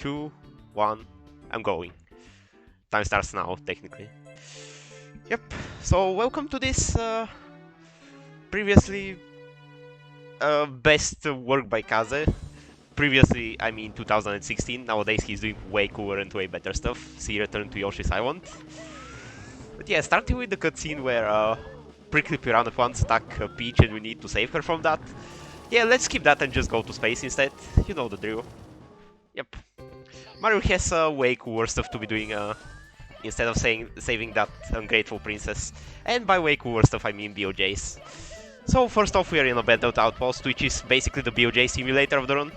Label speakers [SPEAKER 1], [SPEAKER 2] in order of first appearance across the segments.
[SPEAKER 1] 2, 1, I'm going. Time starts now, technically. Yep, so welcome to this previously best work by Kaze. Previously, I mean 2016, nowadays he's doing way cooler and way better stuff. See Return to Yoshi's Island. But yeah, starting with the cutscene where Prickly Piranha Plant stuck Peach and we need to save her from that. Yeah, let's skip that and just go to space instead. You know the drill. Yep. Mario has way cooler stuff to be doing instead of saving that ungrateful princess. And by way cooler stuff I mean BOJs. So first off we are in a Battled Outpost, which is basically the BOJ simulator of the run.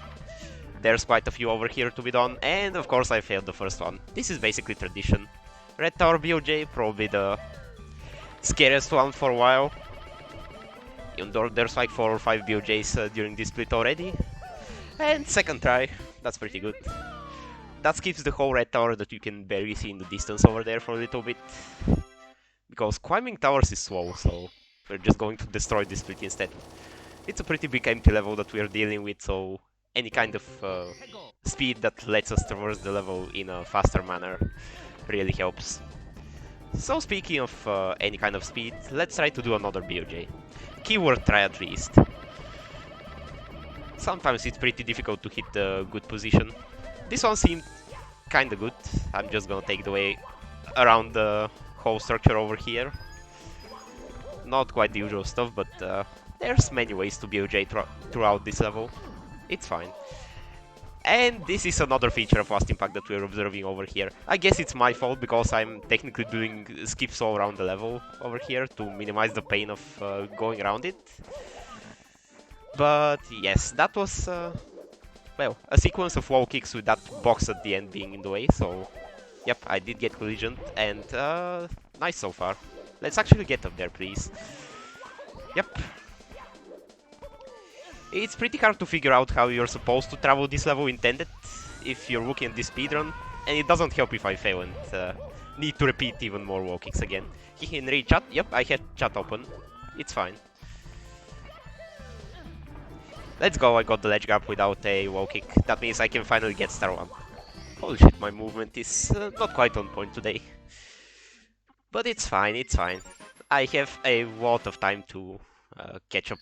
[SPEAKER 1] There's quite a few over here to be done, and of course I failed the first one. This is basically tradition. Red Tower BOJ, probably the scariest one for a while. Even though there's like 4 or 5 BOJs during this split already. And second try, that's pretty good. That skips the whole red tower that you can barely see in the distance over there for a little bit. Because climbing towers is slow, so we're just going to destroy this split instead. It's a pretty big empty level that we're dealing with, so any kind of speed that lets us traverse the level in a faster manner really helps. So speaking of any kind of speed, let's try to do another BOJ. Keyword try at least. Sometimes it's pretty difficult to hit the good position. This one seemed kinda good. I'm just gonna take the way around the whole structure over here. Not quite the usual stuff, but there's many ways to BOJ throughout this level. It's fine. And this is another feature of Fast Impact that we're observing over here. I guess it's my fault because I'm technically doing skips all around the level over here to minimize the pain of going around it. But yes, that was, well, a sequence of wall kicks with that box at the end being in the way, so yep, I did get collision, and nice so far. Let's actually get up there, please. Yep. It's pretty hard to figure out how you're supposed to travel this level intended if you're looking at this speedrun, and it doesn't help if I fail and need to repeat even more wall kicks again. Henry, chat? Yep, I had chat open. It's fine. Let's go, I got the ledge grab without a wall kick. That means I can finally get star 1. Holy shit, my movement is not quite on point today. But it's fine, it's fine. I have a lot of time to catch up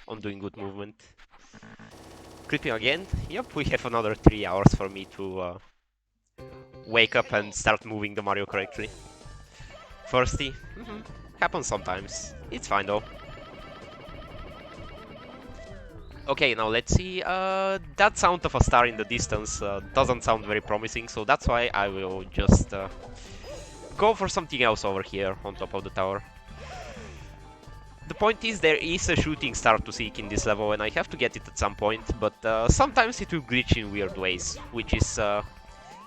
[SPEAKER 1] on doing good movement. Clipping again. Yep, we have another 3 hours for me to wake up and start moving the Mario correctly. Thirsty? Happens sometimes. It's fine though. Okay, now let's see. That sound of a star in the distance doesn't sound very promising, so that's why I will just go for something else over here on top of the tower. The point is, there is a shooting star to seek in this level, and I have to get it at some point, but sometimes it will glitch in weird ways, which is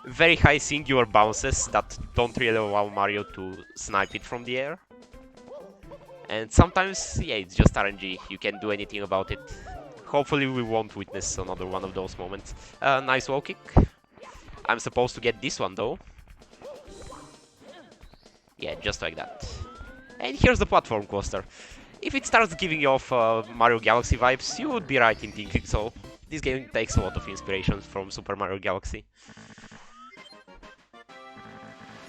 [SPEAKER 1] very high singular bounces that don't really allow Mario to snipe it from the air. And sometimes, yeah, it's just RNG, you can't do anything about it. Hopefully we won't witness another one of those moments. Nice wall kick. I'm supposed to get this one though. Yeah, just like that. And here's the platform coaster. If it starts giving you off Mario Galaxy vibes, you would be right in thinking so. This game takes a lot of inspiration from Super Mario Galaxy.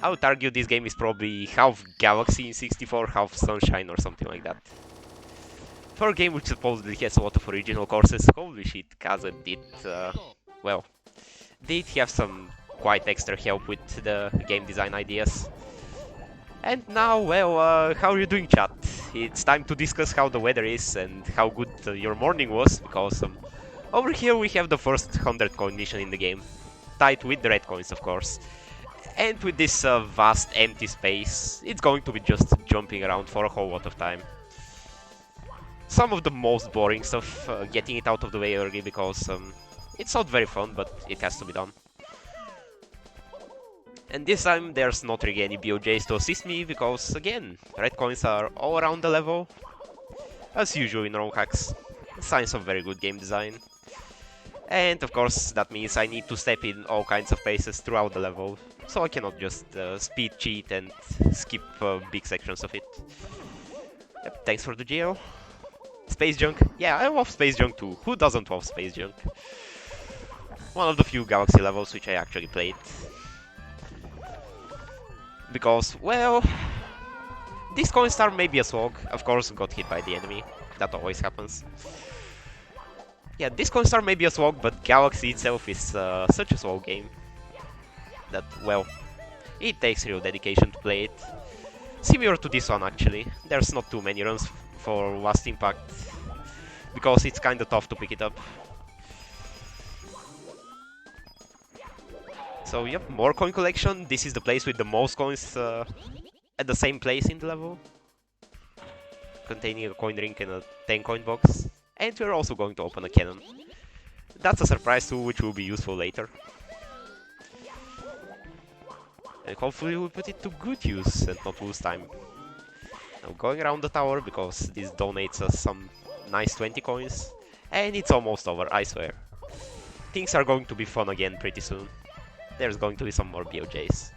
[SPEAKER 1] I would argue this game is probably half Galaxy in 64, half Sunshine or something like that. For a game which supposedly has a lot of original courses, holy shit, Kaze did, well, did have some quite extra help with the game design ideas. And now, well, how are you doing, chat? It's time to discuss how the weather is and how good your morning was, because over here we have the first 100 coin mission in the game, tied with the red coins, of course. And with this vast empty space, it's going to be just jumping around for a whole lot of time. Some of the most boring stuff, getting it out of the way early, because it's not very fun, but it has to be done. And this time there's not really any BOJs to assist me, because again, red coins are all around the level, as usual in ROM hacks. Signs of very good game design. And of course that means I need to step in all kinds of places throughout the level, so I cannot just speed cheat and skip big sections of it. Yep, thanks for the geo. Space junk? Yeah, I love space junk too. Who doesn't love space junk? One of the few Galaxy levels which I actually played. Because, well, this coin star may be a slog. Of course, got hit by the enemy. That always happens. Yeah, this coin star may be a slog, but Galaxy itself is such a slow game that, well, it takes real dedication to play it. Similar to this one, actually. There's not too many runs for Last Impact, because it's kinda tough to pick it up. So, yep, more coin collection. This is the place with the most coins at the same place in the level, containing a coin ring and a 10 coin box. And we're also going to open a cannon. That's a surprise tool which will be useful later. And hopefully we'll put it to good use and not lose time. Now going around the tower, because this donates us some nice 20 coins. And it's almost over, I swear. Things are going to be fun again pretty soon. There's going to be some more BOJs.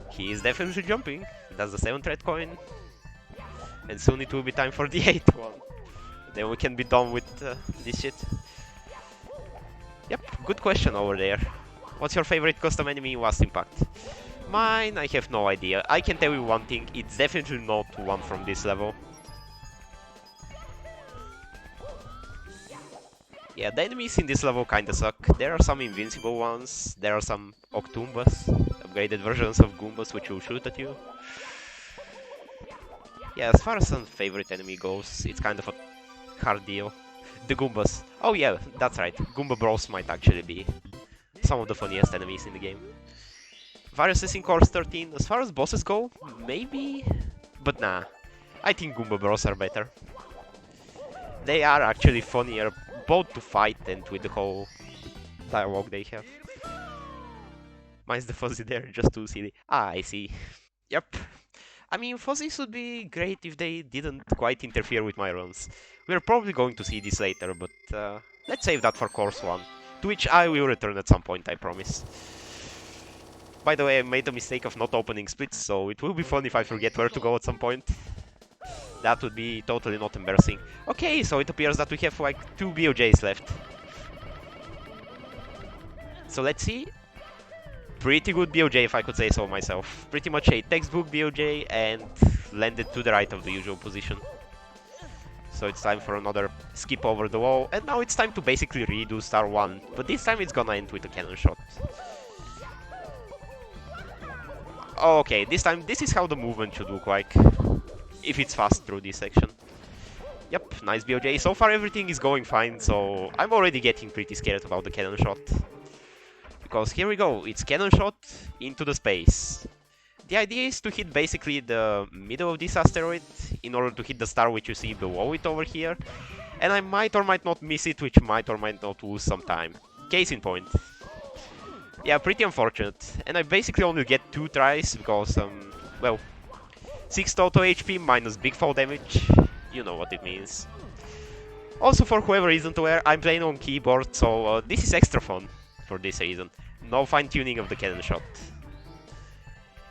[SPEAKER 1] He is definitely jumping. That's the 7th red coin. And soon it will be time for the 8th one. Then we can be done with this shit. Yep, good question over there. What's your favorite custom enemy in Last Impact? Mine, I have no idea. I can tell you one thing, it's definitely not one from this level. Yeah, the enemies in this level kinda suck. There are some invincible ones, there are some Octumbas, upgraded versions of Goombas which will shoot at you. Yeah, as far as some favorite enemy goes, it's kind of a hard deal. The Goombas. Oh yeah, that's right, Goomba Bros might actually be some of the funniest enemies in the game. Viruses in Course 13, as far as bosses go, maybe? But nah, I think Goomba Bros are better. They are actually funnier, both to fight and with the whole dialogue they have. Mine's the Fuzzy there, just too silly. Ah, I see. Yep. I mean, Fuzzies would be great if they didn't quite interfere with my runs. We're probably going to see this later, but let's save that for Course 1, to which I will return at some point, I promise. By the way, I made the mistake of not opening splits, so it will be fun if I forget where to go at some point. That would be totally not embarrassing. Okay, so it appears that we have like 2 BOJs left. So let's see. Pretty good BOJ, if I could say so myself. Pretty much a textbook BOJ and landed to the right of the usual position. So it's time for another skip over the wall, and now it's time to basically redo Star 1, but this time it's gonna end with a cannon shot. Okay, this time this is how the movement should look like, if it's fast through this section. Yep, nice BOJ. So far everything is going fine, so I'm already getting pretty scared about the cannon shot. Because here we go, it's cannon shot into the space. The idea is to hit basically the middle of this asteroid in order to hit the star which you see below it over here. And I might or might not miss it, which might or might not lose some time. Case in point. Yeah, pretty unfortunate. And I basically only get 2 tries because, well, 6 total HP minus big fall damage. You know what it means. Also, for whoever isn't aware, I'm playing on keyboard, so this is extra fun for this reason. No fine-tuning of the cannon shot.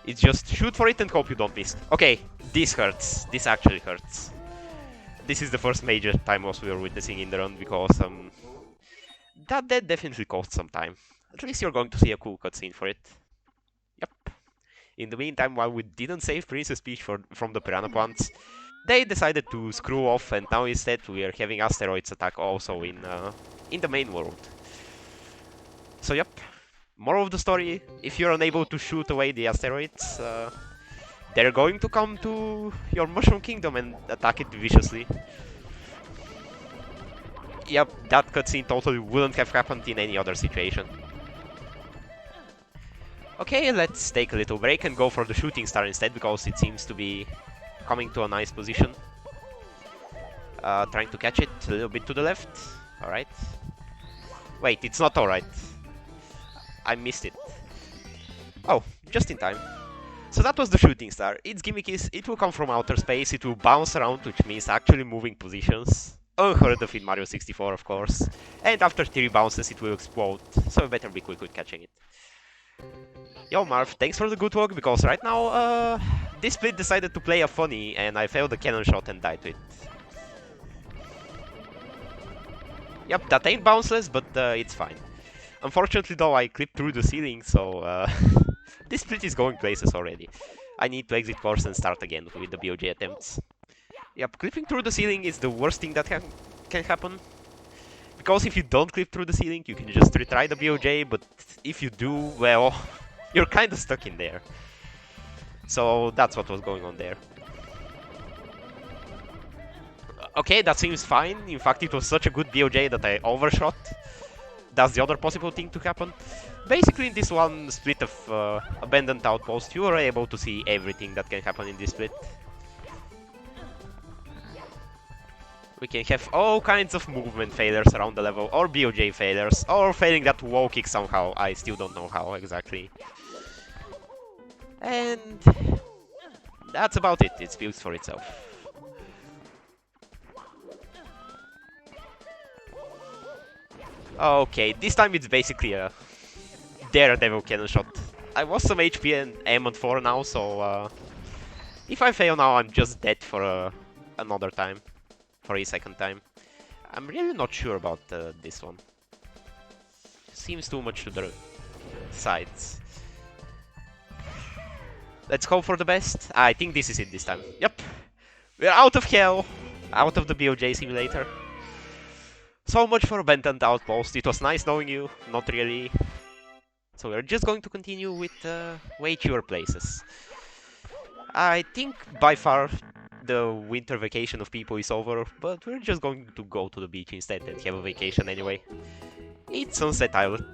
[SPEAKER 1] It's just shoot for it and hope you don't miss. Okay, this hurts. This actually hurts. This is the first major time loss we are witnessing in the run because that definitely cost some time. At least you're going to see a cool cutscene for it. Yep. In the meantime, while we didn't save Princess Peach from the piranha plants, they decided to screw off, and now instead we are having asteroids attack also in the main world. So yep, moral of the story, if you're unable to shoot away the asteroids, they're going to come to your Mushroom Kingdom and attack it viciously. Yep, that cutscene totally wouldn't have happened in any other situation. Okay, let's take a little break and go for the shooting star instead, because it seems to be coming to a nice position. Trying to catch it a little bit to the left. Alright. Wait, it's not alright. I missed it. Oh, just in time. So that was the shooting star. Its gimmick is it will come from outer space, it will bounce around, which means actually moving positions. Unheard of in Mario 64, of course. And after 3 bounces it will explode, so we better be quick with catching it. Yo Marv, thanks for the good work, because right now, this split decided to play a funny, and I failed the cannon shot and died to it. Yep, that ain't bounceless, but it's fine. Unfortunately though, I clipped through the ceiling, so this split is going places already. I need to exit course and start again with the BOJ attempts. Yep, clipping through the ceiling is the worst thing that can happen. Because if you don't clip through the ceiling, you can just retry the BOJ, but if you do, well, you're kinda stuck in there. So that's what was going on there. Okay, that seems fine. In fact, it was such a good BOJ that I overshot. That's the other possible thing to happen. Basically, in this one split of Abandoned Outpost, you are able to see everything that can happen in this split. We can have all kinds of movement failures around the level, or BOJ failures, or failing that wall kick somehow. I still don't know how exactly. And that's about it. It speaks for itself. Okay, this time it's basically a Daredevil cannon shot. I lost some HP and am on 4 now, so if I fail now, I'm just dead for another time, for a second time. I'm really not sure about this one. Seems too much to the sides. Let's hope for the best. I think this is it this time. Yep, we're out of hell, out of the BOJ simulator. So much for Abandoned Outpost. It was nice knowing you, not really. So we're just going to continue with way cheaper places. I think by far the winter vacation of people is over, but we're just going to go to the beach instead and have a vacation anyway. It's Sunset Island.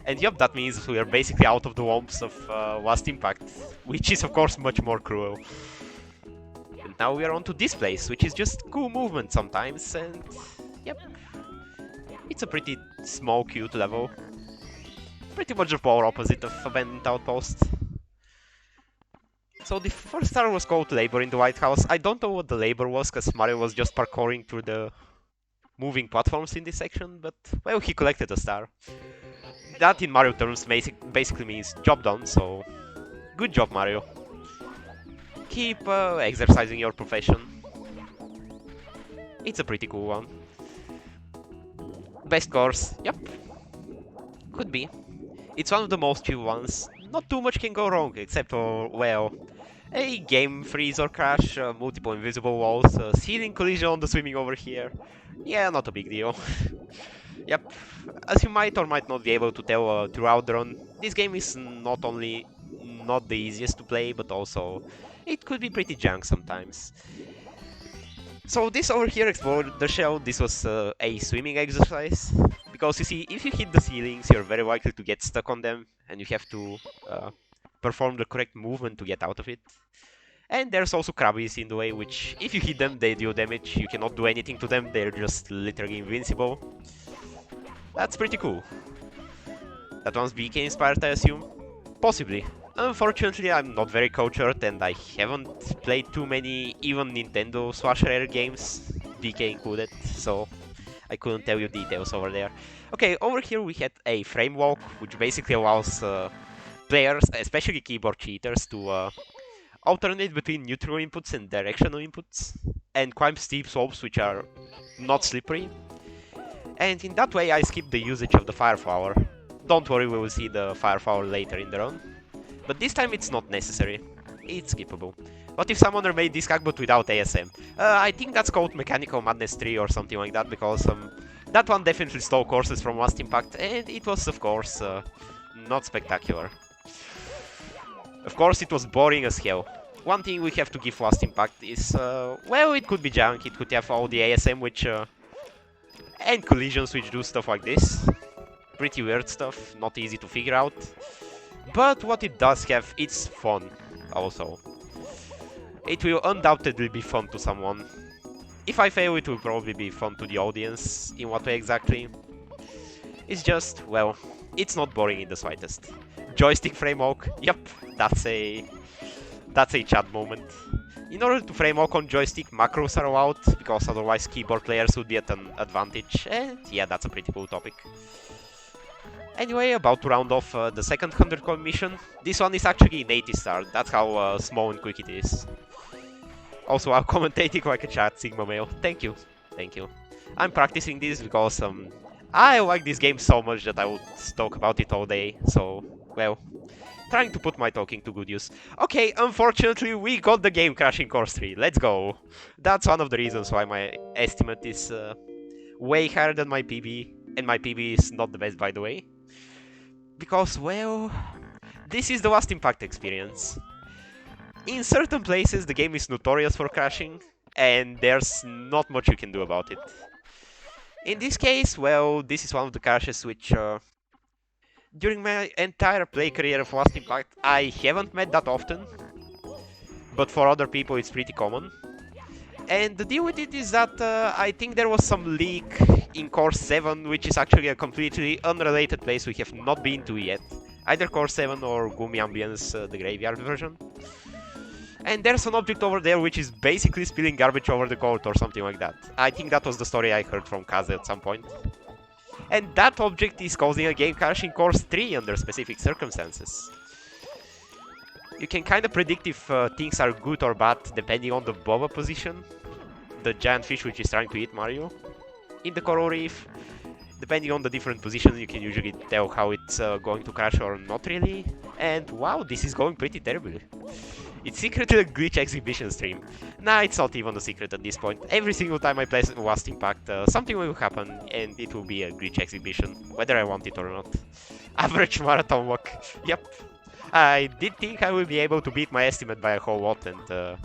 [SPEAKER 1] And yep, that means we are basically out of the womps of Last Impact, which is of course much more cruel. And now we are on to this place, which is just cool movement sometimes, and yep. It's a pretty small, cute level. Pretty much the polar opposite of Abandoned Outpost. So the first star was called Labor in the White House. I don't know what the labor was, because Mario was just parkouring through the moving platforms in this section, but well, he collected a star. That in Mario terms basically means job done, so good job, Mario. Keep exercising your profession. It's a pretty cool one. Best course, yep. Could be. It's one of the most chill ones. Not too much can go wrong, except for, well, a game freeze or crash, multiple invisible walls, ceiling collision on the swimming over here. Yeah, not a big deal. Yep, as you might or might not be able to tell throughout the run, this game is not only not the easiest to play, but also it could be pretty junk sometimes. So this over here explored the shell. This was a swimming exercise, because you see, if you hit the ceilings, you're very likely to get stuck on them, and you have to perform the correct movement to get out of it. And there's also crabbies in the way, which, if you hit them, they deal damage. You cannot do anything to them, they're just literally invincible. That's pretty cool. That one's BK inspired, I assume? Possibly. Unfortunately, I'm not very cultured, and I haven't played too many even Nintendo Slash Rare games, BK included, so I couldn't tell you details over there. Okay, over here we had a frame walk, which basically allows players, especially keyboard cheaters, to alternate between neutral inputs and directional inputs, and climb steep slopes which are not slippery. And in that way I skipped the usage of the Fire Flower. Don't worry, we will see the Fire Flower later in the run. But this time it's not necessary. It's skippable. What if someone made this hack but without ASM? I think that's called Mechanical Madness 3 or something like that, because that one definitely stole courses from Last Impact, and it was, of course, not spectacular. Of course, it was boring as hell. One thing we have to give Last Impact is, well, it could be junk, it could have all the ASM which, and collisions which do stuff like this. Pretty weird stuff, not easy to figure out. But what it does have, it's fun, also. It will undoubtedly be fun to someone. If I fail, it will probably be fun to the audience. In what way exactly? It's just, well, it's not boring in the slightest. Joystick frame walk, yep, that's a chat moment. In order to frame walk on joystick, macros are allowed, because otherwise keyboard players would be at an advantage, and yeah, that's a pretty cool topic. Anyway, about to round off the second 100 coin mission. This one is actually an 80 star, that's how small and quick it is. Also, I'm commentating like a chat Sigma male. Thank you. Thank you. I'm practicing this because I like this game so much that I would talk about it all day, so, well, trying to put my talking to good use. Okay, unfortunately, we got the game crashing course 3. Let's go. That's one of the reasons why my estimate is way higher than my PB, and my PB is not the best, by the way. Because, well, this is the last impact experience. In certain places, the game is notorious for crashing, and there's not much you can do about it. In this case, well, this is one of the crashes which, during my entire play career of Last Impact, I haven't met that often, but for other people it's pretty common. And the deal with it is that I think there was some leak in Core 7, which is actually a completely unrelated place we have not been to yet. Either Core 7 or Gumi Ambience, the graveyard version. And there's an object over there which is basically spilling garbage over the court or something like that. I think that was the story I heard from Kaze at some point. And that object is causing a game crash in Course 3 under specific circumstances. You can kind of predict if things are good or bad depending on the Boba position, the giant fish which is trying to eat Mario, in the coral reef. Depending on the different positions, you can usually tell how it's going to crash or not really. And wow, this is going pretty terribly. It's secretly a glitch exhibition stream. Nah, it's not even a secret at this point. Every single time I play Last Impact, something will happen and it will be a glitch exhibition, whether I want it or not. Average marathon walk. Yep. I did think I will be able to beat my estimate by a whole lot and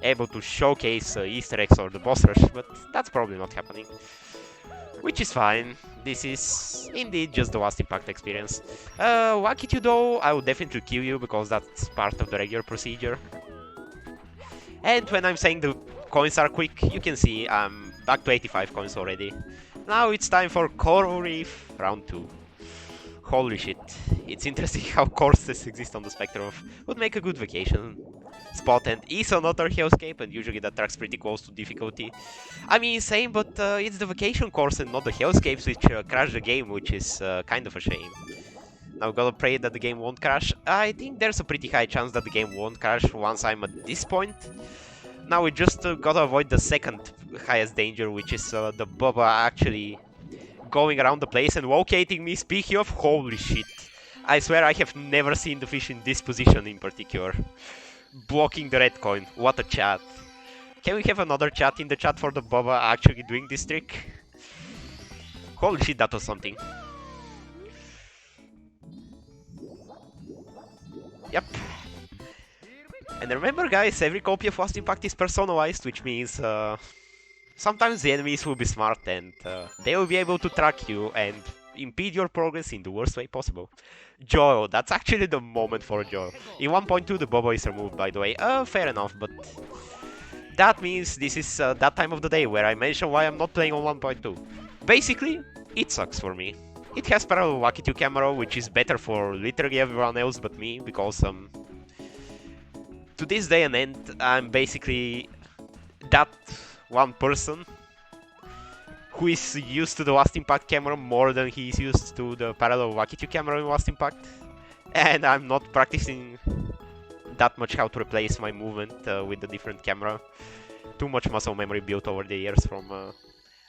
[SPEAKER 1] able to showcase Easter eggs or the boss rush, but that's probably not happening. Which is fine. This is indeed just the Last Impact experience. Wakit you though, I will definitely kill you because that's part of the regular procedure. And when I'm saying the coins are quick, you can see I'm back to 85 coins already. Now it's time for Coral Reef Round 2. Holy shit, it's interesting how courses exist on the spectrum of would make a good vacation spot and is another hellscape, and usually that tracks pretty close to difficulty. I mean, same, but it's the vacation course and not the hellscapes which crash the game, which is kind of a shame. Now gotta pray that the game won't crash. I think there's a pretty high chance that the game won't crash once I'm at this point. Now we just gotta avoid the second highest danger, which is the Bubba actually going around the place and locating me. Speaking of, holy shit. I swear I have never seen the fish in this position in particular. Blocking the red coin. What a chat. Can we have another chat in the chat for the Bubba actually doing this trick? Holy shit, that was something. Yep. And remember guys, every copy of Last Impact is personalized, which means sometimes the enemies will be smart and they will be able to track you and impede your progress in the worst way possible. Joel, that's actually the moment for Joel. In 1.2 the Bobo is removed, by the way. Fair enough, but that means this is that time of the day where I mention why I'm not playing on 1.2. Basically, it sucks for me. It has parallel Wakitu camera, which is better for literally everyone else but me, because to this day and end, I'm basically that one person who is used to the Last Impact camera more than he's used to the parallel Wakitu camera in Last Impact. And I'm not practicing that much how to replace my movement with the different camera. Too much muscle memory built over the years from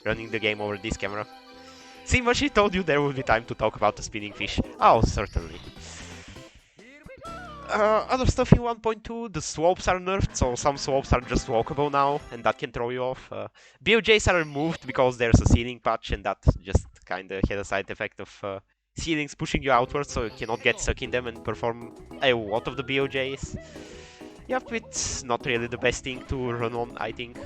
[SPEAKER 1] running the game over this camera. See, Mushie told you there will be time to talk about the spinning fish. Oh, certainly. Other stuff in 1.2, the slopes are nerfed, so some slopes are just walkable now, and that can throw you off. BOJs are removed because there's a ceiling patch, and that just kinda had a side effect of ceilings pushing you outwards, so you cannot get stuck in them and perform a lot of the BOJs. Yep, it's not really the best thing to run on, I think.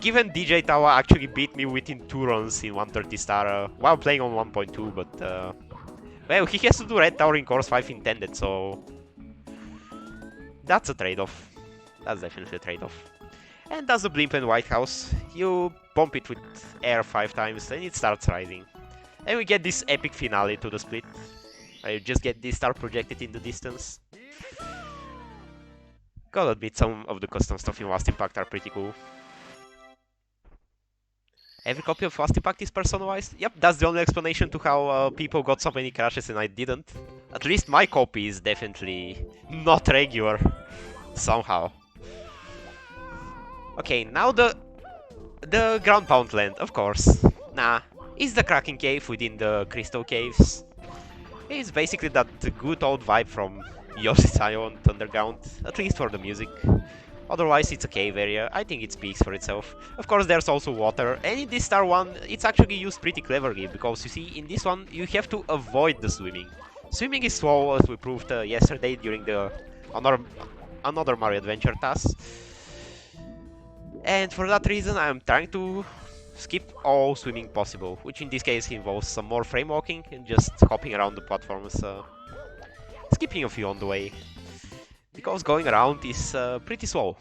[SPEAKER 1] Given DJ Tawa actually beat me within 2 runs in 130 star while playing on 1.2, but well, he has to do Red Tower in Course 5 intended, so that's a trade-off. That's definitely a trade-off. And that's the Blimp and White House. You bump it with air 5 times and it starts rising. And we get this epic finale to the split. I just get this star projected in the distance. Gotta admit, some of the custom stuff in Last Impact are pretty cool. Every copy of Last Impact is personalized? Yep, that's the only explanation to how people got so many crashes and I didn't. At least my copy is definitely not regular. Somehow. Okay, now the The ground pound land, of course. Nah, it's the Kraken Cave within the Crystal Caves. It's basically that good old vibe from Yoshi's Island Underground, at least for the music. Otherwise, it's a cave area. I think it speaks for itself. Of course, there's also water, and in this Star one, it's actually used pretty cleverly, because you see, in this one, you have to avoid the swimming. Swimming is slow, as we proved yesterday during the another Mario Adventure task. And for that reason, I'm trying to skip all swimming possible, which in this case involves some more frame walking and just hopping around the platforms, skipping a few on the way, because going around is pretty slow.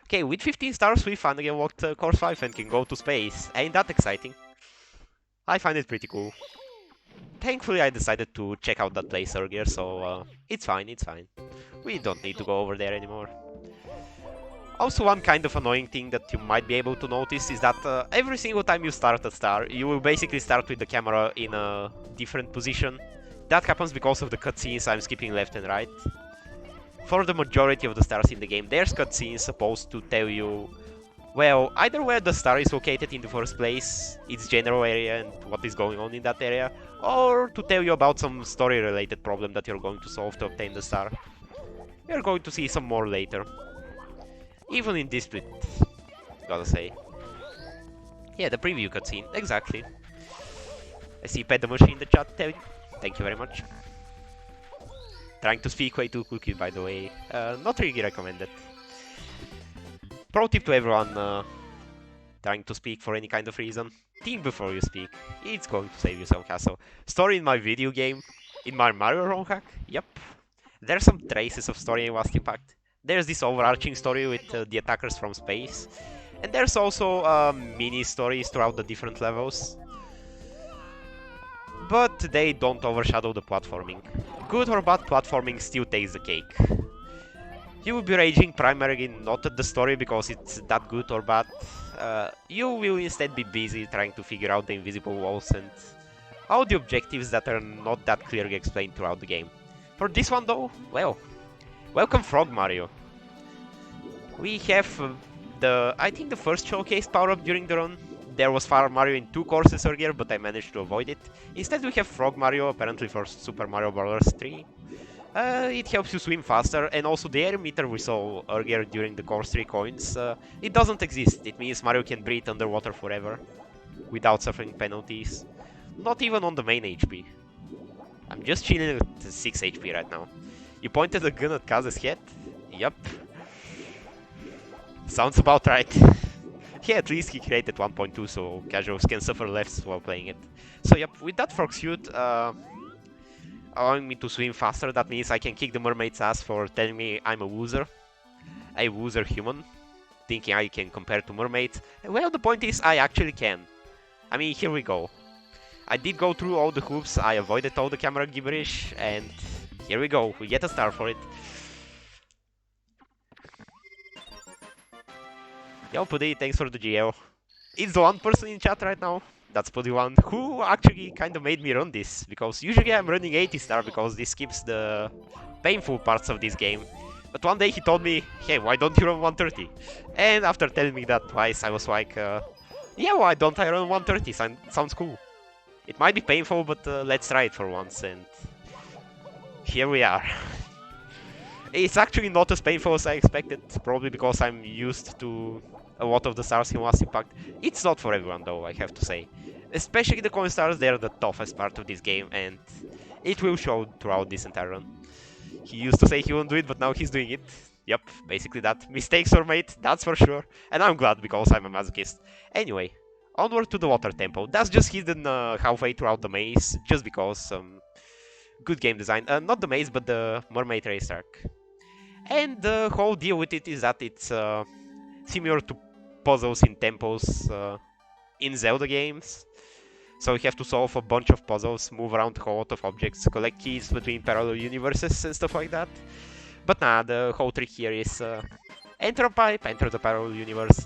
[SPEAKER 1] Okay, with 15 stars we finally unlocked Course 5 and can go to space. Ain't that exciting? I find it pretty cool. Thankfully I decided to check out that place earlier, so it's fine, it's fine. We don't need to go over there anymore. Also, one kind of annoying thing that you might be able to notice is that every single time you start a star, you will basically start with the camera in a different position. That happens because of the cutscenes I'm skipping left and right. For the majority of the stars in the game, there's cutscenes supposed to tell you, well, either where the star is located in the first place, its general area and what is going on in that area, or to tell you about some story-related problem that you're going to solve to obtain the star. We're going to see some more later. Even in this bit, gotta say. Yeah, the preview cutscene, exactly. I see Pet the Mushie in the chat, thank you very much. Trying to speak way too quickly, by the way. Not really recommended. Pro tip to everyone trying to speak for any kind of reason. Think before you speak. It's going to save you some hassle. Story in my video game, in my Mario ROM hack, yep. There's some traces of story in Wasp Impact. There's this overarching story with the attackers from space. And there's also mini stories throughout the different levels. But they don't overshadow the platforming. Good or bad platforming still takes the cake. You will be raging primarily not at the story because it's that good or bad. You will instead be busy trying to figure out the invisible walls and all the objectives that are not that clearly explained throughout the game. For this one though, well, welcome Frog Mario. We have I think the first showcase power-up during the run. There was Fire Mario in 2 courses earlier, but I managed to avoid it. Instead we have Frog Mario, apparently for Super Mario Bros. 3. It helps you swim faster, and also the air meter we saw earlier during the course 3 coins, it doesn't exist. It means Mario can breathe underwater forever, without suffering penalties. Not even on the main HP. I'm just chilling at 6 HP right now. You pointed a gun at Kaz's head? Yup. Sounds about right. Yeah, at least he created 1.2, so casuals can suffer less while playing it. So yep, with that frog suit, allowing me to swim faster, that means I can kick the mermaid's ass for telling me I'm a loser. A loser human, thinking I can compare to mermaids. Well, the point is, I actually can. I mean, here we go. I did go through all the hoops, I avoided all the camera gibberish, and here we go, we get a star for it. Yo, Puddy, thanks for the GL. It's the one person in chat right now, that's Puddy1, who actually kind of made me run this, because usually I'm running 80 star because this skips the painful parts of this game. But one day he told me, hey, why don't you run 130? And after telling me that twice, I was like, yeah, why don't I run 130? Sounds cool. It might be painful, but let's try it for once, and here we are. It's actually not as painful as I expected, probably because I'm used to a lot of the stars in Wasp Impact. It's not for everyone though, I have to say. Especially the coin stars, they're the toughest part of this game, and it will show throughout this entire run. He used to say he won't do it, but now he's doing it. Yep, basically that. Mistakes were made, that's for sure. And I'm glad, because I'm a masochist. Anyway, onward to the water temple. That's just hidden halfway throughout the maze, just because. Good game design. Not the maze, but the mermaid racetrack. And the whole deal with it is that it's similar to puzzles in temples in Zelda games. So you have to solve a bunch of puzzles, move around a lot of objects, collect keys between parallel universes and stuff like that. But nah, the whole trick here is enter a pipe, enter the parallel universe,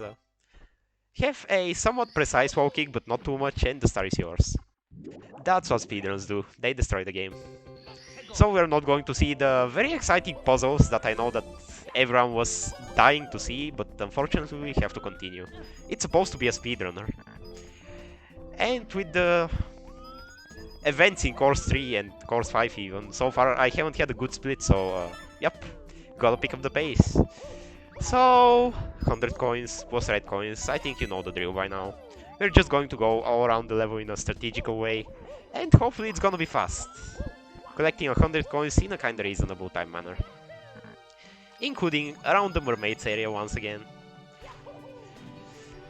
[SPEAKER 1] have a somewhat precise wall kick, but not too much, and the star is yours. That's what speedruns do, they destroy the game. So we're not going to see the very exciting puzzles that I know that everyone was dying to see, but unfortunately we have to continue. It's supposed to be a speedrunner. And with the events in Course 3 and Course 5 even, so far I haven't had a good split, so yep, gotta pick up the pace. So, 100 coins plus red coins, I think you know the drill by now. We're just going to go all around the level in a strategical way, and hopefully it's gonna be fast. Collecting 100 coins in a kinda reasonable time manner. Including around the Mermaids area once again.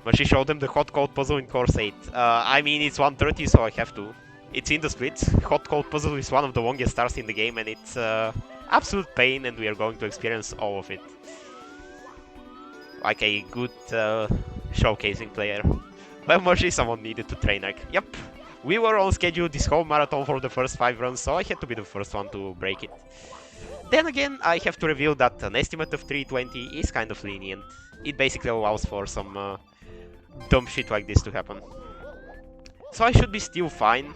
[SPEAKER 1] But she showed them the hot cold puzzle in course 8. I mean, it's 1:30, so I have to. It's in the split. Hot cold puzzle is one of the longest stars in the game, and it's absolute pain, and we are going to experience all of it. Like a good showcasing player. Well, Mushie, someone needed to train like, yep. We were on schedule this whole marathon for the first 5 runs, so I had to be the first one to break it. Then again, I have to reveal that an estimate of 320 is kind of lenient. It basically allows for some dumb shit like this to happen. So I should be still fine.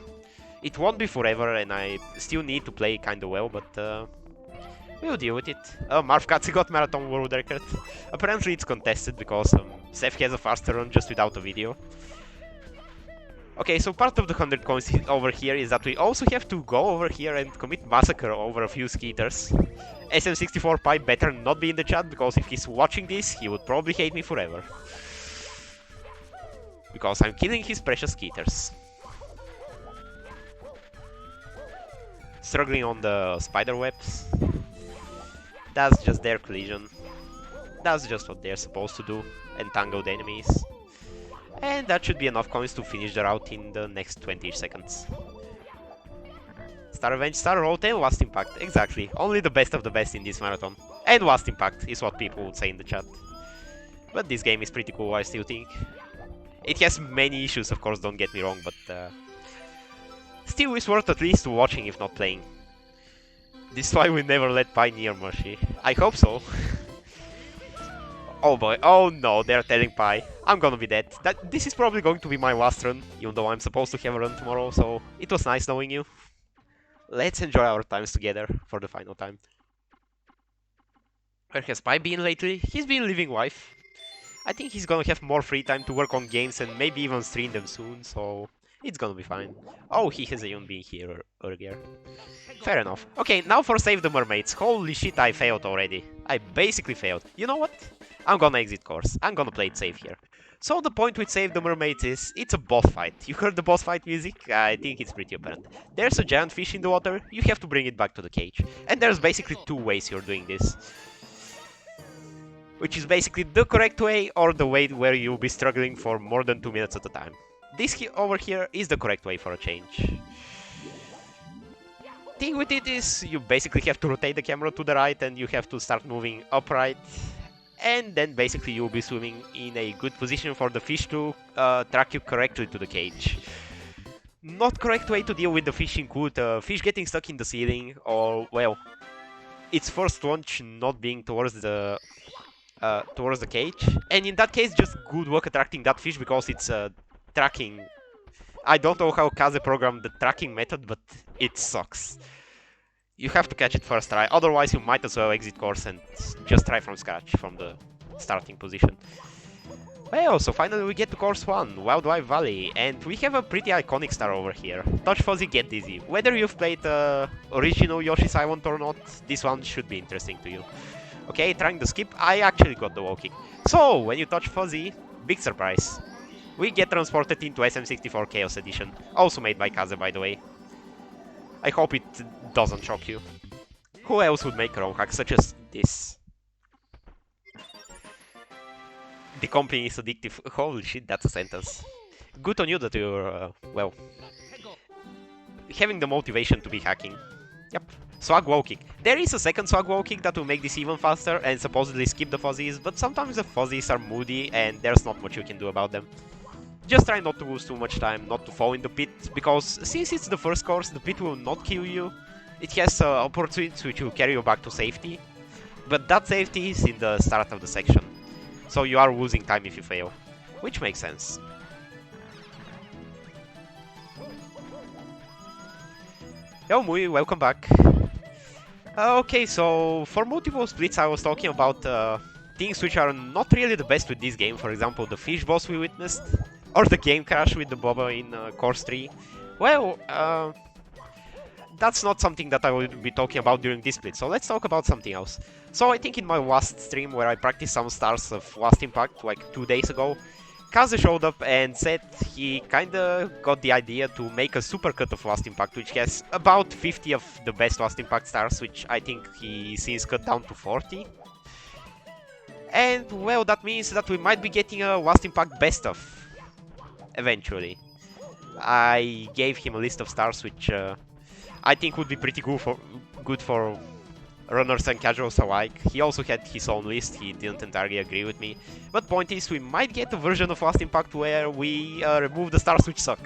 [SPEAKER 1] It won't be forever, and I still need to play kinda well, but we'll deal with it. Marv Katzi got marathon world record. Apparently it's contested because Seth has a faster run just without a video. Okay, so part of the 100 coins over here is that we also have to go over here and commit massacre over a few skeeters. SM64 Pipe better not be in the chat, because if he's watching this, he would probably hate me forever. Because I'm killing his precious skeeters. Struggling on the spider webs. That's just their collision. That's just what they're supposed to do, entangle the enemies. And that should be enough coins to finish the route in the next 20 seconds. Star Revenge, Star Roll, and Last Impact. Exactly. Only the best of the best in this marathon. And Last Impact is what people would say in the chat. But this game is pretty cool, I still think. It has many issues, of course, don't get me wrong, but still is worth at least watching if not playing. This is why we never let Pioneer Mushie. I hope so. Oh boy, oh no, they're telling Pi. I'm gonna be dead. This is probably going to be my last run, even though I'm supposed to have a run tomorrow, so it was nice knowing you. Let's enjoy our times together for the final time. Where has Pi been lately? He's been living life. I think he's gonna have more free time to work on games and maybe even stream them soon, so it's gonna be fine. Oh, he hasn't even been here earlier. Fair enough. Okay, now for Save the Mermaids. Holy shit, I failed already. I basically failed. You know what? I'm gonna exit course. I'm gonna play it safe here. So the point with Save the Mermaids is, it's a boss fight. You heard the boss fight music? I think it's pretty apparent. There's a giant fish in the water, you have to bring it back to the cage. And there's basically 2 ways you're doing this. Which is basically the correct way, or the way where you'll be struggling for more than 2 minutes at a time. This over here is the correct way for a change. Thing with it is, you basically have to rotate the camera to the right and you have to start moving upright. And then basically you'll be swimming in a good position for the fish to track you correctly to the cage. Not correct way to deal with the fish include fish getting stuck in the ceiling, or, well, its first launch not being towards the cage. And in that case, just good work attracting that fish, because it's tracking. I don't know how Kaze programmed the tracking method, but it sucks. You have to catch it first try, otherwise you might as well exit course and just try from scratch, from the starting position. Well, so finally we get to course 1, Wildlife Valley, and we have a pretty iconic star over here. Touch Fuzzy, Get Dizzy. Whether you've played original Yoshi's Island or not, this one should be interesting to you. Okay, trying the skip, I actually got the wall kick. So, when you touch Fuzzy, big surprise. We get transported into SM64 Chaos Edition, also made by Kaze, by the way. I hope it doesn't shock you. Who else would make a roll hack such as this? The company is addictive. Holy shit, that's a sentence. Good on you that you're, well, having the motivation to be hacking. Yep. Swag wall kick. There is a second swag wall kick that will make this even faster and supposedly skip the fuzzies, but sometimes the fuzzies are moody and there's not much you can do about them. Just try not to lose too much time, not to fall in the pit, because since it's the first course, the pit will not kill you. It has opportunities which will carry you back to safety, but that safety is in the start of the section. So you are losing time if you fail, which makes sense. Yo Mui, welcome back. Okay, so for multiple splits I was talking about things which are not really the best with this game. For example, the fish boss we witnessed, or the game crash with the Boba in Course 3. Well, that's not something that I will be talking about during this split, so let's talk about something else. So I think in my last stream where I practiced some stars of Last Impact like 2 days ago, Kaze showed up and said he kinda got the idea to make a supercut of Last Impact, which has about 50 of the best Last Impact stars, which I think he since cut down to 40. And well, that means that we might be getting a Last Impact best of eventually. I gave him a list of stars which I think would be pretty good for runners and casuals alike. He also had his own list, he didn't entirely agree with me. But point is, we might get a version of Last Impact where we remove the stars which suck.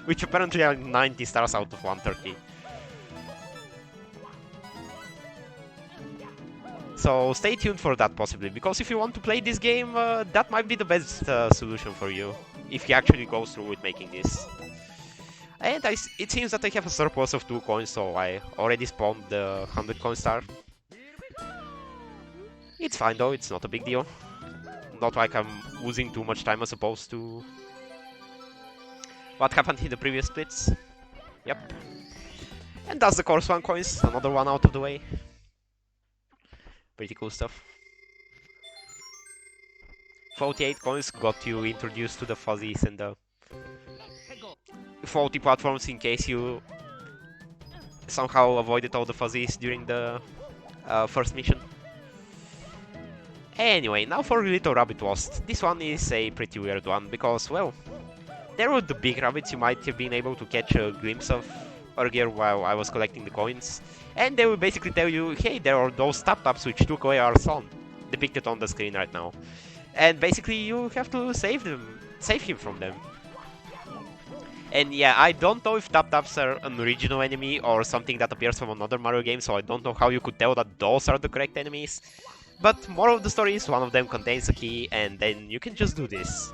[SPEAKER 1] Which apparently are 90 stars out of 130. So stay tuned for that possibly, because if you want to play this game, that might be the best solution for you. If he actually goes through with making this. And it seems that I have a surplus of 2 coins, so I already spawned the 100 coin star. It's fine though, it's not a big deal. Not like I'm losing too much time as opposed to what happened in the previous splits. Yep. And that's the course 1 coins, another one out of the way. Pretty cool stuff. 48 coins got you introduced to the fuzzies and the faulty platforms in case you somehow avoided all the fuzzies during the first mission. Anyway, now for Little Rabbit Lost. This one is a pretty weird one because, well, there were the big rabbits you might have been able to catch a glimpse of earlier while I was collecting the coins, and they will basically tell you, hey, there are those tap-taps which took away our son, depicted on the screen right now. And basically you have to save him from them. And yeah, I don't know if tap-taps are an original enemy or something that appears from another Mario game, so I don't know how you could tell that those are the correct enemies. But moral of the story is one of them contains a key, and then you can just do this.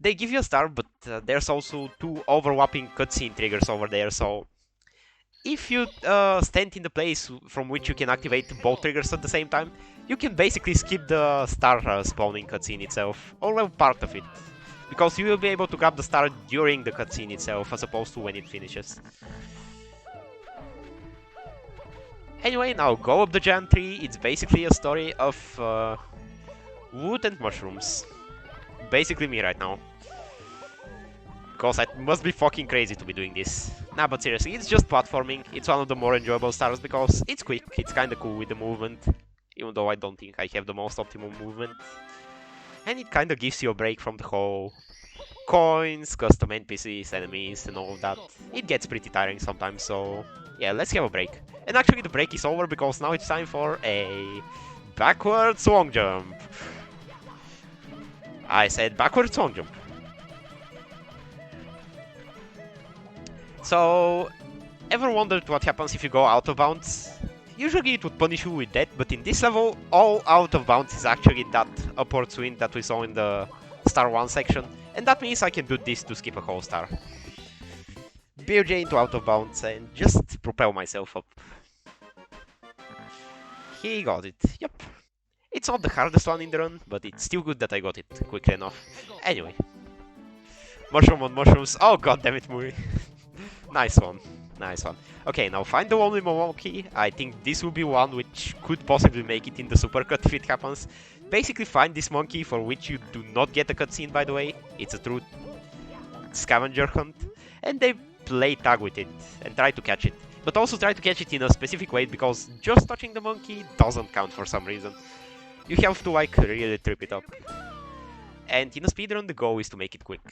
[SPEAKER 1] They give you a star, but there's also 2 overlapping cutscene triggers over there, so if you stand in the place from which you can activate both triggers at the same time, you can basically skip the star spawning cutscene itself, or well, part of it. Because you will be able to grab the star during the cutscene itself, as opposed to when it finishes. Anyway, now go up the giant tree. It's basically a story of wood and mushrooms. Basically me right now. Because I must be fucking crazy to be doing this. Nah, but seriously, it's just platforming. It's one of the more enjoyable stars because it's quick, it's kinda cool with the movement. Even though I don't think I have the most optimal movement. And it kinda gives you a break from the whole coins, custom NPCs, enemies, and all of that. It gets pretty tiring sometimes, so yeah, let's have a break. And actually the break is over because now it's time for a backwards long jump. I said backwards long jump. So, ever wondered what happens if you go out of bounds? Usually it would punish you with death, but in this level, all out of bounds is actually that upward swing that we saw in the Star 1 section, and that means I can do this to skip a whole star. BOJ into out of bounds and just propel myself up. He got it, yep. It's not the hardest one in the run, but it's still good that I got it quickly enough. Anyway. Mushroom on mushrooms, oh god damn it, Muri. Nice one, nice one. Okay, now find the lonely monkey. I think this will be one which could possibly make it in the supercut if it happens. Basically find this monkey, for which you do not get a cutscene by the way. It's a true scavenger hunt. And they play tag with it and try to catch it. But also try to catch it in a specific way, because just touching the monkey doesn't count for some reason. You have to like really trip it up. And in a speedrun the goal is to make it quick.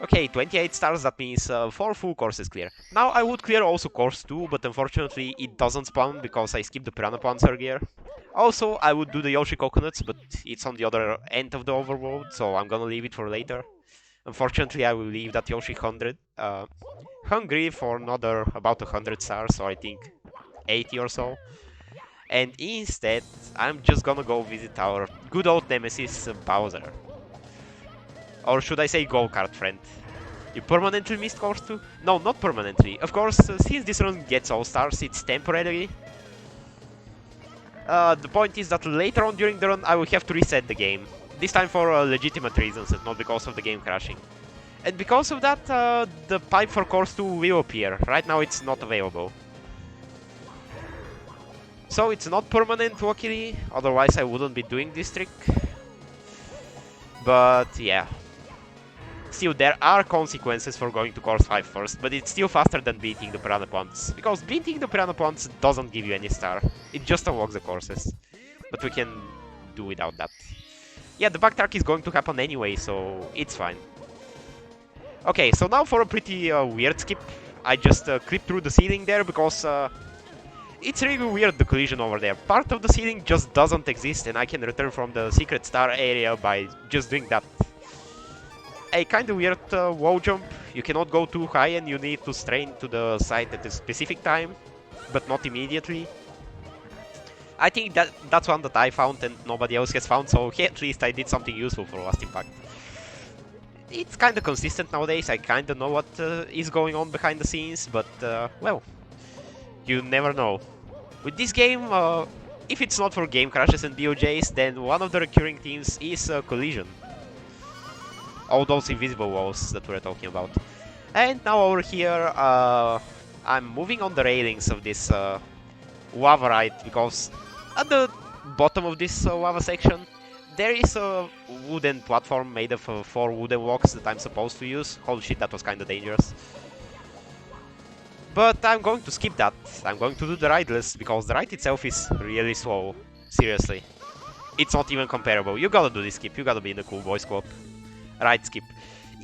[SPEAKER 1] Okay, 28 stars, that means 4 full courses clear. Now I would clear also course 2, but unfortunately it doesn't spawn because I skipped the piranha ponds earlier. Also, I would do the Yoshi coconuts, but it's on the other end of the overworld, so I'm gonna leave it for later. Unfortunately, I will leave that Yoshi 100 hungry for another about 100 stars, so I think 80 or so. And instead, I'm just gonna go visit our good old nemesis Bowser. Or should I say go-kart friend? You permanently missed course 2? No, not permanently. Of course, since this run gets all-stars, it's temporarily. The point is that later on during the run, I will have to reset the game. This time for legitimate reasons and not because of the game crashing. And because of that, the pipe for course 2 will appear. Right now it's not available. So it's not permanent, luckily, otherwise I wouldn't be doing this trick. But yeah. Still, there are consequences for going to course 5 first, but it's still faster than beating the Piranha Ponds. Because beating the Piranha Ponds doesn't give you any star. It just unlocks the courses. But we can do without that. Yeah, the backtrack is going to happen anyway, so it's fine. Okay, so now for a pretty weird skip. I just clipped through the ceiling there because it's really weird, the collision over there. Part of the ceiling just doesn't exist and I can return from the secret star area by just doing that. A kind of weird wall jump. You cannot go too high and you need to strain to the side at a specific time, but not immediately. I think that's one that I found and nobody else has found, so at least I did something useful for Last Impact. It's kind of consistent nowadays, I kind of know what is going on behind the scenes, but well, you never know. With this game, if it's not for game crashes and BOJs, then one of the recurring themes is collision. All those invisible walls that we're talking about. And now over here, I'm moving on the railings of this lava ride, because at the bottom of this lava section, there is a wooden platform made of 4 wooden blocks that I'm supposed to use. Holy shit, that was kinda dangerous. But I'm going to skip that. I'm going to do the rideless, because the ride itself is really slow. Seriously. It's not even comparable. You gotta do this skip, you gotta be in the cool boys club. Ride skip.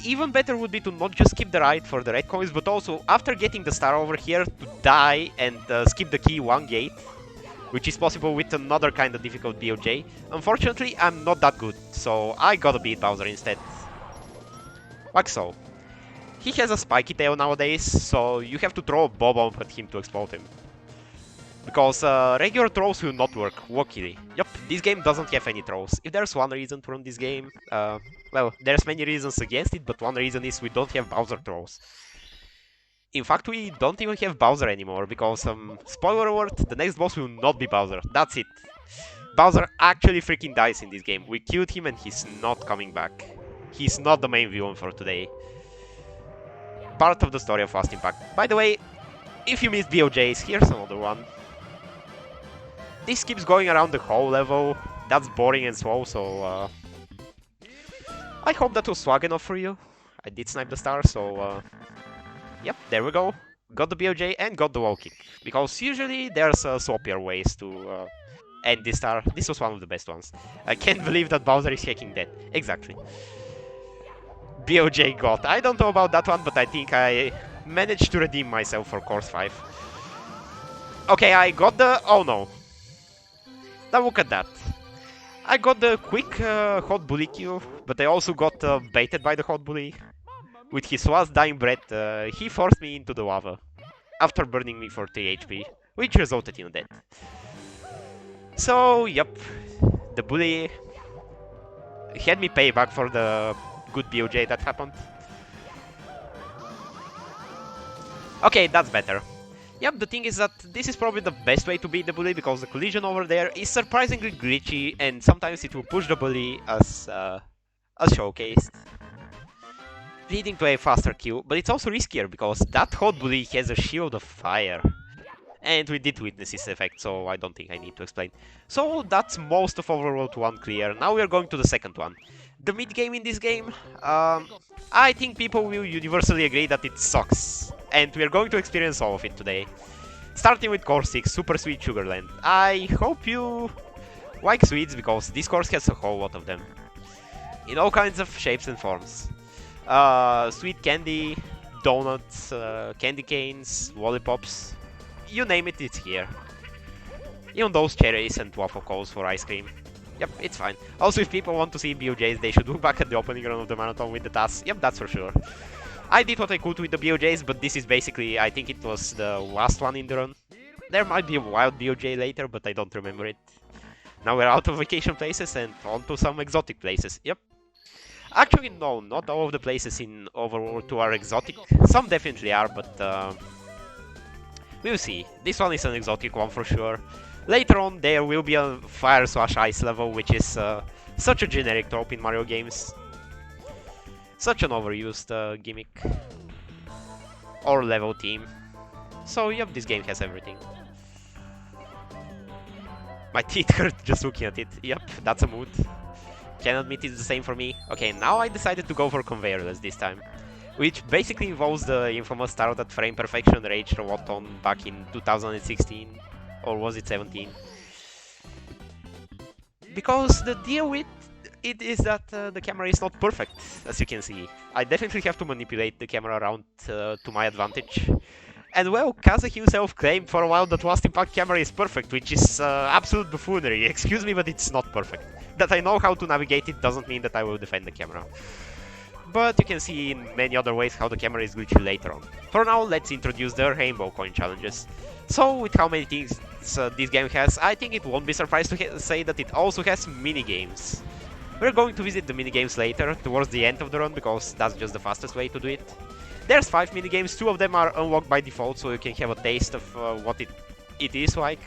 [SPEAKER 1] Even better would be to not just skip the ride for the red coins, but also, after getting the star over here, to die and skip the key 1 gate, which is possible with another kind of difficult BOJ. Unfortunately, I'm not that good, so I gotta beat Bowser instead. Like so. He has a spiky tail nowadays, so you have to throw a bomb at him to explode him. Because regular throws will not work, luckily. Yup, this game doesn't have any throws. If there's one reason to run this game, well, there's many reasons against it, but one reason is we don't have Bowser throws. In fact, we don't even have Bowser anymore, because, spoiler alert, the next boss will not be Bowser. That's it. Bowser actually freaking dies in this game. We killed him and he's not coming back. He's not the main villain for today. Part of the story of Last Impact. By the way, if you missed BOJs, here's another one. This keeps going around the whole level. That's boring and slow, so I hope that was swag enough for you. I did snipe the star, so yep, there we go. Got the BOJ and got the wall kick. Because usually there's sloppier ways to end this star. This was one of the best ones. I can't believe that Bowser is hacking that. Exactly. BOJ got. I don't know about that one, but I think I managed to redeem myself for course 5. Okay, I got the... oh no. Now look at that. I got the quick hot bully kill, but I also got baited by the hot bully. With his last dying breath, he forced me into the lava. After burning me for 3 HP, which resulted in a death. So, yep. The bully had me pay back for the good BOJ that happened. Okay, that's better. Yep, the thing is that this is probably the best way to beat the bully, because the collision over there is surprisingly glitchy, and sometimes it will push the bully as showcased, leading to a faster kill, but it's also riskier, because that hot bully has a shield of fire. And we did witness this effect, so I don't think I need to explain. So that's most of Overworld 1 clear. Now we are going to the second one. The mid-game in this game, I think people will universally agree that it sucks. And we are going to experience all of it today. Starting with course 6, Super Sweet Sugarland. I hope you like sweets, because this course has a whole lot of them. In all kinds of shapes and forms. Sweet candy, donuts, candy canes, lollipops. You name it, it's here. Even those cherries and waffle cones for ice cream. Yep, it's fine. Also, if people want to see BOJs, they should look back at the opening run of the marathon with the TAS. Yep, that's for sure. I did what I could with the BOJs, but this is basically, I think it was the last one in the run. There might be a wild BOJ later, but I don't remember it. Now we're out of vacation places and on to some exotic places. Yep. Actually, no, not all of the places in Overworld 2 are exotic. Some definitely are, but we'll see. This one is an exotic one for sure. Later on, there will be a fire/ice level, which is such a generic trope in Mario games. Such an overused gimmick. Or level theme. So, yep, this game has everything. My teeth hurt just looking at it. Yep, that's a mood. Can admit it's the same for me. Okay, now I decided to go for conveyorless this time. Which basically involves the infamous start at frame perfection rage robot on back in 2016. Or was it 17? Because the deal with it is that the camera is not perfect, as you can see. I definitely have to manipulate the camera around to my advantage. And well, Kaze himself claimed for a while that Last Impact camera is perfect, which is absolute buffoonery. Excuse me, but it's not perfect. That I know how to navigate it doesn't mean that I will defend the camera. But you can see in many other ways how the camera is glitchy later on. For now, let's introduce the Rainbow Coin challenges. So, with how many things this game has, I think it won't be surprised to say that it also has mini-games. We're going to visit the mini-games later, towards the end of the run, because that's just the fastest way to do it. There's 5 minigames, 2 of them are unlocked by default, so you can have a taste of what it is like.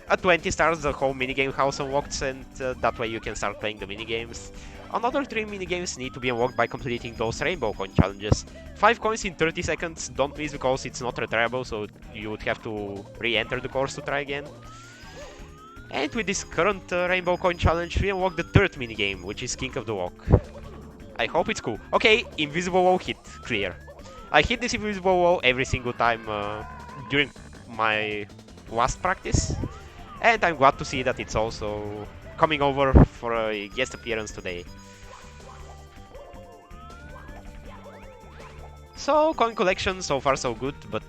[SPEAKER 1] At 20 stars, the whole minigame house unlocks, and that way you can start playing the minigames. Another 3 minigames need to be unlocked by completing those Rainbow Coin challenges. 5 coins in 30 seconds, don't miss because it's not retriable, so you would have to re-enter the course to try again. And with this current Rainbow Coin challenge, we unlock the 3rd minigame, which is King of the Walk. I hope it's cool. Okay, invisible wall hit, clear. I hit this invisible wall every single time during my last practice, and I'm glad to see that it's also coming over for a guest appearance today. So, coin collection, so far so good, but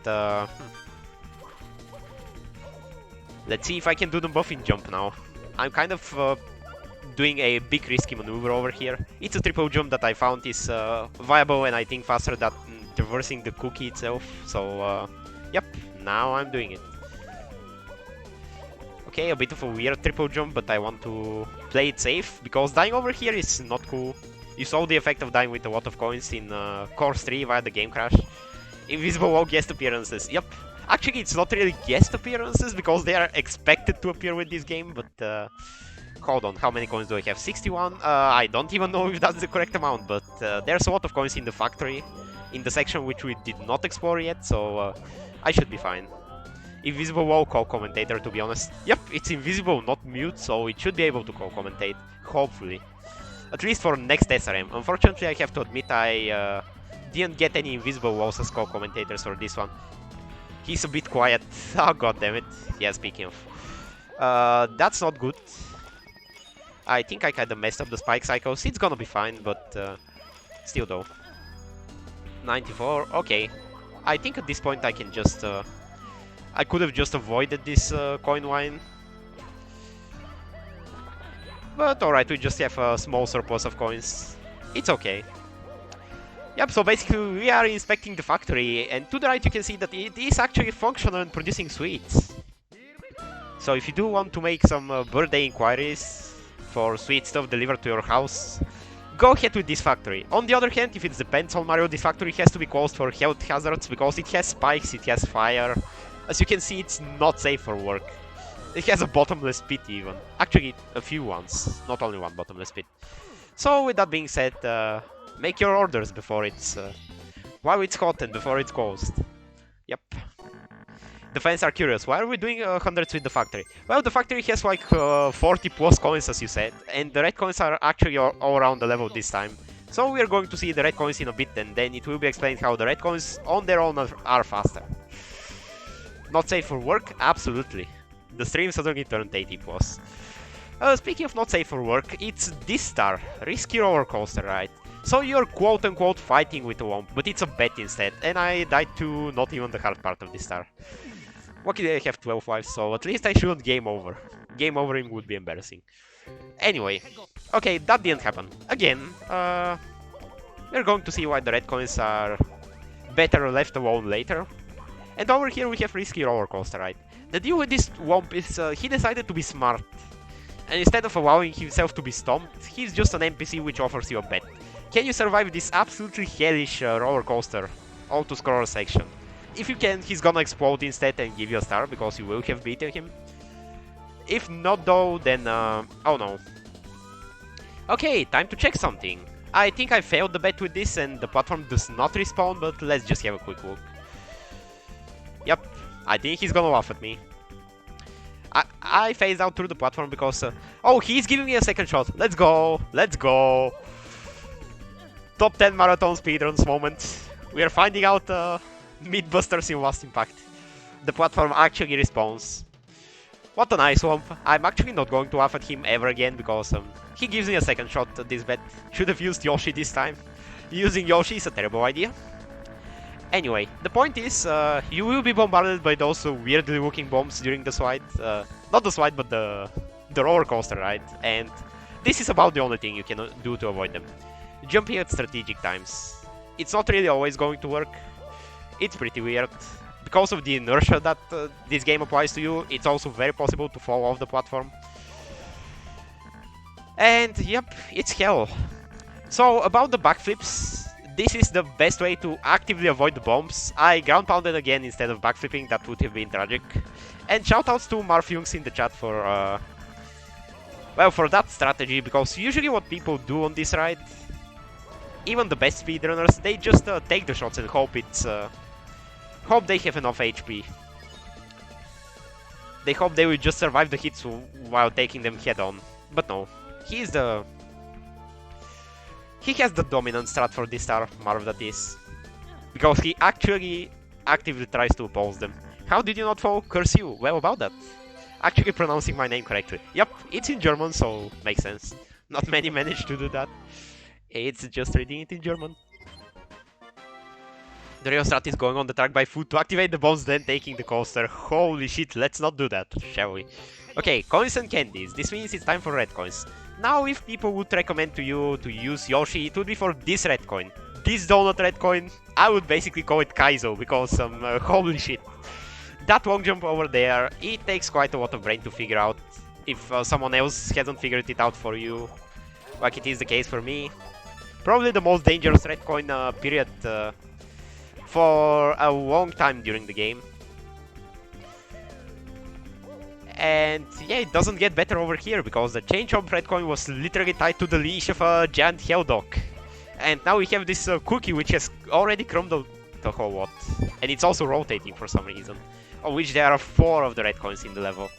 [SPEAKER 1] let's see if I can do them both in jump now. I'm kind of doing a big risky maneuver over here. It's a triple jump that I found is viable and I think faster than traversing the cookie itself. So, yep, now I'm doing it. Okay, a bit of a weird triple jump, but I want to play it safe, because dying over here is not cool. You saw the effect of dying with a lot of coins in Course 3 via the game crash. Invisible wall guest appearances, yep. Actually, it's not really guest appearances, because they are expected to appear with this game, but hold on, how many coins do I have? 61? I don't even know if that's the correct amount, but there's a lot of coins in the factory, in the section which we did not explore yet, so I should be fine. Invisible wall co-commentator, to be honest. Yep, it's invisible, not mute, so it should be able to co-commentate, hopefully. At least for next SRM. Unfortunately, I have to admit I didn't get any invisible walls as co-commentators for this one. He's a bit quiet. Oh, god damn it. Yeah, speaking of. That's not good. I think I kinda messed up the spike cycles. It's gonna be fine, but still though. 94, okay. I think at this point I can just... I could have just avoided this coin line. But alright, we just have a small surplus of coins. It's okay. Yep, so basically we are inspecting the factory, and to the right you can see that it is actually functional and producing sweets. So if you do want to make some birthday inquiries for sweet stuff delivered to your house, go ahead with this factory. On the other hand, if it depends on Mario, this factory has to be closed for health hazards, because it has spikes, it has fire. As you can see, it's not safe for work. It has a bottomless pit even. Actually, a few ones, not only one bottomless pit. So with that being said, make your orders before it's... while it's hot and before it's closed. Yep. The fans are curious, why are we doing hundreds with the factory? Well, the factory has like 40 plus coins, as you said, and the red coins are actually all around the level this time. So we are going to see the red coins in a bit, and then it will be explained how the red coins on their own are faster. Not safe for work? Absolutely. The stream suddenly turned 80 plus. Speaking of not safe for work, it's this star, Risky Rollercoaster, right? So you're quote-unquote fighting with a womp, but it's a bet instead, and I died to not even the hard part of this star. Luckily I have 12 lives, so at least I shouldn't game over. Game overing would be embarrassing. Anyway, okay, that didn't happen. Again, we're going to see why the red coins are better left alone later. And over here we have Risky Rollercoaster, right? The deal with this womp is he decided to be smart. And instead of allowing himself to be stomped, he's just an NPC which offers you a bet. Can you survive this absolutely hellish roller coaster auto scroller section? If you can, he's gonna explode instead and give you a star because you will have beaten him. If not though, then oh no. Okay, time to check something. I think I failed the bet with this and the platform does not respawn, but let's just have a quick look. Yep, I think he's gonna laugh at me. I phased out through the platform because... oh, he's giving me a second shot. Let's go, let's go. Top 10 marathon speedruns moment. We are finding out Mythbusters in Last Impact. The platform actually respawns. What a nice one. I'm actually not going to laugh at him ever again because he gives me a second shot at this bet. Should have used Yoshi this time. Using Yoshi is a terrible idea. Anyway, the point is, you will be bombarded by those weirdly looking bombs during the slide. Not the slide, but the roller coaster ride. And this is about the only thing you can do to avoid them. Jumping at strategic times. It's not really always going to work. It's pretty weird. Because of the inertia that this game applies to you, it's also very possible to fall off the platform. And yep, it's hell. So, about the backflips. This is the best way to actively avoid the bombs. I ground pounded again instead of backflipping, that would have been tragic. And shoutouts to Marfyungs in the chat for, well, for that strategy, because usually what people do on this ride, even the best speedrunners, they just take the shots and hope hope they have enough HP. They hope they will just survive the hits while taking them head on. But no, he has the dominant strat for this star, Marv that is. Because he actually actively tries to oppose them. How did you not fall? Curse you. Well, about that. Actually pronouncing my name correctly. Yep, it's in German, so makes sense. Not many manage to do that. It's just reading it in German. The real strat is going on the track by foot to activate the bombs, then taking the coaster. Holy shit, let's not do that, shall we? Okay, coins and candies. This means it's time for red coins. Now, if people would recommend to you to use Yoshi, it would be for this red coin. This donut red coin, I would basically call it Kaizo, because holy shit. That long jump over there, it takes quite a lot of brain to figure out. If someone else hasn't figured it out for you, like it is the case for me. Probably the most dangerous red coin period for a long time during the game. And yeah, it doesn't get better over here, because the change of red coin was literally tied to the leash of a giant hell dog. And now we have this cookie which has already crumbed the whole lot. And it's also rotating for some reason. Of which there are 4 of the red coins in the level.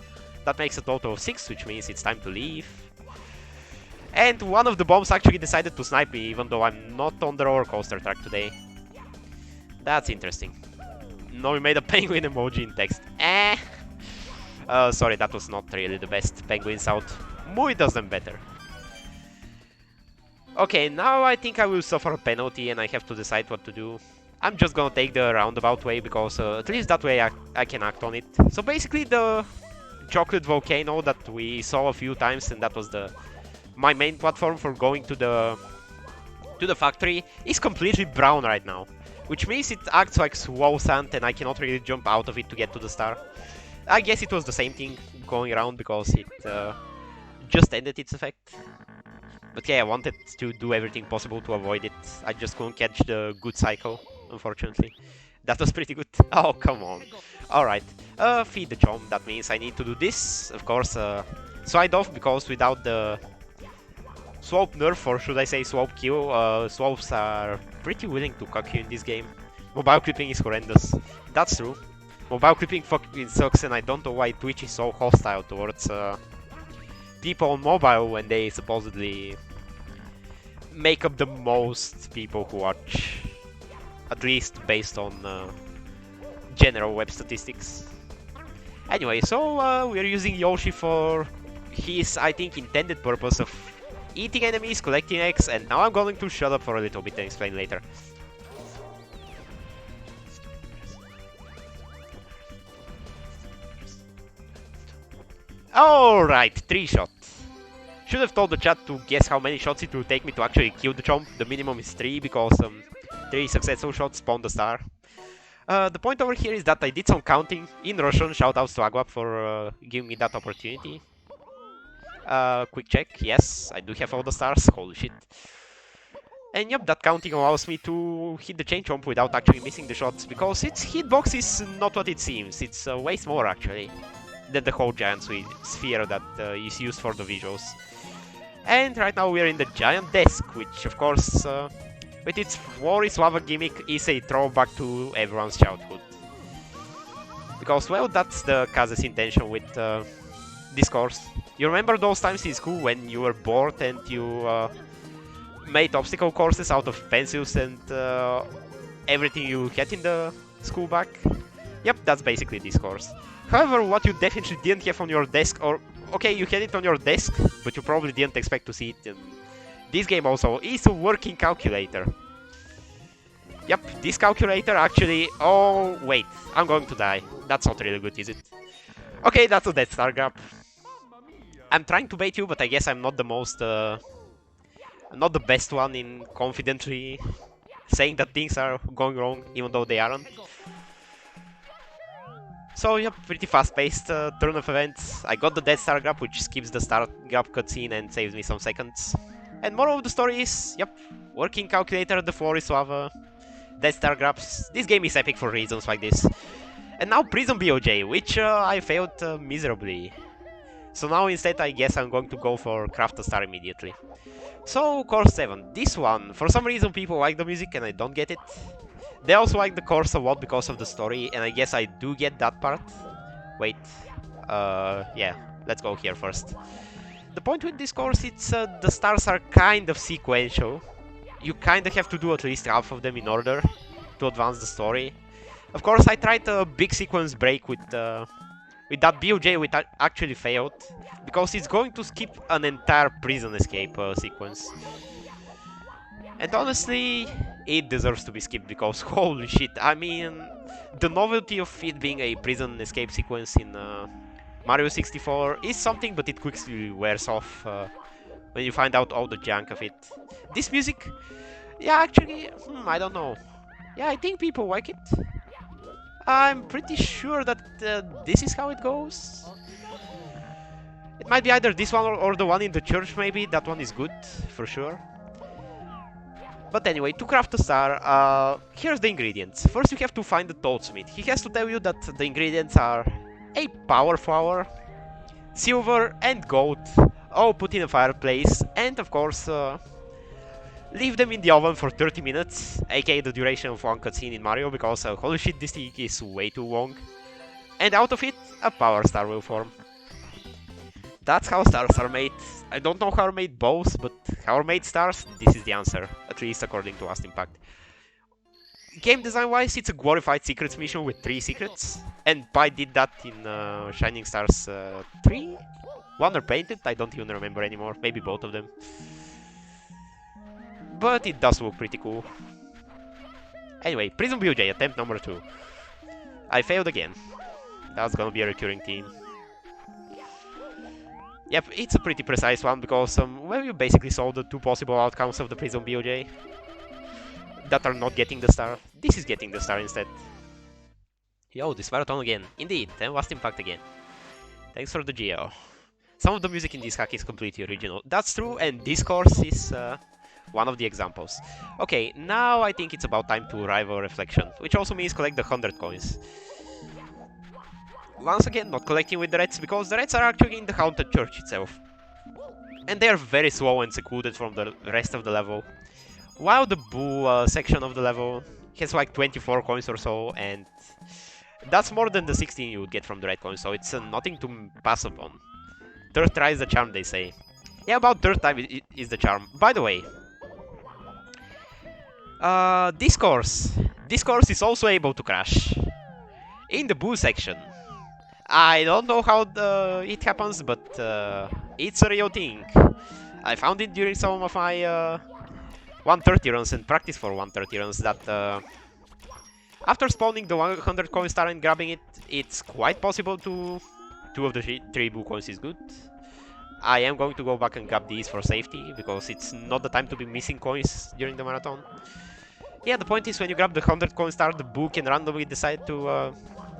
[SPEAKER 1] That makes a total of 6, which means it's time to leave. And one of the bombs actually decided to snipe me, even though I'm not on the roller coaster track today. That's interesting. No, we made a penguin emoji in text. Sorry, that was not really the best penguin sound. Muy does them better. Okay, now I think I will suffer a penalty and I have to decide what to do. I'm just gonna take the roundabout way, because at least that way I can act on it. So basically the chocolate volcano that we saw a few times, and that was my main platform for going to the factory, is completely brown right now. Which means it acts like slow sand and I cannot really jump out of it to get to the star. I guess it was the same thing going around, because it just ended its effect. But yeah, I wanted to do everything possible to avoid it. I just couldn't catch the good cycle, unfortunately. That was pretty good. Oh, come on. Alright, feed the chomp. That means I need to do this. Of course, slide off, because without the slope nerf, or should I say slope kill, slopes are pretty willing to cuck you in this game. Mobile clipping is horrendous. That's true. Mobile clipping fucking sucks, and I don't know why Twitch is so hostile towards people on mobile when they supposedly make up the most people who watch. At least based on general web statistics. Anyway, so we're using Yoshi for his, I think, intended purpose of eating enemies, collecting eggs, and now I'm going to shut up for a little bit and explain later. Alright, 3 shots. Should have told the chat to guess how many shots it will take me to actually kill the chomp. The minimum is 3, because 3 successful shots spawn the star. The point over here is that I did some counting in Russian. Shoutouts to Agwap for giving me that opportunity. Quick check. Yes, I do have all the stars. Holy shit. And yep, that counting allows me to hit the chain jump without actually missing the shots, because its hitbox is not what it seems. It's way more actually than the whole giant sphere that is used for the visuals. And right now we're in the giant desk, which of course, with its Warriors Lava gimmick, is a throwback to everyone's childhood. Because, well, that's the Kaze's intention with this course. You remember those times in school when you were bored and you made obstacle courses out of pencils and everything you had in the school bag? Yep, that's basically this course. However, what you definitely didn't have on your desk, or okay, you had it on your desk, but you probably didn't expect to see it in this game also, is a working calculator. Yep, this calculator actually... Oh, wait, I'm going to die. That's not really good, is it? Okay, that's a Death Star grab. I'm trying to bait you, but I guess I'm not the most... not the best one in confidently saying that things are going wrong, even though they aren't. So, yep, pretty fast-paced turn of events. I got the Death Star grab, which skips the start grab cutscene and saves me some seconds. And moral of the story is, yep, working calculator, the floor is lava, Death Star grabs. This game is epic for reasons like this. And now Prison BOJ, which I failed miserably. So now instead I guess I'm going to go for Craft a Star immediately. So, course 7. This one, for some reason people like the music and I don't get it. They also like the course a lot because of the story, and I guess I do get that part. Wait, yeah, let's go here first. The point with this course, it's the stars are kind of sequential. You kind of have to do at least half of them in order to advance the story. Of course, I tried a big sequence break with that BOJ, which actually failed, because it's going to skip an entire prison escape sequence. And honestly, it deserves to be skipped, because holy shit, I mean, the novelty of it being a prison escape sequence in Mario 64 is something, but it quickly wears off when you find out all the junk of it. This music, yeah, actually, I don't know. Yeah, I think people like it. I'm pretty sure that this is how it goes. It might be either this one or the one in the church, maybe. That one is good, for sure. But anyway, to craft a star, here's the ingredients. First you have to find the Toadsmith. He has to tell you that the ingredients are a power flower, silver and gold, all put in a fireplace, and of course leave them in the oven for 30 minutes, aka the duration of one cutscene in Mario, because holy shit, this thing is way too long. And out of it, a power star will form. That's how stars are made. I don't know how are made both, but how are made stars? This is the answer, at least according to Last Impact. Game design wise, it's a glorified secrets mission with 3 secrets, and Pi did that in Shining Stars 3? One or Painted? I don't even remember anymore, maybe both of them. But it does look pretty cool. Anyway, Prison BOJ, attempt number 2. I failed again. That's gonna be a recurring theme. Yep, it's a pretty precise one, because well, you basically solve the 2 possible outcomes of the Prison BOJ that are not getting the star. This is getting the star instead. Yo, this marathon again. Indeed, and Last Impact again. Thanks for the geo. Some of the music in this hack is completely original. That's true, and this course is one of the examples. Okay, now I think it's about time to rival reflection, which also means collect the 100 coins. Once again, not collecting with the reds, because the reds are actually in the haunted church itself. And they are very slow and secluded from the rest of the level. While the blue section of the level has like 24 coins or so, and that's more than the 16 you would get from the red coins, so it's nothing to pass upon. Third try is the charm, they say. Yeah, about third time is the charm. By the way, this course is also able to crash in the blue section. I don't know how it happens, but it's a real thing. I found it during some of my 130 runs and practice for 130 runs that after spawning the 100 coin star and grabbing it, it's quite possible to 2 of the 3 blue coins is good. I am going to go back and grab these for safety, because it's not the time to be missing coins during the marathon. Yeah, the point is when you grab the 100 coin star, the boo can randomly decide to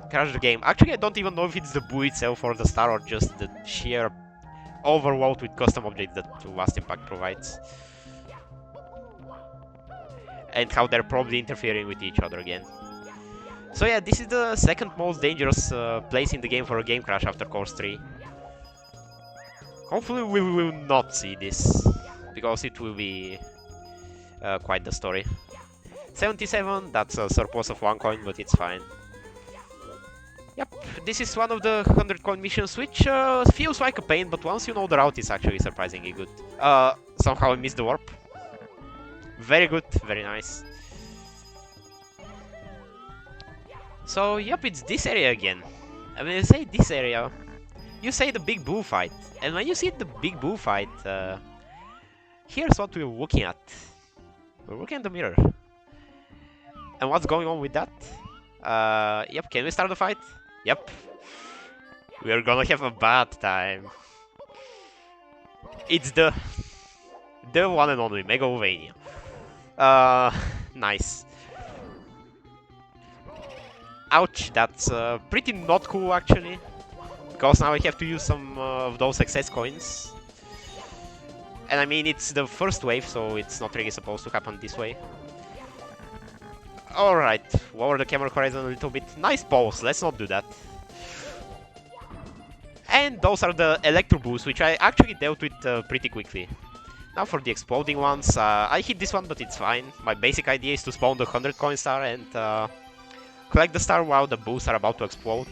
[SPEAKER 1] crash the game. Actually, I don't even know if it's the boo itself or the star, or just the sheer overload with custom objects that Last Impact provides. and how they're probably interfering with each other again. So yeah, this is the second most dangerous place in the game for a game crash after course 3. Hopefully we will not see this, because it will be quite the story. 77, that's a surplus of 1 coin, but it's fine. Yep, this is one of the 100 coin missions, which feels like a pain, but once you know the route, it's actually surprisingly good. Somehow I missed the warp. Very good, very nice. So, yep, it's this area again. And when you say this area, you say the big bullfight. And when you see the big bullfight, here's what we're looking at. We're looking at the mirror. And what's going on with that? Yep, can we start the fight? Yep. We're gonna have a bad time. It's the one and only Megalovania. Nice. Ouch, that's pretty not cool actually. Because now I have to use some of those excess coins. And I mean, it's the first wave, so it's not really supposed to happen this way. Alright, lower the camera horizon a little bit. Nice balls, let's not do that. And those are the electro boosts, which I actually dealt with pretty quickly. Now for the exploding ones, I hit this one, but it's fine. My basic idea is to spawn the 100 coin star and collect the star while the boosts are about to explode.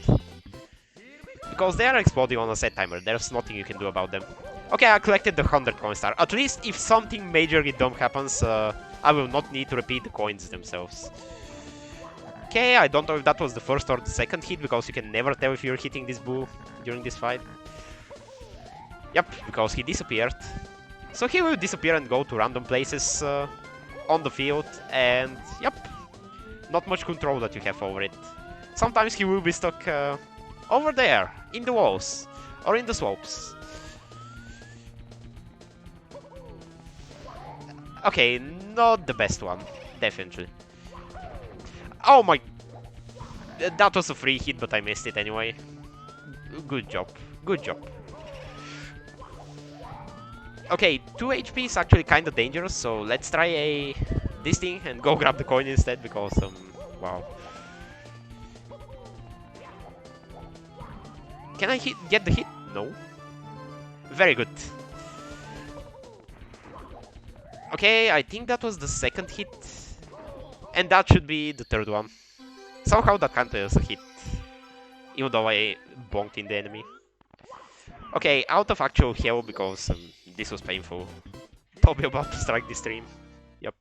[SPEAKER 1] Because they are exploding on a set timer, there's nothing you can do about them. Okay, I collected the 100 coin star. At least if something majorly dumb happens, I will not need to repeat the coins themselves. Okay, I don't know if that was the first or the second hit, because you can never tell if you're hitting this bull during this fight. Yep, because he disappeared. So he will disappear and go to random places on the field, and yep, not much control that you have over it. Sometimes he will be stuck over there, in the walls, or in the slopes. Okay, not the best one, definitely. Oh my... That was a free hit, but I missed it anyway. Good job, good job. Okay, 2 HP is actually kinda dangerous, so let's try this thing and go grab the coin instead, because, wow. Can I get the hit? No. Very good. Okay, I think that was the second hit. And that should be the third one. Somehow that counted as a hit. Even though I bonked in the enemy. Okay, out of actual heal because this was painful. Probably about to strike the stream. Yep.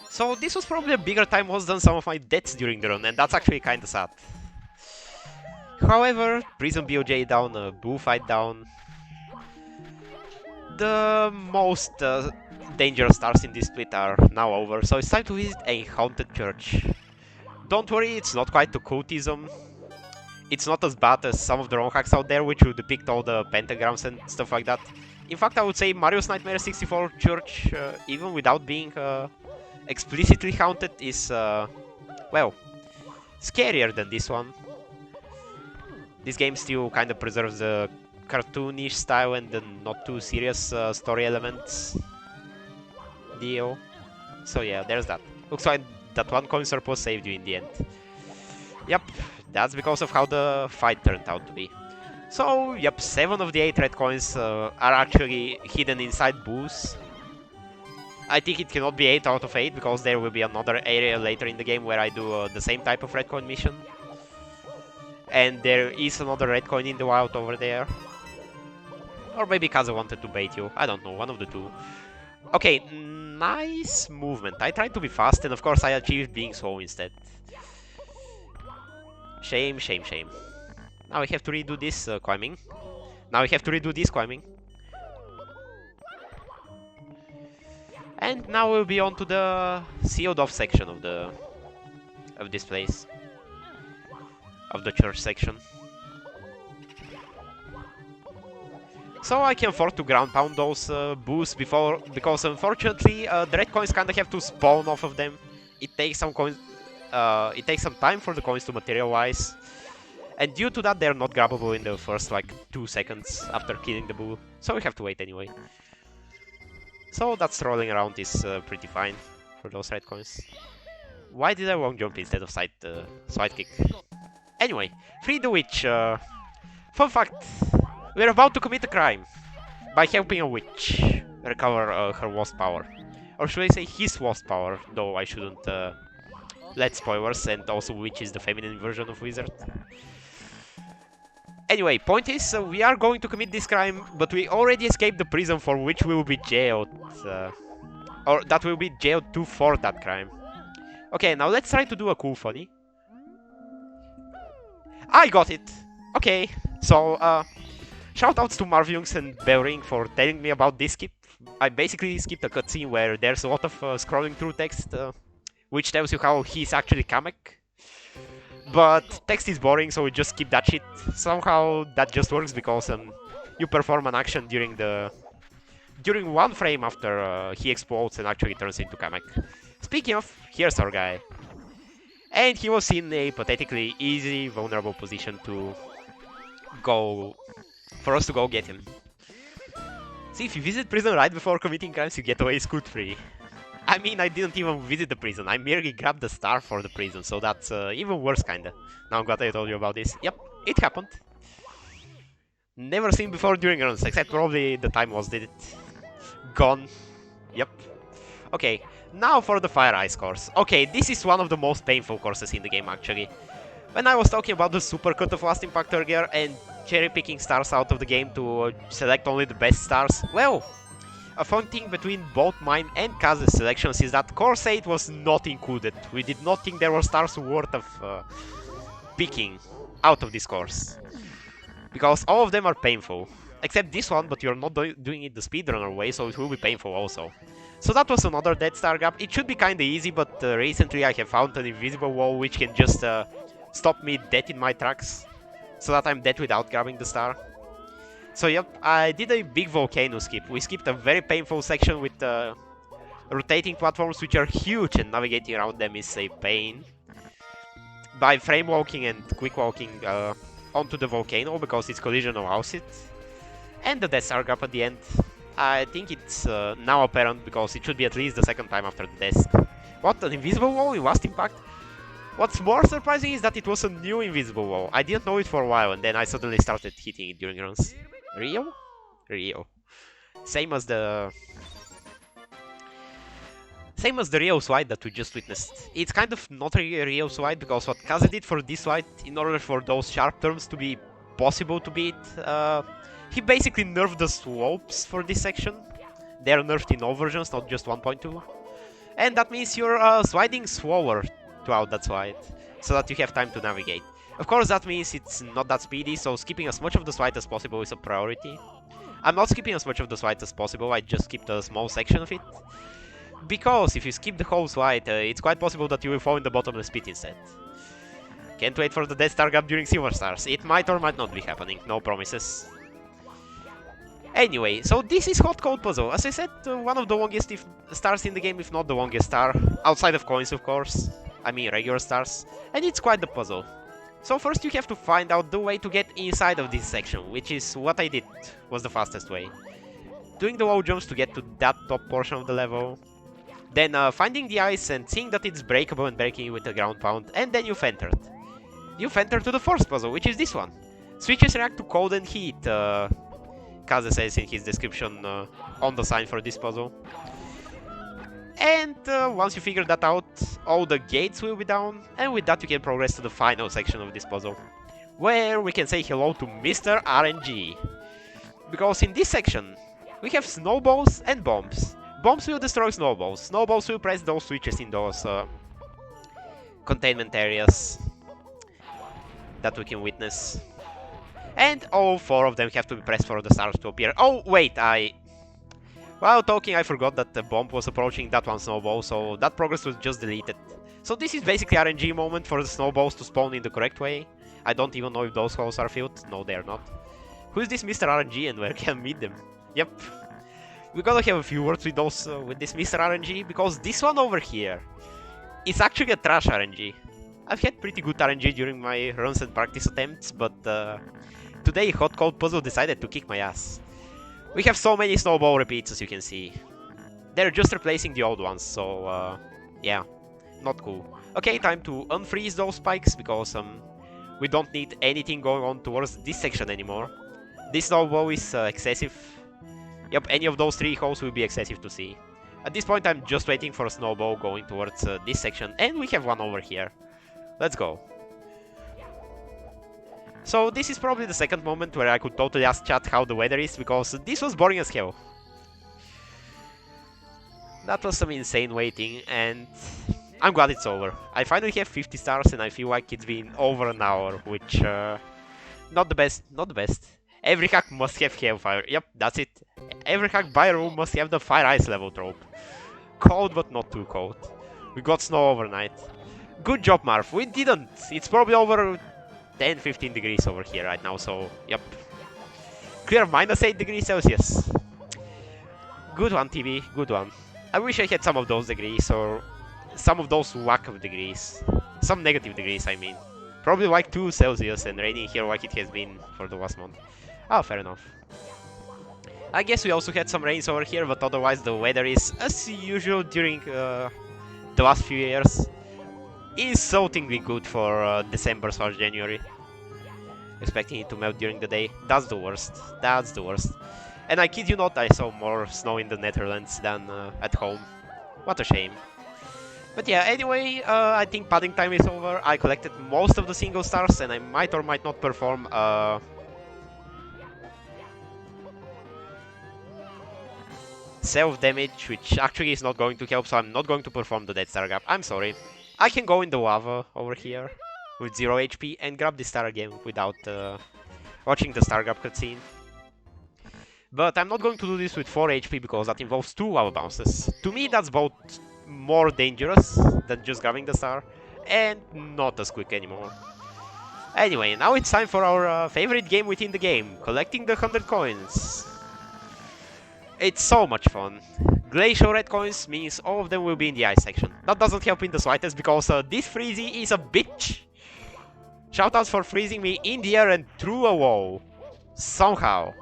[SPEAKER 1] So this was probably a bigger time loss than some of my deaths during the run, and that's actually kinda sad. However, Prison BOJ down, Bullfight down. The most dangerous stars in this split are now over, so it's time to visit a haunted church. Don't worry, it's not quite occultism. It's not as bad as some of the ROM hacks out there, which will depict all the pentagrams and stuff like that. In fact, I would say Mario's Nightmare 64 Church, even without being explicitly haunted, is, well, scarier than this one. This game still kind of preserves the cartoonish style and the not too serious story elements deal. So yeah, there's that. Looks like that 1 coin surplus saved you in the end. Yep, that's because of how the fight turned out to be. So, yep, 7 of the 8 red coins are actually hidden inside booths. I think it cannot be 8 out of 8, because there will be another area later in the game where I do the same type of red coin mission. And there is another red coin in the wild over there. Or maybe Kaza wanted to bait you, I don't know, one of the two. Okay, nice movement. I tried to be fast, and of course I achieved being slow instead. Shame, shame, shame. Now we have to redo this climbing. Now we have to redo this climbing. And now we'll be on to the sealed off section of this place. Of the church section. So I can afford to ground pound those boosts before, because unfortunately the red coins kinda have to spawn off of them. It takes some coins. It takes some time for the coins to materialize, and due to that they're not grabbable in the first like 2 seconds after killing the bull. So we have to wait anyway. So that strolling around is pretty fine for those red coins. Why did I wrong jump instead of side kick? Anyway, free the witch. Fun fact, we're about to commit a crime by helping a witch recover her wasp power. Or should I say his wasp power, though I shouldn't let spoilers, and also witch is the feminine version of wizard. Anyway, point is, we are going to commit this crime, but we already escaped the prison for which we will be jailed. Or that will be jailed too for that crime. Okay, now let's try to do a cool funny. I got it! Okay, so, shoutouts to Marviungs and Bellring for telling me about this skip. I basically skipped a cutscene where there's a lot of scrolling through text, which tells you how he's actually Kamek. But text is boring, so we just skip that shit. Somehow that just works because you perform an action during one frame after he explodes and actually turns into Kamek. Speaking of, here's our guy. And he was in a pathetically easy, vulnerable position to go... for us to go get him. See, if you visit prison right before committing crimes, you get away scot-free. I mean, I didn't even visit the prison, I merely grabbed the star for the prison, so that's even worse kinda. Now I'm glad I told you about this. Yep, it happened. Never seen before during runs, except probably the time was did it. Gone. Yep. Okay, now for the Fire Ice course. Okay, this is one of the most painful courses in the game actually. When I was talking about the supercut of Last Impact earlier and cherry-picking stars out of the game to select only the best stars, well, a fun thing between both mine and Kaze's selections is that Course 8 was not included. We did not think there were stars worth of picking out of this course. Because all of them are painful. Except this one, but you're not doing it the speedrunner way, so it will be painful also. So that was another dead star grab. It should be kinda easy, but recently I have found an invisible wall which can just stop me dead in my tracks. So that I'm dead without grabbing the star. So yep, I did a big volcano skip. We skipped a very painful section with rotating platforms which are huge and navigating around them is a pain. By frame walking and quick walking onto the volcano because its collision allows it. And the death star grab at the end. I think it's now apparent because it should be at least the second time after the death. What, an invisible wall in Last Impact? What's more surprising is that it was a new invisible wall. I didn't know it for a while and then I suddenly started hitting it during runs. Rio? Rio. Same as the Rio slide that we just witnessed. It's kind of not a Rio slide because what Kaze did for this slide, in order for those sharp turns to be possible to beat, he basically nerfed the slopes for this section. They are nerfed in all versions, not just 1.2. And that means you're sliding slower throughout that slide, so that you have time to navigate. Of course that means it's not that speedy, so skipping as much of the slide as possible is a priority. I'm not skipping as much of the slide as possible, I just skipped a small section of it. Because if you skip the whole slide, it's quite possible that you will fall in the bottomless pit instead. Can't wait for the Death Star grab during Silver Stars. It might or might not be happening, no promises. Anyway, so this is Hot Cold Puzzle. As I said, one of the longest stars in the game, if not the longest star. Outside of coins, of course. I mean regular stars. And it's quite the puzzle. So first you have to find out the way to get inside of this section, which is what I did, was the fastest way. Doing the wall jumps to get to that top portion of the level. Then finding the ice and seeing that it's breakable and breaking it with a ground pound, and then you've entered. You've entered to the first puzzle, which is this one. Switches react to cold and heat, Kaze says in his description on the sign for this puzzle. And once you figure that out, all the gates will be down, and with that you can progress to the final section of this puzzle, where we can say hello to Mr. RNG. Because in this section, we have snowballs and bombs. Bombs will destroy snowballs. Snowballs will press those switches in those containment areas that we can witness. And all four of them have to be pressed for the stars to appear. Oh, wait, while talking, I forgot that the bomb was approaching that one snowball, so that progress was just deleted. So this is basically RNG moment for the snowballs to spawn in the correct way. I don't even know if those holes are filled. No, they're not. Who is this Mr. RNG and where can I meet them? Yep. We're gonna have a few words with those with this Mr. RNG, because this one over here is actually a trash RNG. I've had pretty good RNG during my runs and practice attempts, but today Hot Cold Puzzle decided to kick my ass. We have so many snowball repeats, as you can see. They're just replacing the old ones, so yeah, not cool. Okay, time to unfreeze those spikes, because we don't need anything going on towards this section anymore. This snowball is excessive. Yep, any of those 3 holes will be excessive to see. At this point, I'm just waiting for a snowball going towards this section, and we have one over here. Let's go. So this is probably the second moment where I could totally ask chat how the weather is, because this was boring as hell. That was some insane waiting, and I'm glad it's over. I finally have 50 stars, and I feel like it's been over an hour, which not the best, not the best. Every hack must have Hellfire. Yep, that's it. Every hack by rule must have the Fire Ice level trope. Cold, but not too cold. We got snow overnight. Good job, Marv. We didn't. It's probably over 10-15 degrees over here right now, so yep. Clear minus 8 degrees Celsius. Good one, TV. Good one. I wish I had some of those degrees, or some of those whack of degrees. Some negative degrees, I mean. Probably like 2 Celsius and raining here like it has been for the last month. Oh, fair enough. I guess we also had some rains over here, but otherwise the weather is, as usual during the last few years, insultingly good for December/January. Expecting it to melt during the day. That's the worst. That's the worst. And I kid you not, I saw more snow in the Netherlands than at home. What a shame. But yeah, anyway, I think padding time is over. I collected most of the single stars, and I might or might not perform self-damage, which actually is not going to help, so I'm not going to perform the Dead Star Gap. I'm sorry. I can go in the lava over here with 0 HP and grab the star again without watching the Star Gap cutscene. But I'm not going to do this with 4 HP because that involves 2 lava bounces. To me, that's both more dangerous than just grabbing the star, and not as quick anymore. Anyway, now it's time for our favorite game within the game, collecting the 100 coins. It's so much fun. Glacial red coins means all of them will be in the ice section. That doesn't help in the slightest because this Freezy is a bitch. Shoutouts for freezing me in the air and through a wall. Somehow.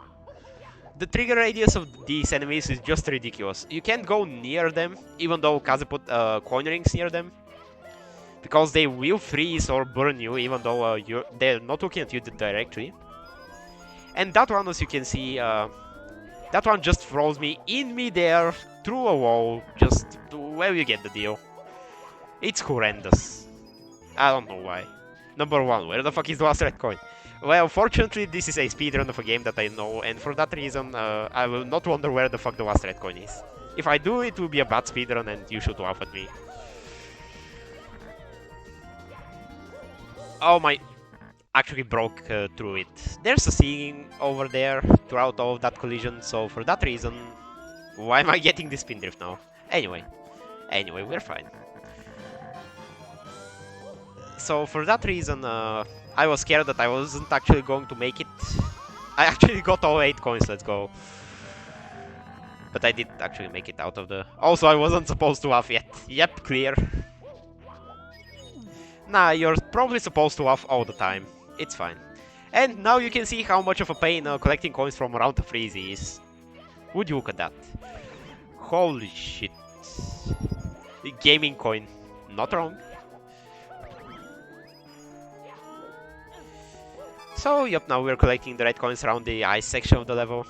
[SPEAKER 1] The trigger radius of these enemies is just ridiculous. You can't go near them, even though Kaze put coin rings near them. Because they will freeze or burn you, even though they're not looking at you directly. And that one, as you can see, that one just throws me in midair, through a wall, just where you get the deal. It's horrendous. I don't know why. Number 1, where the fuck is the last red coin? Well, fortunately, this is a speedrun of a game that I know, and for that reason, I will not wonder where the fuck the last red coin is. If I do, it will be a bad speedrun, and you should laugh at me. Oh my... Actually broke through it. There's a ceiling over there throughout all of that collision, so for that reason... Why am I getting this spin drift now? Anyway, we're fine. So for that reason, I was scared that I wasn't actually going to make it. I actually got all 8 coins, let's go. But I did actually make it out of the... Also, I wasn't supposed to laugh yet. Yep, clear. Nah, you're probably supposed to laugh all the time. It's fine. And now you can see how much of a pain collecting coins from around the Freezy is. Would you look at that? Holy shit. The gaming coin. Not wrong. So, yep, now we're collecting the red coins around the ice section of the level.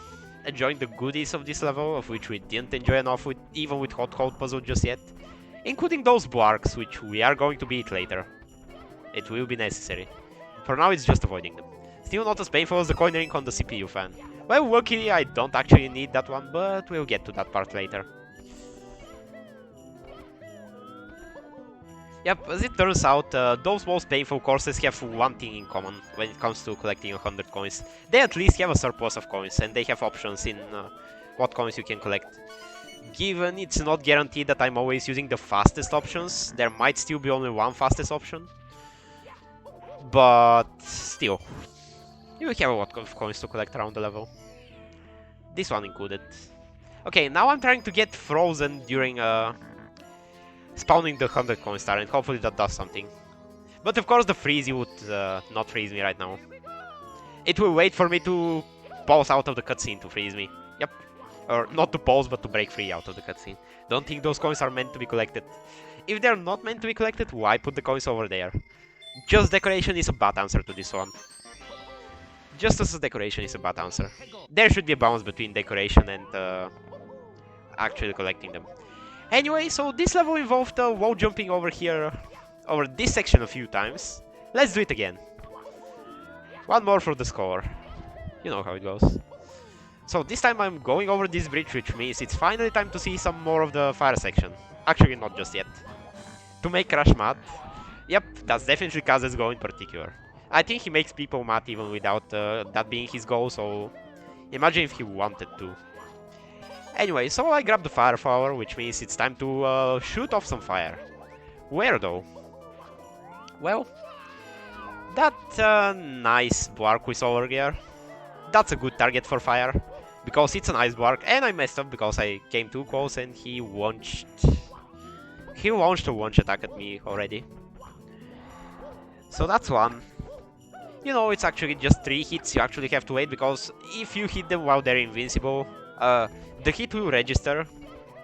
[SPEAKER 1] Enjoying the goodies of this level, of which we didn't enjoy enough with, even with Hot Cold Puzzle just yet. Including those Blarks, which we are going to beat later. It will be necessary. For now, it's just avoiding them. Still not as painful as the coin ring on the CPU fan. Well, luckily I don't actually need that one, but we'll get to that part later. Yep, as it turns out, those most painful courses have one thing in common when it comes to collecting 100 coins. They at least have a surplus of coins, and they have options in what coins you can collect. Given it's not guaranteed that I'm always using the fastest options, there might still be only one fastest option. But still, you will have a lot of coins to collect around the level. This one included. Okay, now I'm trying to get frozen during spawning the 100 coin star, and hopefully that does something. But of course the Freezy would not freeze me right now. It will wait for me to pause out of the cutscene to freeze me. Yep. Or not to pause, but to break free out of the cutscene. Don't think those coins are meant to be collected. If they're not meant to be collected, why put the coins over there? Just decoration is a bad answer to this one. Just as a decoration is a bad answer. There should be a balance between decoration and actually collecting them. Anyway, so this level involved wall jumping over here, over this section a few times. Let's do it again. One more for the score. You know how it goes. So this time I'm going over this bridge, which means it's finally time to see some more of the fire section. Actually, not just yet. To make Crash mad. Yep, that's definitely Kaz's goal in particular. I think he makes people mad even without that being his goal, so imagine if he wanted to. Anyway, so I grabbed the fire flower, which means it's time to shoot off some fire. Where though? Well, that nice Blark we saw over there. That's a good target for fire, because it's an ice Blark, and I messed up because I came too close and he launched a launch attack at me already. So that's one. You know, it's actually just 3 hits you actually have to wait, because if you hit them while they're invincible, the hit will register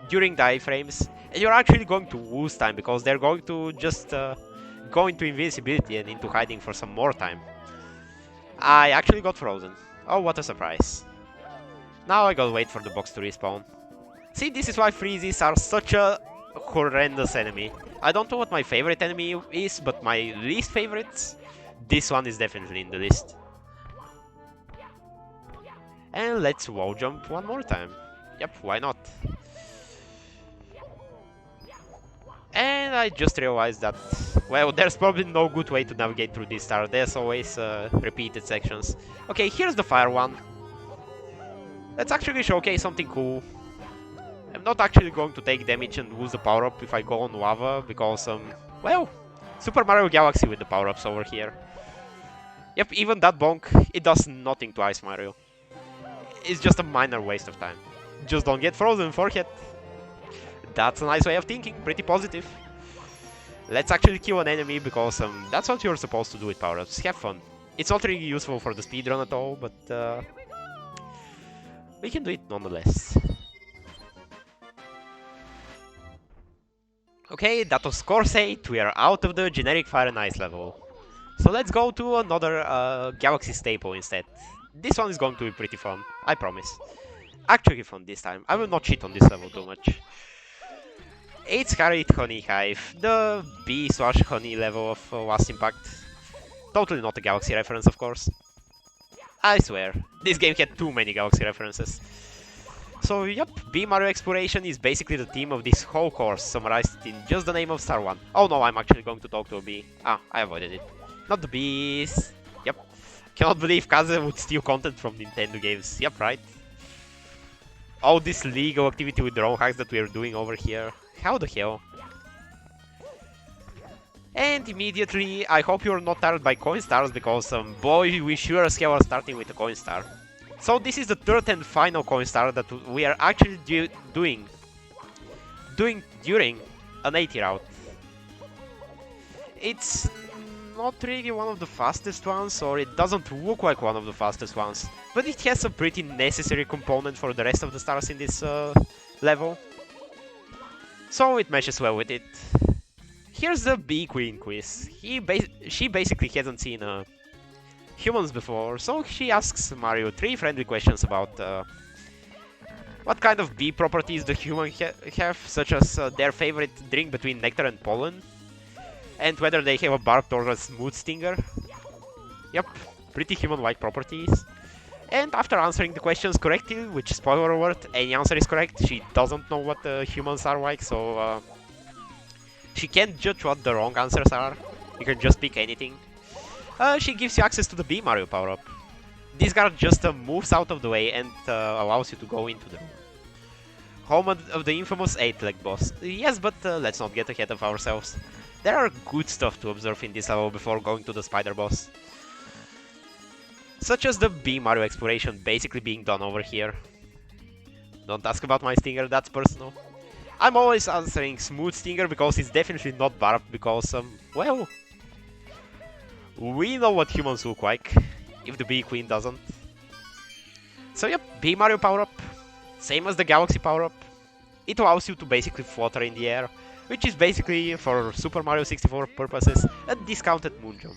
[SPEAKER 1] during the iframes, and you're actually going to lose time, because they're going to just go into invincibility and into hiding for some more time. I actually got frozen. Oh, what a surprise. Now I gotta wait for the box to respawn. See, this is why freezes are such a horrendous enemy. I don't know what my favorite enemy is, but my least favorite, this one is definitely in the list. And let's wall jump one more time. Yep, why not? And I just realized that, well, there's probably no good way to navigate through this star. There's always repeated sections. Okay, here's the fire one. Let's actually showcase something cool. I'm not actually going to take damage and lose the power-up if I go on lava, because, well, Super Mario Galaxy with the power-ups over here. Yep, even that bonk, it does nothing to Ice Mario. It's just a minor waste of time. Just don't get frozen, forehead. That's a nice way of thinking, pretty positive. Let's actually kill an enemy, because that's what you're supposed to do with power-ups. Have fun. It's not really useful for the speedrun at all, but we can do it nonetheless. Okay, that was course 8, we are out of the generic Fire and Ice level. So let's go to another Galaxy staple instead. This one is going to be pretty fun, I promise. Actually fun this time, I will not cheat on this level too much. It's Carried Honey Hive, the bee/honey level of Last Impact. Totally not a Galaxy reference, of course. I swear, this game had too many Galaxy references. So, yep, Bee Mario Exploration is basically the theme of this whole course, summarized in just the name of Star 1. Oh no, I'm actually going to talk to a bee. Ah, I avoided it. Not the bees. Yep. Cannot believe Kaze would steal content from Nintendo games. Yep, right. All this legal activity with drone hacks that we are doing over here. How the hell? And immediately, I hope you're not tired by coin stars, because boy, we sure as hell are starting with a coin star. So this is the third and final coin star that we are actually doing during an 80 route. It's not really one of the fastest ones, or it doesn't look like one of the fastest ones, but it has a pretty necessary component for the rest of the stars in this level. So it meshes well with it. Here's the Bee Queen quiz. She basically hasn't seen humans before, so she asks Mario 3 friendly questions about what kind of bee properties the humans have, such as their favorite drink between nectar and pollen, and whether they have a barbed or a smooth stinger. Yep, pretty human-like properties. And after answering the questions correctly, which, spoiler alert, any answer is correct, she doesn't know what humans are like, so she can't judge what the wrong answers are. You can just pick anything. She gives you access to the Bee Mario power-up. This guard just moves out of the way and allows you to go into the room. Home of the infamous 8-leg boss. Yes, but let's not get ahead of ourselves. There are good stuff to observe in this level before going to the spider boss. Such as the Bee Mario exploration basically being done over here. Don't ask about my stinger, that's personal. I'm always answering smooth stinger because it's definitely not barbed, because, well, we know what humans look like, if the Bee Queen doesn't. So yep, Bee Mario power-up. same as the Galaxy power-up. It allows you to basically flutter in the air, which is basically, for Super Mario 64 purposes, a discounted moon jump.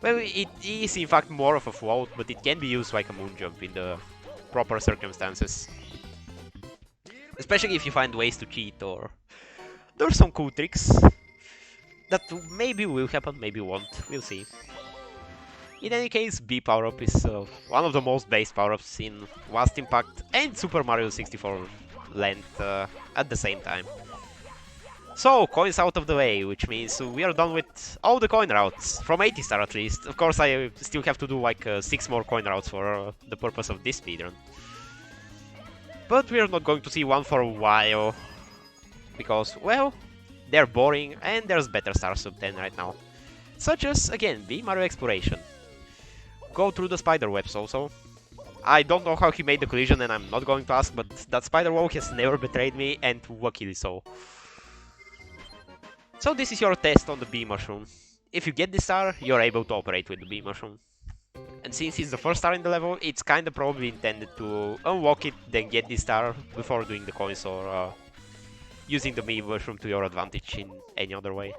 [SPEAKER 1] Well, it is in fact more of a float, but it can be used like a moon jump in the proper circumstances. Especially if you find ways to cheat, or there's some cool tricks that maybe will happen, maybe won't, we'll see. In any case, B power-up is one of the most based power-ups in Last Impact and Super Mario 64 land at the same time. So, coins out of the way, which means we are done with all the coin routes, from 80 star at least. Of course, I still have to do like 6 more coin routes for the purpose of this speedrun. But we are not going to see one for a while, because, well, they're boring and there's better stars to obtain right now. Such as, again, B Mario Exploration. Go through the spider webs also. I don't know how he made the collision and I'm not going to ask, but that spider wall has never betrayed me, and luckily so. So this is your test on the bee mushroom. If you get this star, you're able to operate with the bee mushroom. And since it's the first star in the level, it's kinda probably intended to unlock it, then get this star before doing the coins or using the bee mushroom to your advantage in any other way.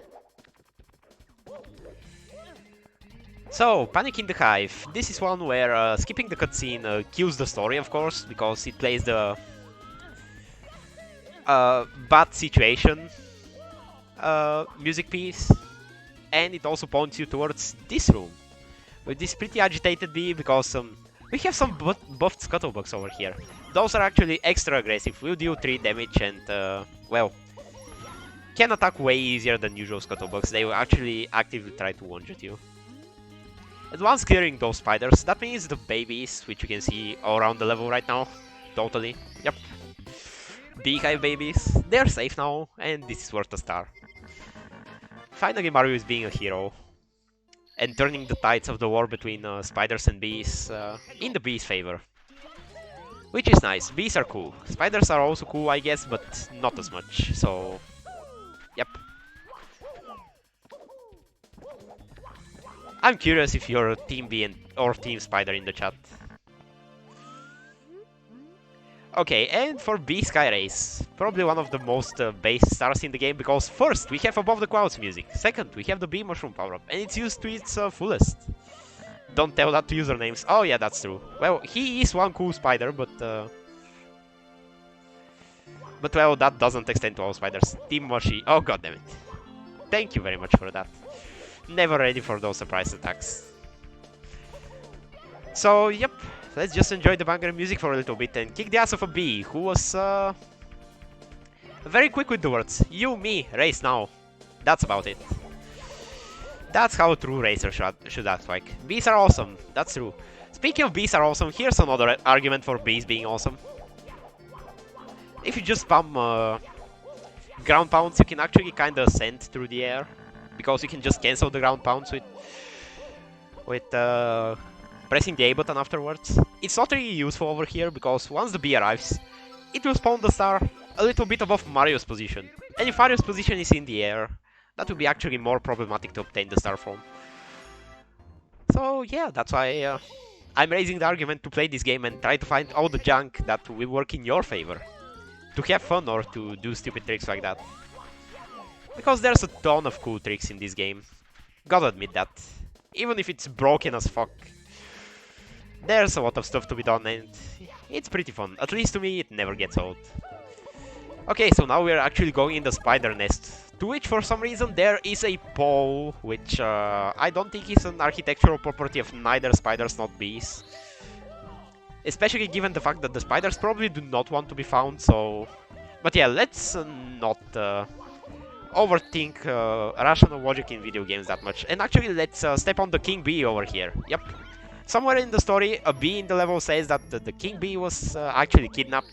[SPEAKER 1] So, Panic in the Hive. This is one where skipping the cutscene kills the story, of course, because it plays the bad situation music piece, and it also points you towards this room with this pretty agitated bee, because we have some buffed scuttlebugs over here. Those are actually extra aggressive, will deal 3 damage and, well, can attack way easier than usual scuttlebugs. They will actually actively try to one-shot you. And once clearing those spiders, that means the babies, which you can see all around the level right now, totally, yep, Beehive babies, they're safe now, and this is worth a star. Finally Mario is being a hero, and turning the tides of the war between spiders and bees in the bees' favor. Which is nice, bees are cool, spiders are also cool I guess, but not as much, so yep. I'm curious if you're Team Bee or Team Spider in the chat. Okay, and for Bee Sky Race, probably one of the most base stars in the game, because first, we have Above the Clouds music, second, we have the Bee Mushroom power-up, and it's used to its fullest. Don't tell that to usernames. Oh yeah, that's true. Well, he is one cool spider, but well, that doesn't extend to all spiders. Team Mushie, oh goddammit. Thank you very much for that. Never ready for those surprise attacks. So, yep, let's just enjoy the banger music for a little bit and kick the ass of a bee, who was very quick with the words, you, me, race now. That's about it. That's how a true racer should act like. Bees are awesome, that's true. Speaking of bees are awesome, here's another argument for bees being awesome. If you just spam ground pounds, you can actually kinda ascend through the air, because you can just cancel the ground pounds with pressing the A button afterwards. It's not really useful over here, because once the bee arrives, it will spawn the star a little bit above Mario's position. And if Mario's position is in the air, that will be actually more problematic to obtain the star from. So yeah, that's why I'm raising the argument to play this game and try to find all the junk that will work in your favor. To have fun or to do stupid tricks like that. Because there's a ton of cool tricks in this game. Gotta admit that. Even if it's broken as fuck. There's a lot of stuff to be done and it's pretty fun. At least to me, it never gets old. Okay, so now we're actually going in the spider nest. To which, for some reason, there is a pole, which I don't think is an architectural property of neither spiders nor bees. Especially given the fact that the spiders probably do not want to be found, so... But yeah, let's not overthink rational logic in video games that much. And actually, let's step on the king bee over here. Yep. Somewhere in the story, a bee in the level says that the king bee was actually kidnapped.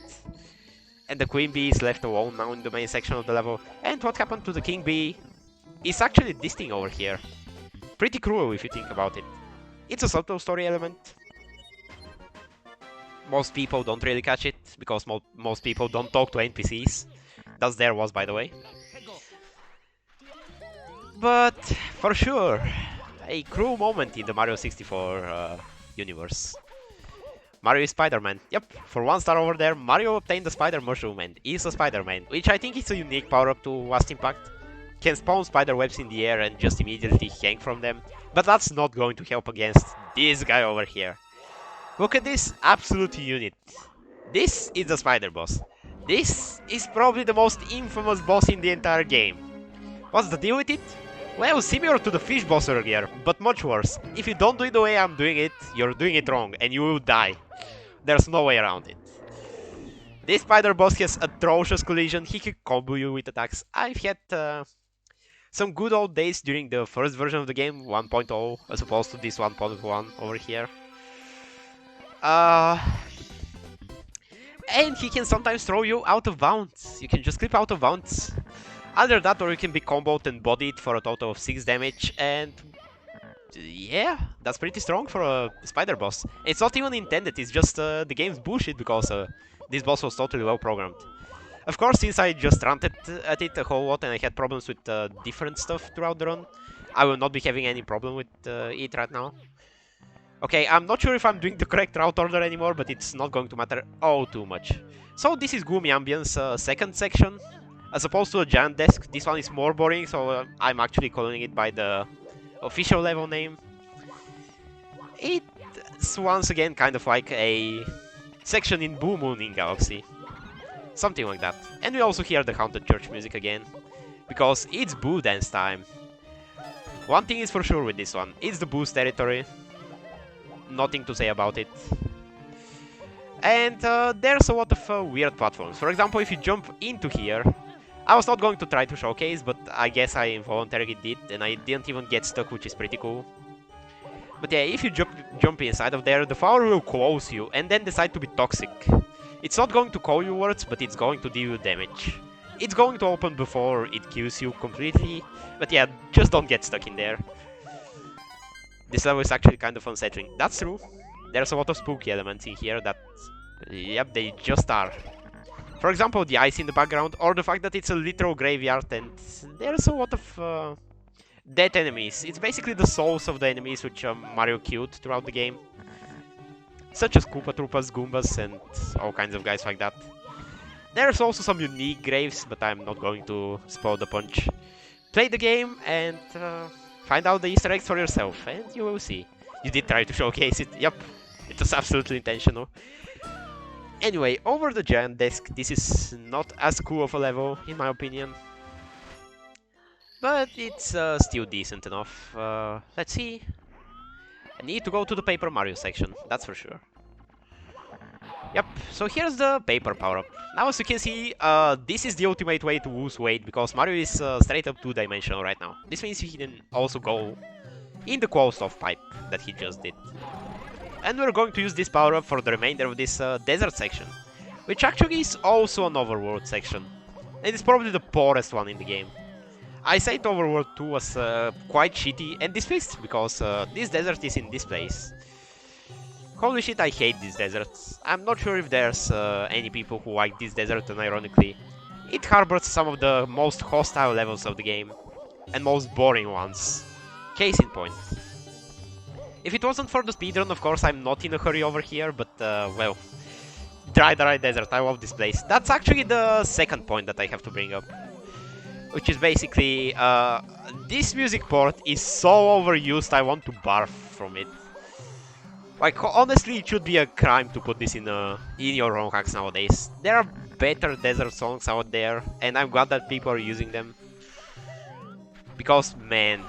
[SPEAKER 1] And the queen bee is left alone now in the main section of the level. And what happened to the king bee is actually this thing over here. Pretty cruel if you think about it. It's a subtle story element. Most people don't really catch it, because most people don't talk to NPCs. That's there was, by the way. But, for sure, a cruel moment in the Mario 64 universe. Mario is Spider-Man. Yep, for 1 star over there, Mario obtained the Spider Mushroom and is a Spider-Man, which I think is a unique power-up to Vast Impact. Can spawn spider webs in the air and just immediately hang from them, but that's not going to help against this guy over here. Look at this absolute unit. This is the spider boss. This is probably the most infamous boss in the entire game. What's the deal with it? Well, similar to the fish boss earlier, but much worse. If you don't do it the way I'm doing it, you're doing it wrong and you will die. There's no way around it. This spider boss has atrocious collision, he can combo you with attacks. I've had some good old days during the first version of the game, 1.0, as opposed to this 1.1 over here. And he can sometimes throw you out of bounds. You can just clip out of bounds. Either that or you can be comboed and bodied for a total of 6 damage, and yeah, that's pretty strong for a spider boss. It's not even intended, it's just the game's bullshit because this boss was totally well programmed. Of course, since I just ranted at it a whole lot and I had problems with different stuff throughout the run, I will not be having any problem with it right now. Okay, I'm not sure if I'm doing the correct route order anymore, but it's not going to matter all too much. So this is Gloomy Ambience second section. As opposed to a giant desk, this one is more boring, so I'm actually calling it by the official level name. It's once again kind of like a section in Blue Moon in Galaxy. Something like that. And we also hear the Haunted Church music again, because it's Boo Dance time. One thing is for sure with this one, it's the Boo's territory. Nothing to say about it. And there's a lot of weird platforms. For example, if you jump into here, I was not going to try to showcase, but I guess I involuntarily did, and I didn't even get stuck, which is pretty cool. But yeah, if you jump inside of there, the flower will close you, and then decide to be toxic. It's not going to call you words, but it's going to deal you damage. It's going to open before it kills you completely, but yeah, just don't get stuck in there. This level is actually kind of unsettling. That's true. There's a lot of spooky elements in here that, yep, they just are. For example, the ice in the background, or the fact that it's a literal graveyard and there's a lot of dead enemies. It's basically the souls of the enemies which Mario killed throughout the game. Such as Koopa Troopas, Goombas, and all kinds of guys like that. There's also some unique graves, but I'm not going to spoil the punch. Play the game and find out the Easter eggs for yourself, and you will see. You did try to showcase it, yep, it was absolutely intentional. Anyway, over the giant desk, this is not as cool of a level, in my opinion. But it's still decent enough. Let's see. I need to go to the Paper Mario section, that's for sure. Yep, so here's the paper power-up. Now as you can see, this is the ultimate way to lose weight, because Mario is straight up 2-dimensional right now. This means he can also go in the closed-off pipe that he just did. And we're going to use this power-up for the remainder of this desert section, which actually is also an overworld section. And it's probably the poorest one in the game. I said overworld 2 was quite shitty and dismissed, because this desert is in this place. Holy shit, I hate these deserts. I'm not sure if there's any people who like this desert, and ironically, it harbors some of the most hostile levels of the game, and most boring ones. Case in point. If it wasn't for the speedrun, of course, I'm not in a hurry over here, but well, Dry Desert, I love this place. That's actually the second point that I have to bring up, which is basically, this music port is so overused, I want to barf from it. Like, honestly, it should be a crime to put this in your ROM hacks nowadays. There are better desert songs out there, and I'm glad that people are using them. Because, man,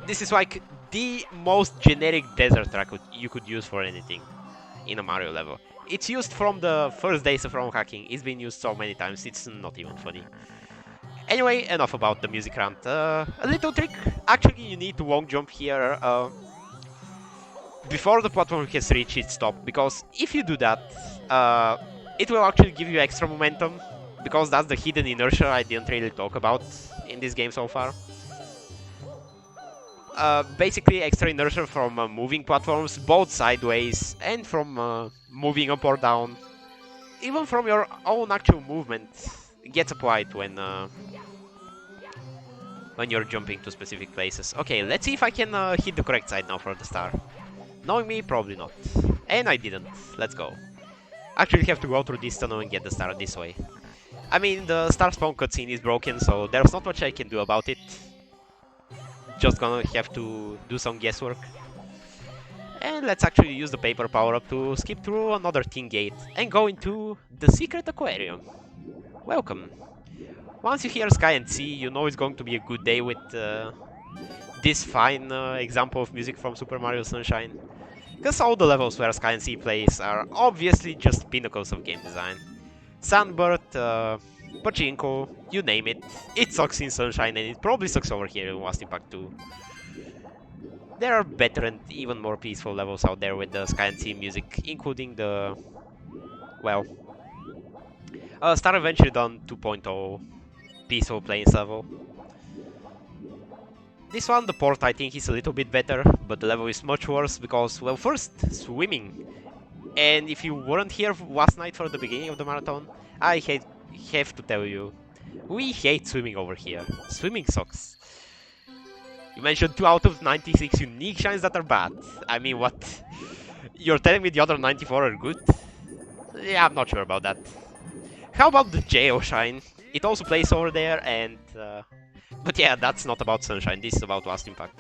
[SPEAKER 1] this is like the most generic desert track you could use for anything in a Mario level. It's used from the first days of ROM hacking. It's been used so many times, it's not even funny. Anyway, enough about the music rant. A little trick. Actually, you need to long jump here before the platform has reached its top, because if you do that, it will actually give you extra momentum, because that's the hidden inertia I didn't really talk about in this game so far. Basically extra inertia from moving platforms, both sideways, and from moving up or down. Even from your own actual movement gets applied when you're jumping to specific places. Okay, let's see if I can hit the correct side now for the star. Knowing me, probably not. And I didn't. Let's go. Actually have to go through this tunnel and get the star this way. I mean, the star spawn cutscene is broken, so there's not much I can do about it. Just gonna have to do some guesswork. And let's actually use the paper power-up to skip through another tin gate and go into the secret aquarium. Welcome. Once you hear Sky and Sea, you know it's going to be a good day with this fine example of music from Super Mario Sunshine. Because all the levels where Sky and Sea plays are obviously just pinnacles of game design. Sunbird, Pachinko, you name it. It sucks in Sunshine and it probably sucks over here in Lost Impact 2. There are better and even more peaceful levels out there with the Sky and Sea music, including the... well... Star Adventure Dawn 2.0 peaceful plains level. This one, the port, I think is a little bit better, but the level is much worse because, well, first, swimming. And if you weren't here last night for the beginning of the marathon, I have to tell you, we hate swimming over here. Swimming sucks. You mentioned 2 out of 96 unique shines that are bad. I mean, what? You're telling me the other 94 are good? Yeah, I'm not sure about that. How about the jail shine? It also plays over there and... but yeah, that's not about Sunshine, this is about Lost Impact.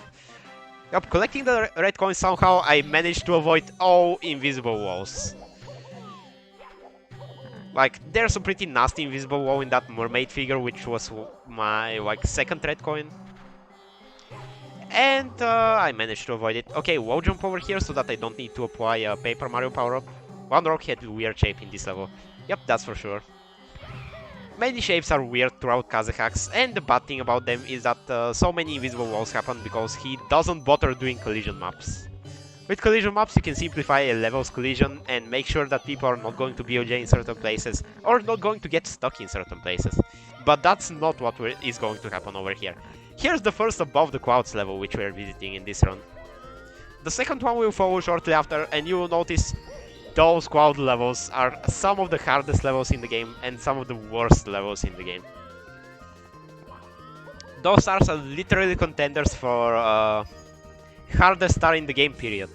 [SPEAKER 1] Yup, collecting the red coins somehow I managed to avoid all invisible walls. Like, there's a pretty nasty invisible wall in that mermaid figure, which was my, like, second red coin. And I managed to avoid it. Okay, wall jump over here so that I don't need to apply a Paper Mario power-up. One rock had a weird shape in this level. Yep, that's for sure. Many shapes are weird throughout Kazakhaks, and the bad thing about them is that so many invisible walls happen because he doesn't bother doing collision maps. With collision maps you can simplify a level's collision and make sure that people are not going to BOJ in certain places or not going to get stuck in certain places. But that's not what is going to happen over here. Here's the first above the clouds level which we're visiting in this run. The second one will follow shortly after, and you will notice those cloud levels are some of the hardest levels in the game and some of the worst levels in the game. Those stars are literally contenders for hardest star in the game, period.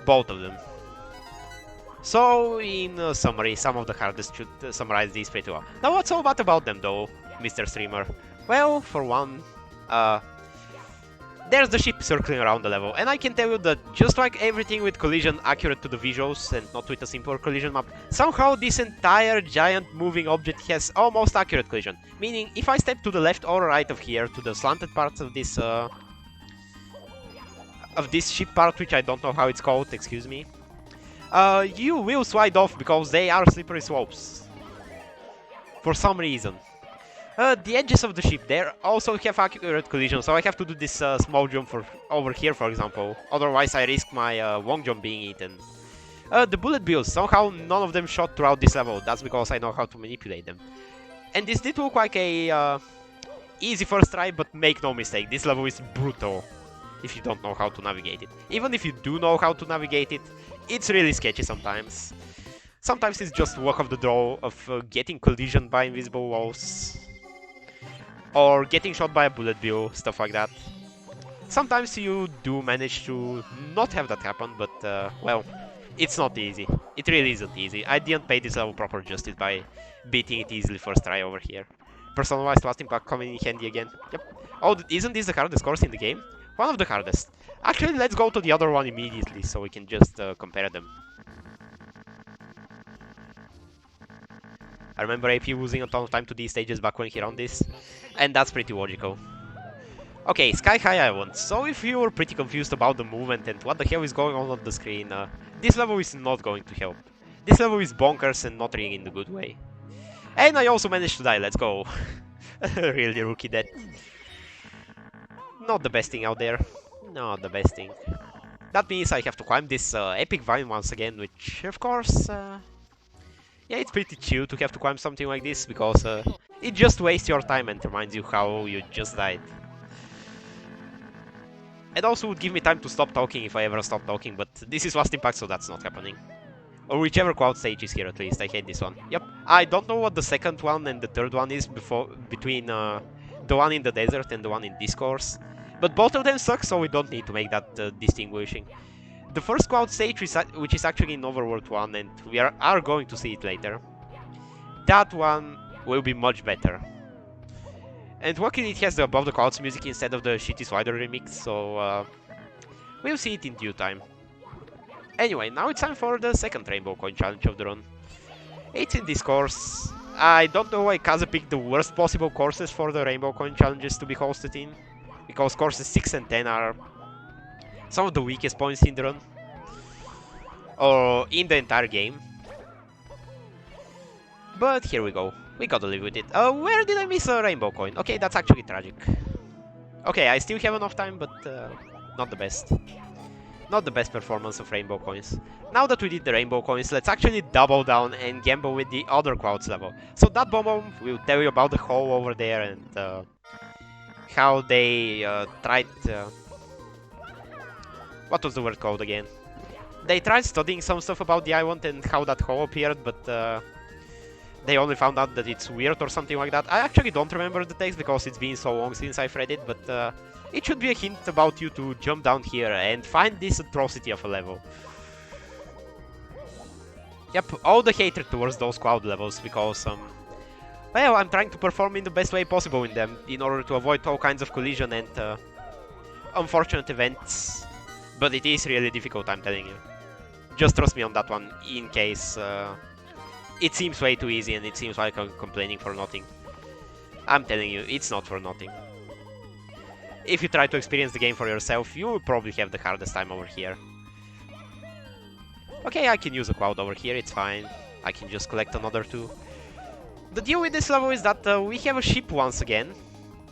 [SPEAKER 1] Both of them. So, in summary, some of the hardest should summarize these pretty well. Now, what's so bad about them, though, Mr. Streamer? Well, for one, there's the ship circling around the level, and I can tell you that just like everything with collision accurate to the visuals and not with a simpler collision map, somehow this entire giant moving object has almost accurate collision. Meaning, if I step to the left or right of here, to the slanted parts of this ship part, which I don't know how it's called, excuse me, you will slide off because they are slippery slopes. For some reason. The edges of the ship there also have accurate collision, so I have to do this small jump over here, for example. Otherwise I risk my long jump being eaten. The bullet bills, somehow none of them shot throughout this level. That's because I know how to manipulate them. And this did look like a easy first try, but make no mistake, this level is brutal if you don't know how to navigate it. Even if you do know how to navigate it, it's really sketchy sometimes. Sometimes it's just luck of the draw of getting collision by invisible walls. Or getting shot by a bullet bill, stuff like that. Sometimes you do manage to not have that happen, but, well, it's not easy. It really isn't easy. I didn't pay this level proper justice by beating it easily first try over here. Personalized Lost Impact coming in handy again. Yep. Oh, isn't this the hardest course in the game? One of the hardest. Actually, let's go to the other one immediately, so we can just compare them. I remember AP losing a ton of time to these stages back when he ran this, and that's pretty logical. Okay, Sky High Island. So if you were pretty confused about the movement and what the hell is going on the screen, this level is not going to help. This level is bonkers and not really in the good way. And I also managed to die, let's go. Really rookie death. Not the best thing out there. Not the best thing. That means I have to climb this epic vine once again, which of course... yeah, it's pretty chill to have to climb something like this, because it just wastes your time and reminds you how you just died. It also would give me time to stop talking if I ever stop talking, but this is Lost Impact, so that's not happening. Or whichever cloud stage is here at least, I hate this one. Yep, I don't know what the second one and the third one is between the one in the desert and the one in this course. But both of them suck, so we don't need to make that distinguishing. The first Cloud stage, which is actually in Overworld 1, and we are going to see it later, that one will be much better. And luckily it has the Above the Clouds music instead of the shitty Slider remix, so we'll see it in due time. Anyway, now it's time for the second Rainbow Coin Challenge of the run. It's in this course. I don't know why Kaze picked the worst possible courses for the Rainbow Coin Challenges to be hosted in, because courses 6 and 10 are some of the weakest points in the run, or in the entire game. But here we go, we gotta live with it. Where did I miss a Rainbow Coin? Okay, that's actually tragic. Okay, I still have enough time, but not the best. Not the best performance of Rainbow Coins. Now that we did the Rainbow Coins, let's actually double down and gamble with the other Clouds level. So that bomb will tell you about the hole over there and how they tried... what was the word called again? They tried studying some stuff about the island and how that hole appeared, but they only found out that it's weird or something like that. I actually don't remember the text because it's been so long since I've read it, but it should be a hint about you to jump down here and find this atrocity of a level. Yep, all the hatred towards those Cloud levels because, well, I'm trying to perform in the best way possible in them in order to avoid all kinds of collision and unfortunate events. But it is really difficult, I'm telling you. Just trust me on that one, in case it seems way too easy and it seems like I'm complaining for nothing. I'm telling you, it's not for nothing. If you try to experience the game for yourself, you will probably have the hardest time over here. Okay, I can use a Cloud over here, it's fine. I can just collect another two. The deal with this level is that we have a ship once again,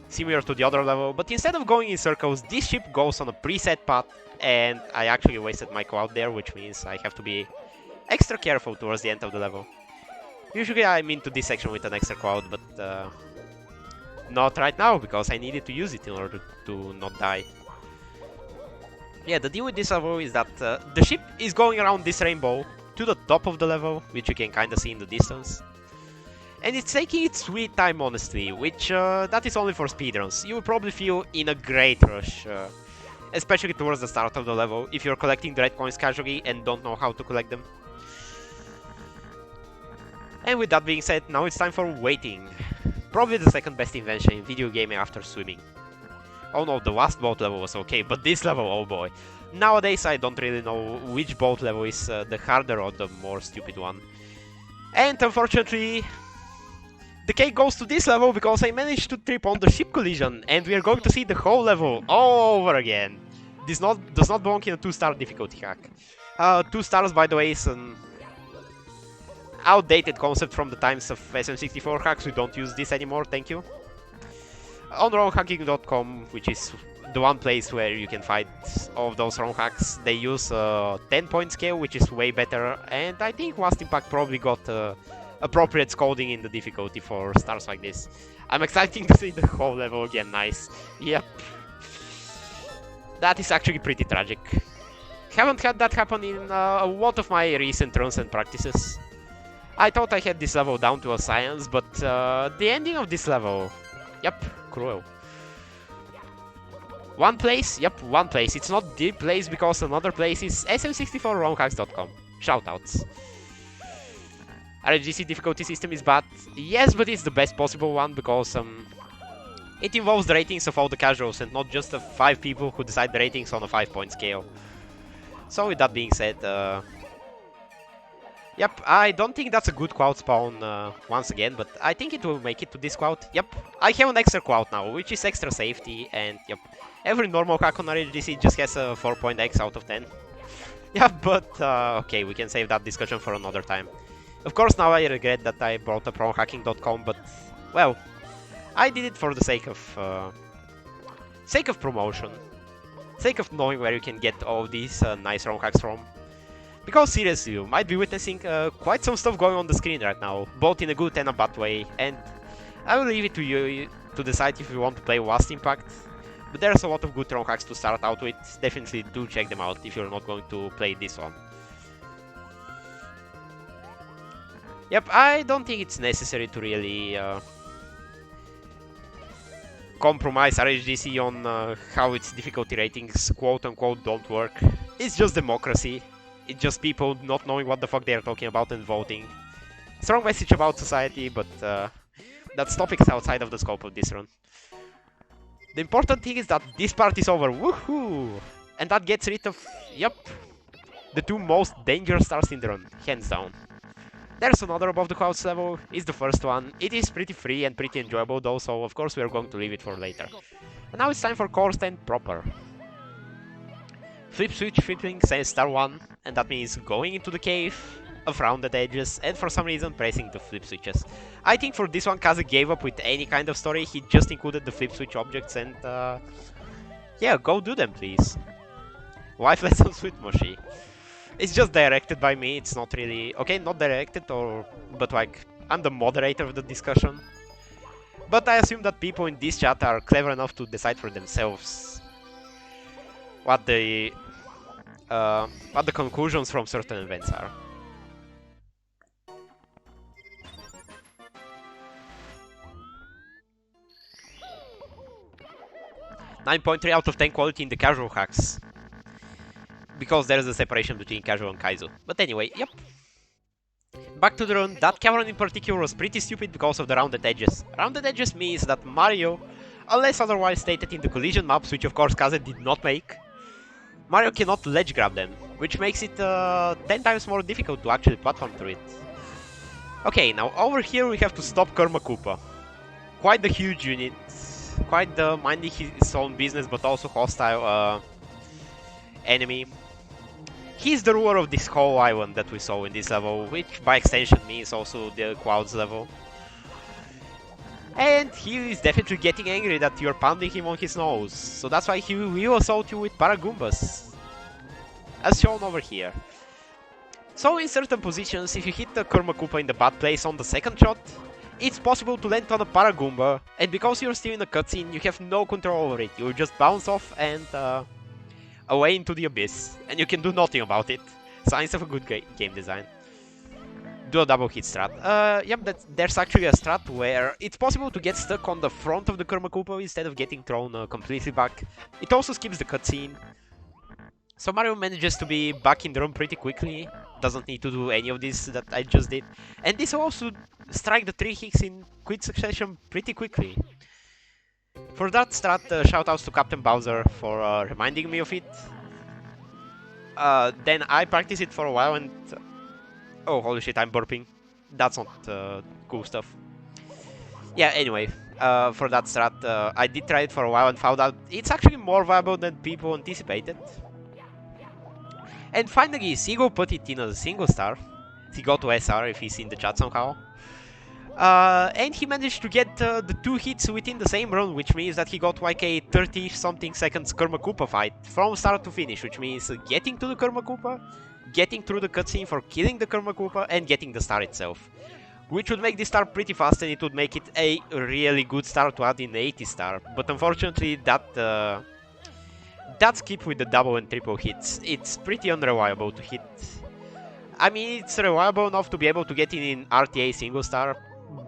[SPEAKER 1] similar to the other level, but instead of going in circles, this ship goes on a preset path, and I actually wasted my Cloud there, which means I have to be extra careful towards the end of the level. Usually I'm into this section with an extra Cloud, but not right now, because I needed to use it in order to not die. Yeah, the deal with this level is that the ship is going around this rainbow to the top of the level, which you can kinda see in the distance. And it's taking its sweet time, honestly, which that is only for speedruns. You will probably feel in a great rush, especially towards the start of the level, if you're collecting the red coins casually and don't know how to collect them. And with that being said, now it's time for waiting. Probably the second best invention in video gaming after swimming. Oh no, the last boat level was okay, but this level, oh boy. Nowadays I don't really know which boat level is the harder or the more stupid one. And unfortunately, the cake goes to this level because I managed to trip on the ship collision, and we are going to see the whole level all over again. This does not belong in a 2-star difficulty hack. 2 stars, by the way, is an outdated concept from the times of SM64 hacks. We don't use this anymore, thank you. On ROMhacking.com, which is the one place where you can find all of those ROM hacks, they use a 10-point scale, which is way better, and I think Last Impact probably got appropriate scolding in the difficulty for stars like this. I'm excited to see the whole level again, nice. Yep. That is actually pretty tragic. Haven't had that happen in a lot of my recent runs and practices. I thought I had this level down to a science, but the ending of this level... Yep, cruel. One place? Yep, one place. It's not the place because another place is SM64romhacks.com. Shoutouts. RGC difficulty system is bad. Yes, but it's the best possible one because it involves the ratings of all the casuals and not just the 5 people who decide the ratings on a 5-point scale. So with that being said, yep, I don't think that's a good Cloud spawn once again, but I think it will make it to this Cloud. Yep, I have an extra Cloud now, which is extra safety, and yep, every normal hack on RGC just has a 4.x out of 10. Yeah, but okay, we can save that discussion for another time. Of course, now I regret that I brought up romhacking.com, but, well, I did it for the sake of promotion, sake of knowing where you can get all these nice ROM hacks from. Because seriously, you might be witnessing quite some stuff going on the screen right now, both in a good and a bad way, and I will leave it to you to decide if you want to play Last Impact. But there's a lot of good ROM hacks to start out with, definitely do check them out if you're not going to play this one. Yep, I don't think it's necessary to really compromise RHGC on how its difficulty ratings quote-unquote don't work. It's just democracy. It's just people not knowing what the fuck they're talking about and voting. Strong message about society, but that's topics outside of the scope of this run. The important thing is that this part is over. Woohoo! And that gets rid of, yep, the two most dangerous stars in the run, hands down. There's another above the clouds level, it's the first one. It is pretty free and pretty enjoyable though, so of course we are going to leave it for later. And now it's time for core stand proper. Flip switch flipping says star 1, and that means going into the cave, around the edges, and for some reason pressing the flip switches. I think for this one Kaze gave up with any kind of story, he just included the flip switch objects and yeah, go do them please. Life lessons with Mushie. It's just directed by me, it's not really... Okay, not directed, but like, I'm the moderator of the discussion. But I assume that people in this chat are clever enough to decide for themselves what the conclusions from certain events are. .3 out of 10 quality in the casual hacks. Because there's a separation between casual and kaizo. But anyway, yep. Back to the run, that cavern in particular was pretty stupid because of the rounded edges. Rounded edges means that Mario, unless otherwise stated in the collision maps, which of course Kaze did not make, Mario cannot ledge grab them, which makes it 10 times more difficult to actually platform through it. Okay, now over here we have to stop Karma Koopa. Quite the huge unit, quite the minding his own business but also hostile enemy. He's the ruler of this whole island that we saw in this level, which by extension means also the Clouds level. And he is definitely getting angry that you're pounding him on his nose, so that's why he will assault you with Paragoombas, as shown over here. So in certain positions, if you hit the Karma Koopa in the bad place on the second shot, it's possible to land on a Paragoomba, and because you're still in a cutscene, you have no control over it. You just bounce off and away into the abyss, and you can do nothing about it. Signs of a good game design. Do a double hit strat. Yep, there's actually a strat where it's possible to get stuck on the front of the Karma Koopa instead of getting thrown completely back. It also skips the cutscene. So Mario manages to be back in the room pretty quickly. Doesn't need to do any of this that I just did. And this will also strike the 3 hits in quick succession pretty quickly. For that strat, shoutouts to Captain Bowser for reminding me of it. Then I practiced it for a while and... oh, holy shit, I'm burping. That's not cool stuff. Yeah, anyway, for that strat, I did try it for a while and found out it's actually more viable than people anticipated. And finally, Seagull put it in as a single star. He got to SR if he's in the chat somehow. And he managed to get the 2 hits within the same run, which means that he got like a 30-something seconds Karma Koopa fight from start to finish, which means getting to the Karma Koopa, getting through the cutscene for killing the Karma Koopa, and getting the star itself. Which would make this star pretty fast, and it would make it a really good star to add in the 80 star. But unfortunately, that skip with the double and triple hits, it's pretty unreliable to hit. I mean, it's reliable enough to be able to get in RTA single star,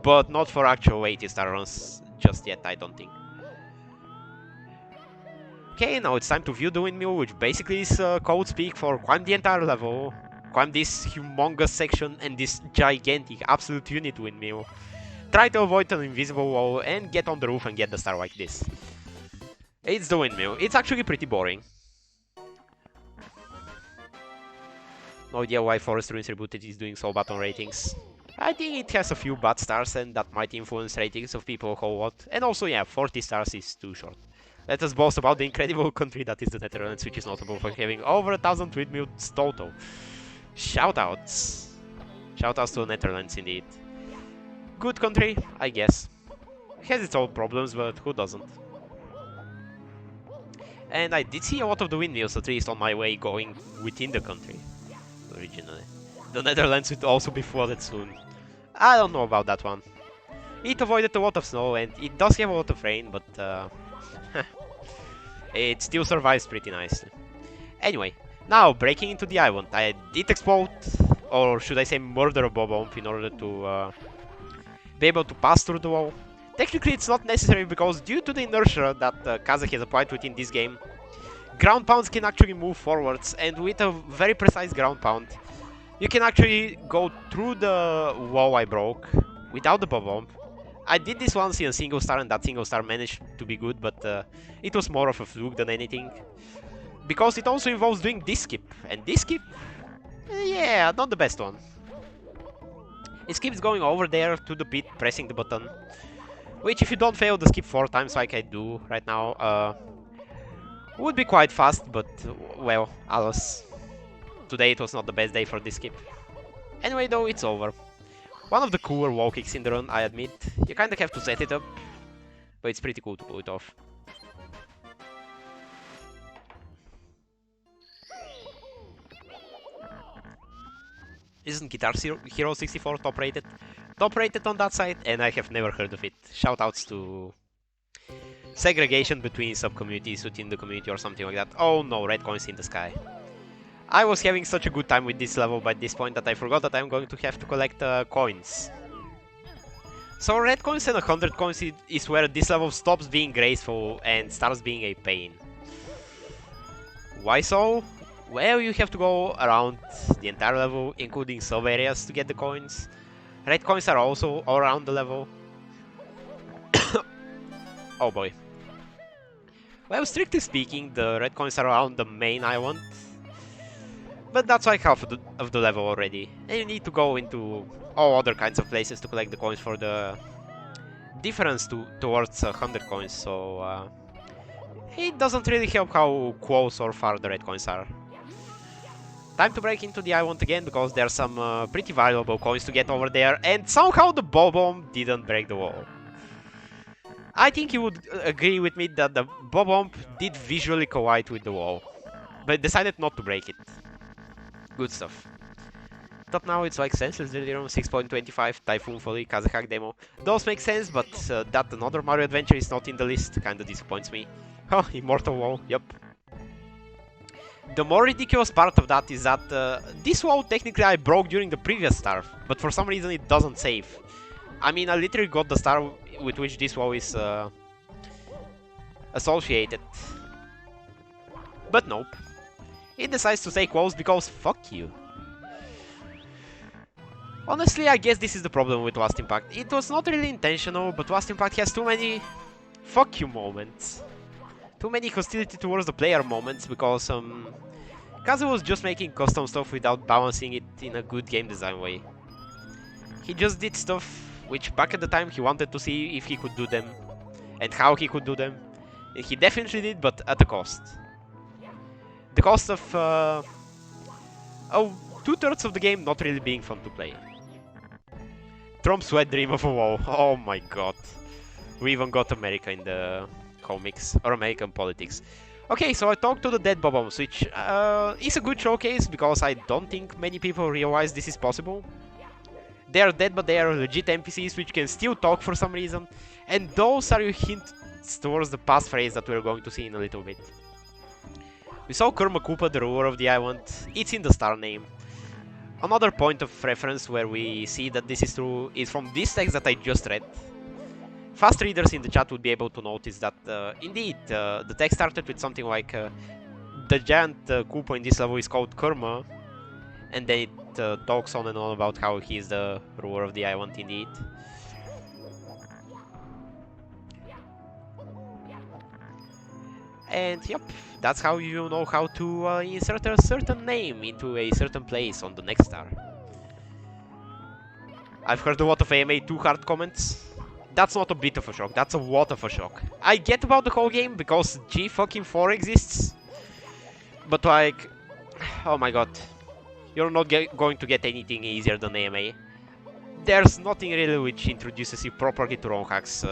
[SPEAKER 1] but not for actual 80 star runs just yet, I don't think. Okay, now it's time to view the windmill, which basically is code speak for climb the entire level, climb this humongous section and this gigantic absolute unit windmill, try to avoid an invisible wall and get on the roof and get the star like this. It's the windmill. It's actually pretty boring. No idea why Forest Ruins Rebooted is doing so bad on ratings. I think it has a few bad stars and that might influence ratings of people a whole lot. And also, yeah, 40 stars is too short. Let us boast about the incredible country that is the Netherlands, which is notable for having over 1,000 windmills total. Shoutouts. Shoutouts to the Netherlands indeed. Good country, I guess. Has its own problems, but who doesn't? And I did see a lot of the windmills, at least on my way going within the country, originally. The Netherlands would also be flooded soon. I don't know about that one. It avoided a lot of snow and it does have a lot of rain, but it still survives pretty nicely. Anyway, now breaking into the island. I did explode, or should I say murder a Bob-omb in order to be able to pass through the wall. Technically it's not necessary because due to the inertia that Kaze has applied within this game, ground pounds can actually move forwards, and with a very precise ground pound, you can actually go through the wall I broke without the bomb. I did this once in a single star, and that single star managed to be good, but it was more of a fluke than anything. Because it also involves doing this skip, and this skip, yeah, not the best one. It keeps going over there to the pit, pressing the button, which if you don't fail the skip 4 times like I do right now, would be quite fast, but well, alas. Today it was not the best day for this skip. Anyway though, it's over. One of the cooler wall kicks in the run, I admit. You kinda have to set it up, but it's pretty cool to pull it off. Isn't Guitar Hero 64 top rated? Top rated on that side, and I have never heard of it. Shoutouts to segregation between sub-communities within the community or something like that. Oh no, red coins in the sky. I was having such a good time with this level by this point that I forgot that I'm going to have to collect coins. So red coins and 100 coins is where this level stops being graceful and starts being a pain. Why so? Well, you have to go around the entire level, including sub-areas, to get the coins. Red coins are also all around the level. Oh boy. Well, strictly speaking, the red coins are around the main island. But that's like half of the level already. And you need to go into all other kinds of places to collect the coins for the difference towards 100 coins, so it doesn't really help how close or far the red coins are. Time to break into the island again, because there's some pretty valuable coins to get over there, and somehow the ball bomb didn't break the wall. I think you would agree with me that the ball bomb did visually collide with the wall, but decided not to break it. Good stuff. But now it's like Senseless Delirium 6.25, Typhoon Folly, Kazahak demo. Those make sense, but that another Mario adventure is not in the list kinda disappoints me. Oh, Immortal Wall, yup. The more ridiculous part of that is that this wall technically I broke during the previous star, but for some reason it doesn't save. I mean, I literally got the star with which this wall is associated. But nope. It decides to stay closed because fuck you. Honestly, I guess this is the problem with Last Impact. It was not really intentional, but Last Impact has too many fuck you moments. Too many hostility towards the player moments, because Kazu was just making custom stuff without balancing it in a good game design way. He just did stuff which back at the time he wanted to see if he could do them, and how he could do them. And he definitely did, but at a cost. The cost of 2/3 of the game not really being fun to play. Trump's wet dream of a wall. Oh my god. We even got America in the comics, or American politics. Okay, so I talked to the dead Bob-ombs, which is a good showcase, because I don't think many people realize this is possible. They are dead, but they are legit NPCs which can still talk for some reason, and those are your hints towards the past phrase that we're going to see in a little bit. We saw Kurma Koopa, the ruler of the island. It's in the star name. Another point of reference where we see that this is true is from this text that I just read. Fast readers in the chat would be able to notice that indeed the text started with something like the giant Koopa in this level is called Kurma, and then it talks on and on about how he's the ruler of the island indeed. And yep, that's how you know how to insert a certain name into a certain place on the next star. I've heard a lot of AMA 2 hard comments. That's not a bit of a shock, that's a lot of a shock. I get about the whole game because G4 exists, but like, oh my god, you're not going to get anything easier than AMA. There's nothing really which introduces you properly to ROM hacks,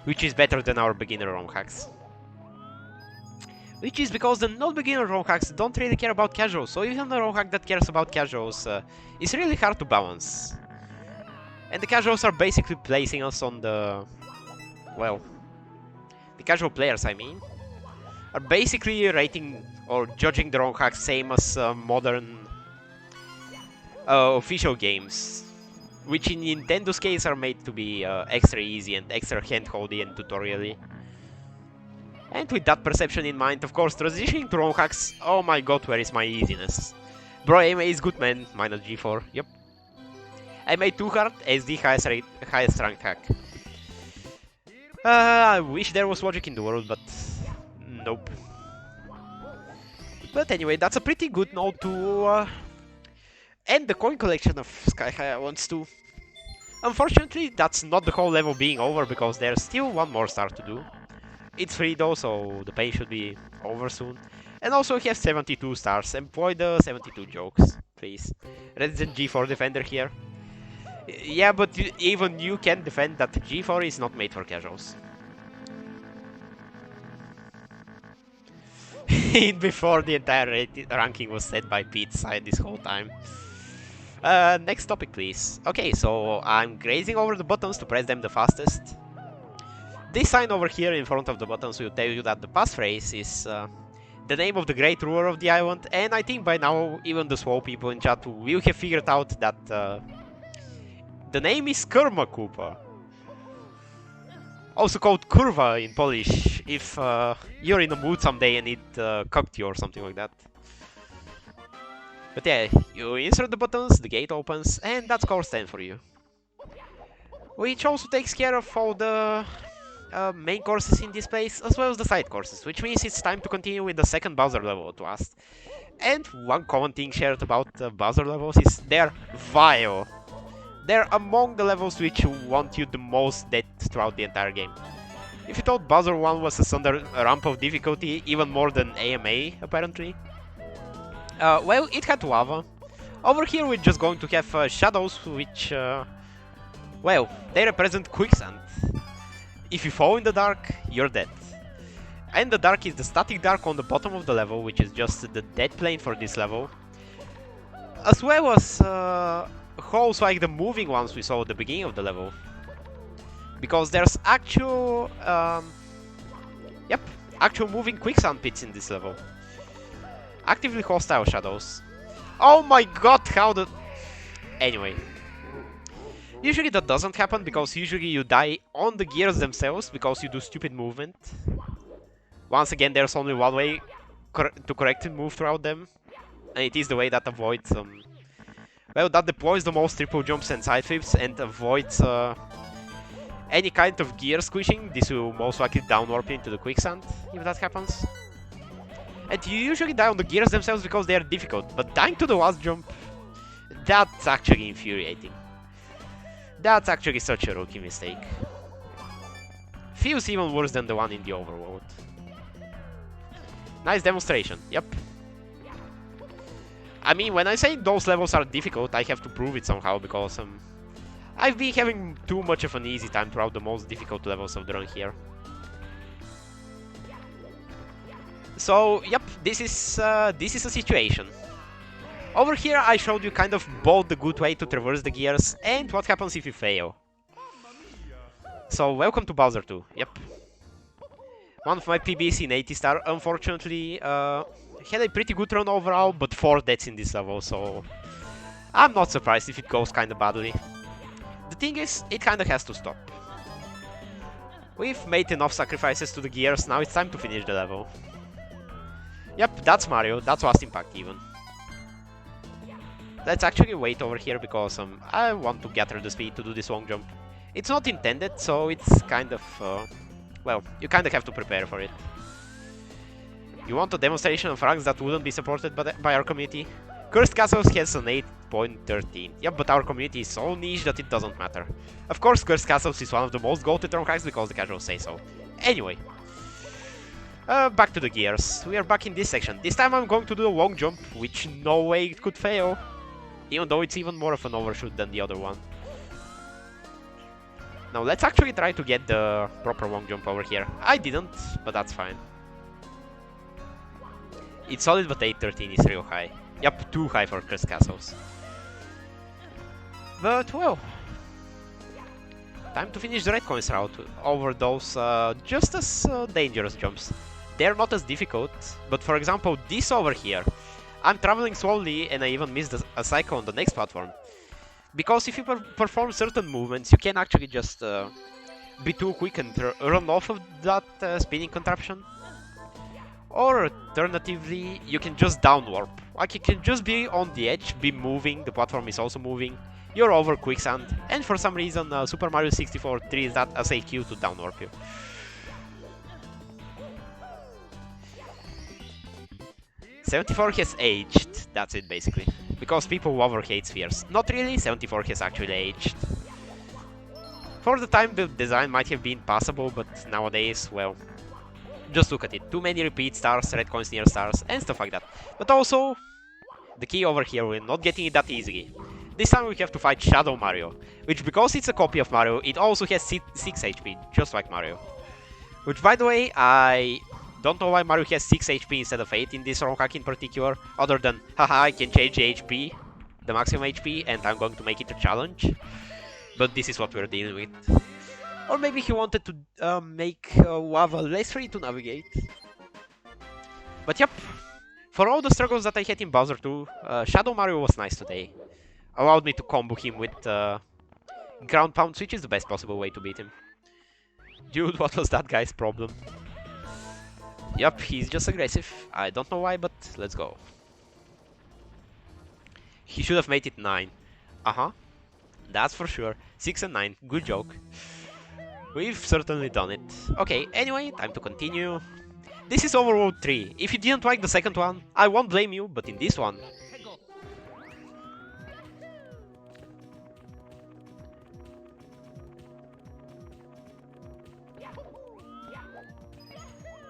[SPEAKER 1] which is better than our beginner ROM hacks. Which is because the non-beginner ROM hacks don't really care about casuals, so even a ROM hack that cares about casuals is really hard to balance. And the casuals are basically placing us on the... well... the casual players, I mean, are basically rating or judging the ROM hacks same as modern official games, which in Nintendo's case are made to be extra easy and extra handholdy and tutorially. And with that perception in mind, of course, transitioning to wrong hacks, oh my god, where is my easiness? Bro, AMA is good man, minus G4, yep. I made 2 hard, SD highest rank hack. I wish there was logic in the world, but nope. But anyway, that's a pretty good note to end the coin collection of Sky High wants to. Unfortunately, that's not the whole level being over, because there's still one more star to do. It's free though, so the pain should be over soon. And also we have 72 stars. Employ the 72 jokes, please. Resident G4 defender here. Yeah, but even you can defend that G4 is not made for casuals. Before the entire ranking was set by Pete's side this whole time. Next topic, please. Okay, so I'm grazing over the buttons to press them the fastest. This sign over here in front of the buttons will tell you that the passphrase is the name of the great ruler of the island, and I think by now even the small people in chat will have figured out that the name is Kurma Koopa. Also called Kurva in Polish, if you're in the mood someday and need cocked you or something like that. But yeah, you insert the buttons, the gate opens, and that's course 10 for you. Which also takes care of all the main courses in this place, as well as the side courses, which means it's time to continue with the second Bowser level to us. And one common thing shared about the Bowser levels is they're vile. They're among the levels which want you the most dead throughout the entire game. If you thought Bowser 1 was a standard ramp of difficulty, even more than AMA, apparently. Well, it had lava. Over here we're just going to have shadows, which, well, they represent quicksand. If you fall in the dark, you're dead. And the dark is the static dark on the bottom of the level, which is just the dead plane for this level. As well as holes like the moving ones we saw at the beginning of the level. Because there's actual moving quicksand pits in this level. Actively hostile shadows. Oh my god, how the... Anyway. Usually that doesn't happen, because usually you die on the gears themselves, because you do stupid movement. Once again, there's only one way to correctly move throughout them. And it is the way that avoids... well, that deploys the most triple jumps and side flips, and avoids any kind of gear squishing. This will most likely down warp into the quicksand, if that happens. And you usually die on the gears themselves because they are difficult, but dying to the last jump, that's actually infuriating. That's actually such a rookie mistake. Feels even worse than the one in the overworld. Nice demonstration, yep. I mean, when I say those levels are difficult, I have to prove it somehow, because I've been having too much of an easy time throughout the most difficult levels of the run here. So, yep, this is a situation. Over here I showed you kind of both the good way to traverse the gears and what happens if you fail. So, welcome to Bowser 2, yep. One of my PBs in 80 star, unfortunately, had a pretty good run overall, but 4 deaths in this level, so I'm not surprised if it goes kinda badly. The thing is, it kinda has to stop. We've made enough sacrifices to the gears, now it's time to finish the level. Yep, that's Mario, that's Last Impact even. Let's actually wait over here, because I want to gather the speed to do this long jump. It's not intended, so it's kind of... well, you kind of have to prepare for it. You want a demonstration of ranks that wouldn't be supported by our community? Cursed Castles has an 8.13. Yep, but our community is so niche that it doesn't matter. Of course, Cursed Castles is one of the most goated rank hacks because the casuals say so. Anyway. Back to the gears. We are back in this section. This time I'm going to do a long jump, which no way it could fail. Even though it's even more of an overshoot than the other one. Now let's actually try to get the proper long jump over here. I didn't, but that's fine. It's solid, but 8.13 is real high. Yep, too high for Cursed Castles. But well, time to finish the red coins route over those just as dangerous jumps. They're not as difficult, but for example this over here, I'm traveling slowly and I even missed a cycle on the next platform. Because if you perform certain movements, you can actually just be too quick and run off of that spinning contraption. Or alternatively, you can just down warp. Like, you can just be on the edge, be moving, the platform is also moving, you're over quicksand, and for some reason Super Mario 64 treats that as a cue to down warp you. '74 has aged, that's it basically. Because people overhate spheres. Not really, '74 has actually aged. For the time, the design might have been passable, but nowadays, well, just look at it. Too many repeat stars, red coins near stars, and stuff like that. But also, the key over here, we're not getting it that easily. This time we have to fight Shadow Mario, which, because it's a copy of Mario, it also has 6 HP, just like Mario. Which, by the way, I don't know why Mario has 6 HP instead of 8 in this ROM hack in particular, other than, haha, I can change the HP, the maximum HP, and I'm going to make it a challenge. But this is what we're dealing with. Or maybe he wanted to make Lava less free to navigate. But yep, for all the struggles that I had in Bowser 2, Shadow Mario was nice today. Allowed me to combo him with ground pounds, which is the best possible way to beat him. Dude, what was that guy's problem? Yep, he's just aggressive. I don't know why, but let's go. He should have made it 9. Uh-huh. That's for sure. 6 and 9. Good joke. We've certainly done it. Okay, anyway, time to continue. This is Overworld 3. If you didn't like the second one, I won't blame you, but in this one...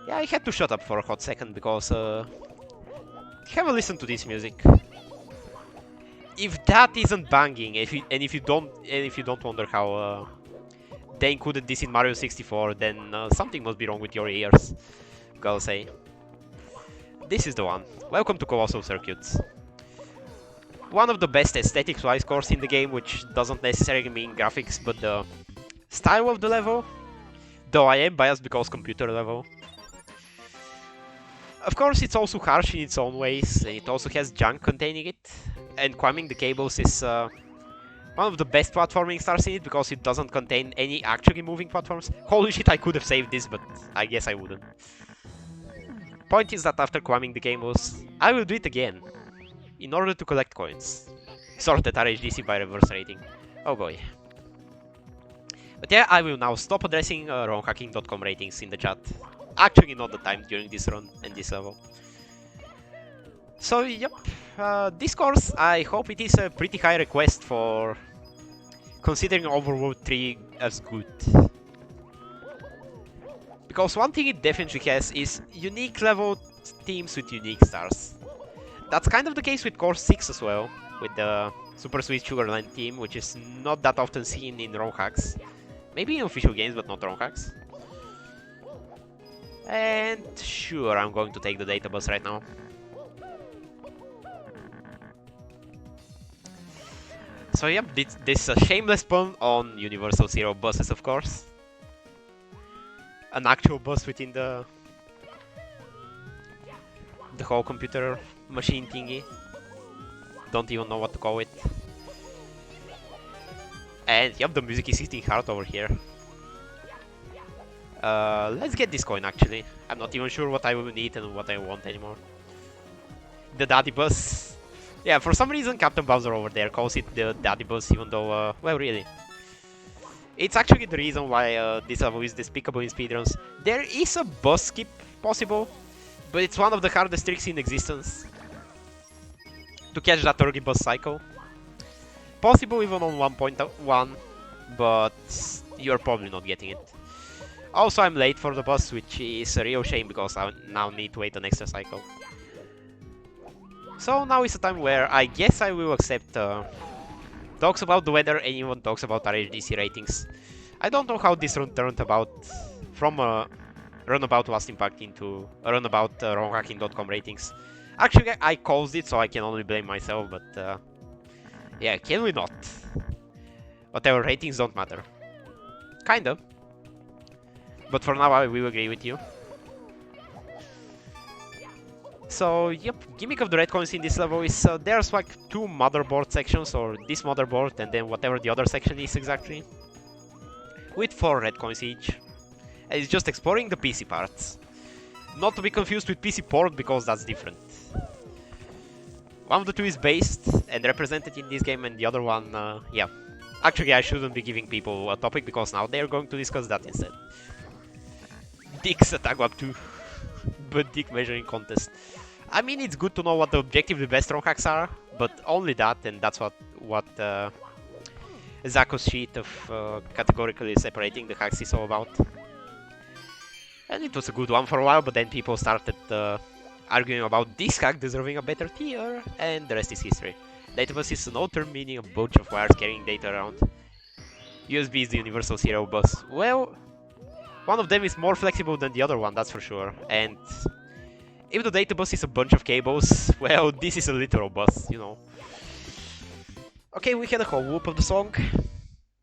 [SPEAKER 1] yeah, I had to shut up for a hot second because... have a listen to this music. If that isn't banging, if you don't wonder how they included this in Mario 64, then something must be wrong with your ears. Gotta say. This is the one. Welcome to Colossal Circuits. One of the best aesthetics-wise cores in the game, which doesn't necessarily mean graphics, but the style of the level. Though I am biased because computer level. Of course, it's also harsh in its own ways, and it also has junk containing it. And climbing the cables is one of the best platforming stars in it, because it doesn't contain any actually moving platforms. Holy shit, I could have saved this, but I guess I wouldn't. Point is that after climbing the cables, I will do it again, in order to collect coins. Sorted RHDC by reverse rating. Oh boy. But yeah, I will now stop addressing romhacking.com ratings in the chat. Actually not the time during this run and this level. So yep, this course, I hope it is a pretty high request for considering Overworld 3 as good. Because one thing it definitely has is unique level teams with unique stars. That's kind of the case with Course 6 as well, with the Super Sweet Sugarland team, which is not that often seen in ROM hacks. Maybe in official games, but not ROM hacks. And sure, I'm going to take the data bus right now. So yep, this is a shameless pun on Universal Zero buses, of course. An actual bus within the whole computer machine thingy. Don't even know what to call it. And yep, the music is hitting hard over here. Let's get this coin actually. I'm not even sure what I will need and what I want anymore. The daddy bus. Yeah, for some reason Captain Bowser over there calls it the daddy bus, even though, well, really. It's actually the reason why this level is despicable in speedruns. There is a bus skip possible, but it's one of the hardest tricks in existence. To catch that early bus cycle. Possible even on 1.1, but you're probably not getting it. Also, I'm late for the bus, which is a real shame because I now need to wait an extra cycle. So now is a time where I guess I will accept talks about the weather and even talks about RHDC ratings. I don't know how this run turned about from a runabout Last Impact into a runabout romhacking.com ratings. Actually, I caused it, so I can only blame myself, but yeah, can we not? Whatever, ratings don't matter. Kinda. But for now, I will agree with you. So, yep, gimmick of the red coins in this level is there's like 2 motherboard sections, or this motherboard and then whatever the other section is exactly, with 4 red coins each. And it's just exploring the PC parts. Not to be confused with PC port, because that's different. One of the two is based and represented in this game, and the other one, yeah. Actually, I shouldn't be giving people a topic, because now they're going to discuss that instead. Dicks at Aguab 2. But dick measuring contest. I mean, it's good to know what the objectively best ROM hacks are, but only that, and that's what Zako's sheet of categorically separating the hacks is all about. And it was a good one for a while, but then people started arguing about this hack deserving a better tier, and the rest is history. Databus is an old term meaning a bunch of wires carrying data around. USB is the universal serial bus. Well, one of them is more flexible than the other one, that's for sure. And if the data bus is a bunch of cables, well, this is a literal bus, you know. Okay, we had a whole loop of the song.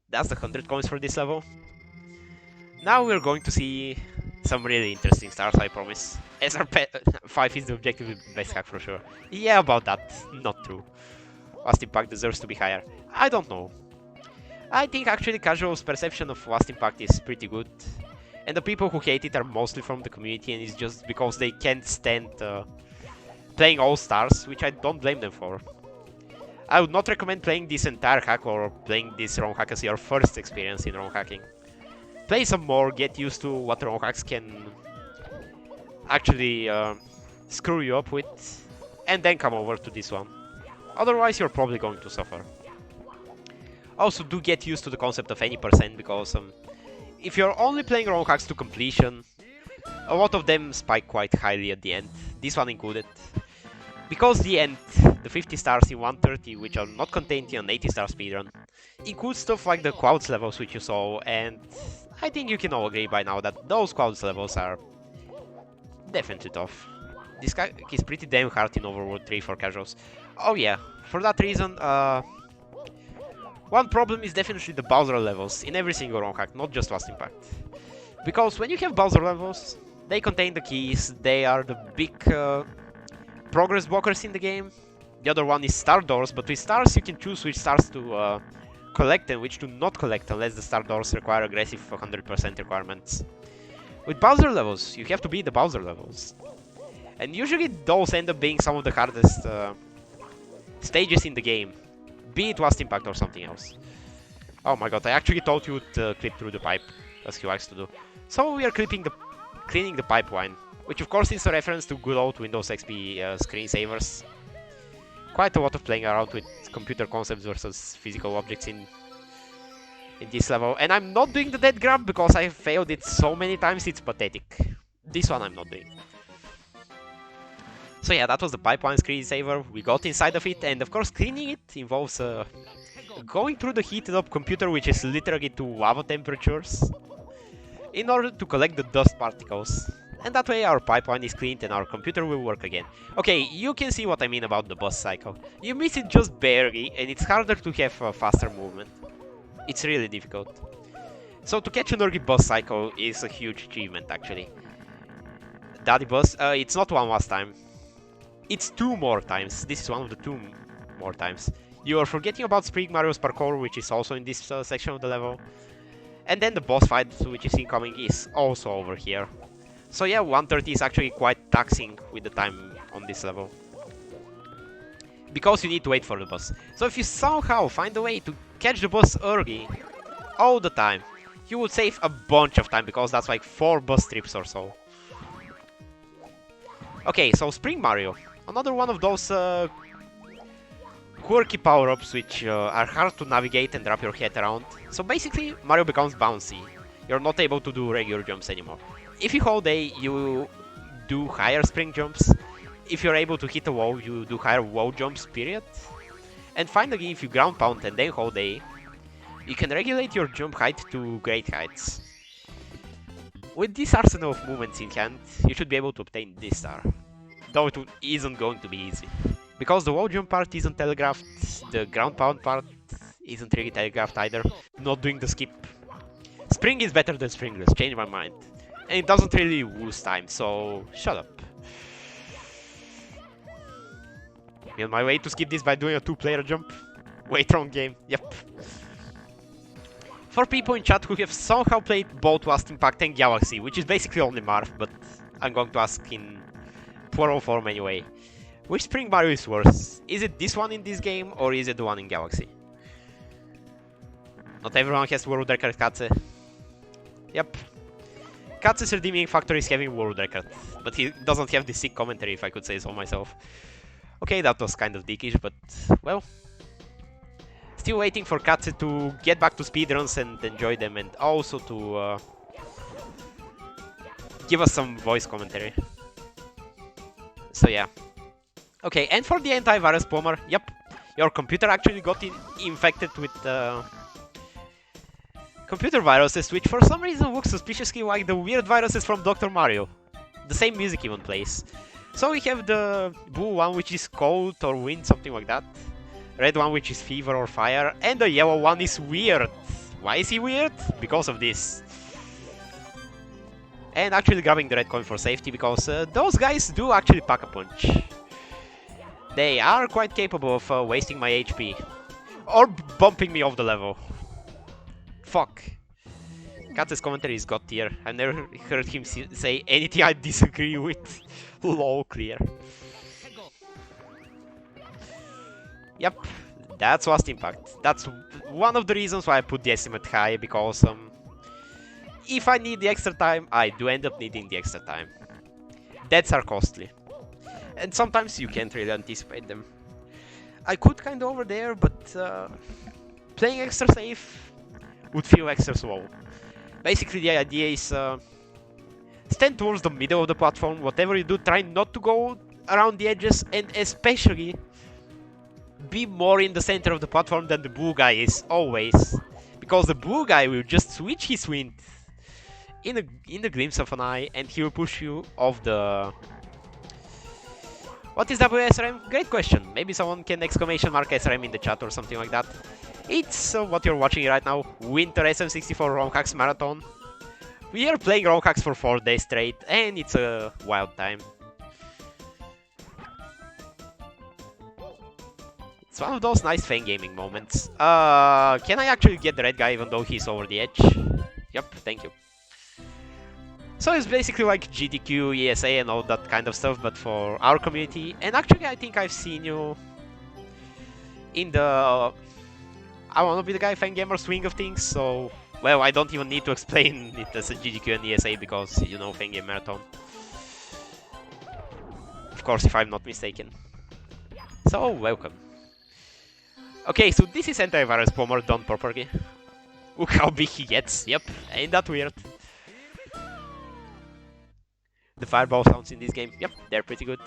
[SPEAKER 1] That's the 100 coins for this level. Now we're going to see some really interesting stars, I promise. SR5 is the objective best hack for sure. Yeah, about that. Not true. Last Impact deserves to be higher. I don't know. I think actually casual's perception of Last Impact is pretty good. And the people who hate it are mostly from the community, and it's just because they can't stand playing All Stars, which I don't blame them for. I would not recommend playing this entire hack or playing this ROM hack as your first experience in ROM hacking. Play some more, get used to what ROM hacks can actually screw you up with, and then come over to this one. Otherwise, you're probably going to suffer. Also, do get used to the concept of any percent, because if you're only playing ROM hacks to completion, a lot of them spike quite highly at the end, this one included. Because the end, the 50 stars in 130, which are not contained in an 80 star speedrun, includes stuff like the Clouds levels which you saw, and I think you can all agree by now that those Clouds levels are definitely tough. This guy is pretty damn hard in Overworld 3 for casuals. Oh yeah, for that reason, one problem is definitely the Bowser levels in every single ROM hack, not just Last Impact. Because when you have Bowser levels, they contain the keys, they are the big progress blockers in the game. The other one is star doors, but with stars you can choose which stars to collect and which to not collect unless the star doors require aggressive 100% requirements. With Bowser levels, you have to beat the Bowser levels. And usually those end up being some of the hardest stages in the game. Be it Last Impact or something else. Oh my god, I actually thought you would clip through the pipe, as he likes to do. So we are cleaning the pipeline, which of course is a reference to good old Windows XP screensavers. Quite a lot of playing around with computer concepts versus physical objects in this level. And I'm not doing the dead grab because I failed it so many times, it's pathetic. This one I'm not doing. So yeah, that was the pipeline screensaver. We got inside of it, and of course cleaning it involves going through the heated up computer, which is literally to lava temperatures, in order to collect the dust particles. And that way our pipeline is cleaned and our computer will work again. Okay, you can see what I mean about the bus cycle. You miss it just barely, and it's harder to have a faster movement. It's really difficult. So to catch an early bus cycle is a huge achievement, actually. Daddy bus, it's not one last time. It's 2 more times. This is one of the 2 more times. You are forgetting about Spring Mario's parkour, which is also in this section of the level. And then the boss fight, which is incoming, is also over here. So yeah, 130 is actually quite taxing with the time on this level. Because you need to wait for the bus. So if you somehow find a way to catch the bus early, all the time, you would save a bunch of time, because that's like 4 bus trips or so. Okay, so Spring Mario. Another one of those quirky power-ups which are hard to navigate and wrap your head around. So basically, Mario becomes bouncy. You're not able to do regular jumps anymore. If you hold A, you do higher spring jumps. If you're able to hit a wall, you do higher wall jumps, period. And finally, if you ground pound and then hold A, you can regulate your jump height to great heights. With this arsenal of movements in hand, you should be able to obtain this star. Though it isn't going to be easy. Because the wall jump part isn't telegraphed, the ground pound part isn't really telegraphed either. Not doing the skip. Spring is better than springless, change my mind. And it doesn't really lose time, so shut up. On my way to skip this by doing a 2-player jump. Wait, wrong game, yep. For people in chat who have somehow played both Last Impact and Galaxy, which is basically only Marth, but I'm going to ask in plural form anyway. Which Spring Mario is worse? Is it this one in this game, or is it the one in Galaxy? Not everyone has world record, Katze. Yep. Katze's redeeming factor is having world record, but he doesn't have the sick commentary, if I could say so myself. Okay, that was kind of dickish, but, well... Still waiting for Katze to get back to speedruns and enjoy them, and also to give us some voice commentary. So yeah. Okay, and for the antivirus bomber, yep, your computer actually got infected with computer viruses, which for some reason look suspiciously like the weird viruses from Dr. Mario. The same music even plays. So we have the blue one, which is cold or wind, something like that. Red one, which is fever or fire. And the yellow one is weird. Why is he weird? Because of this. And actually grabbing the red coin for safety, because those guys do actually pack a punch. They are quite capable of wasting my HP. Or bumping me off the level. Fuck. Katze's commentary is god tier. I've never heard him say anything I disagree with. Lol, clear. Yep, that's Last Impact. That's one of the reasons why I put the estimate high, because if I need the extra time, I do end up needing the extra time. Deaths are costly. And sometimes you can't really anticipate them. I could kind of over there, but playing extra safe would feel extra slow. Basically the idea is stand towards the middle of the platform, whatever you do, try not to go around the edges, and especially be more in the center of the platform than the blue guy is, always. Because the blue guy will just switch his wind in the glimpse of an eye, and he will push you off the... What is WSRM? Great question. Maybe someone can exclamation mark SRM in the chat or something like that. It's what you're watching right now, Winter SM64 ROM Hacks Marathon. We are playing ROM Hacks for 4 days straight, and it's a wild time. It's one of those nice fan gaming moments. Can I actually get the red guy even though he's over the edge? Yep, thank you. So it's basically like GDQ, ESA and all that kind of stuff, but for our community. And actually I think I've seen you in the I wanna be the guy fan gamer swing of things, so well, I don't even need to explain it as a GDQ and ESA because, you know, fan game marathon. Of course, if I'm not mistaken. So, welcome. Okay, so this is antivirus bomber done properly. Look how big he gets. Yep, ain't that weird? The fireball sounds in this game, yep, they're pretty good.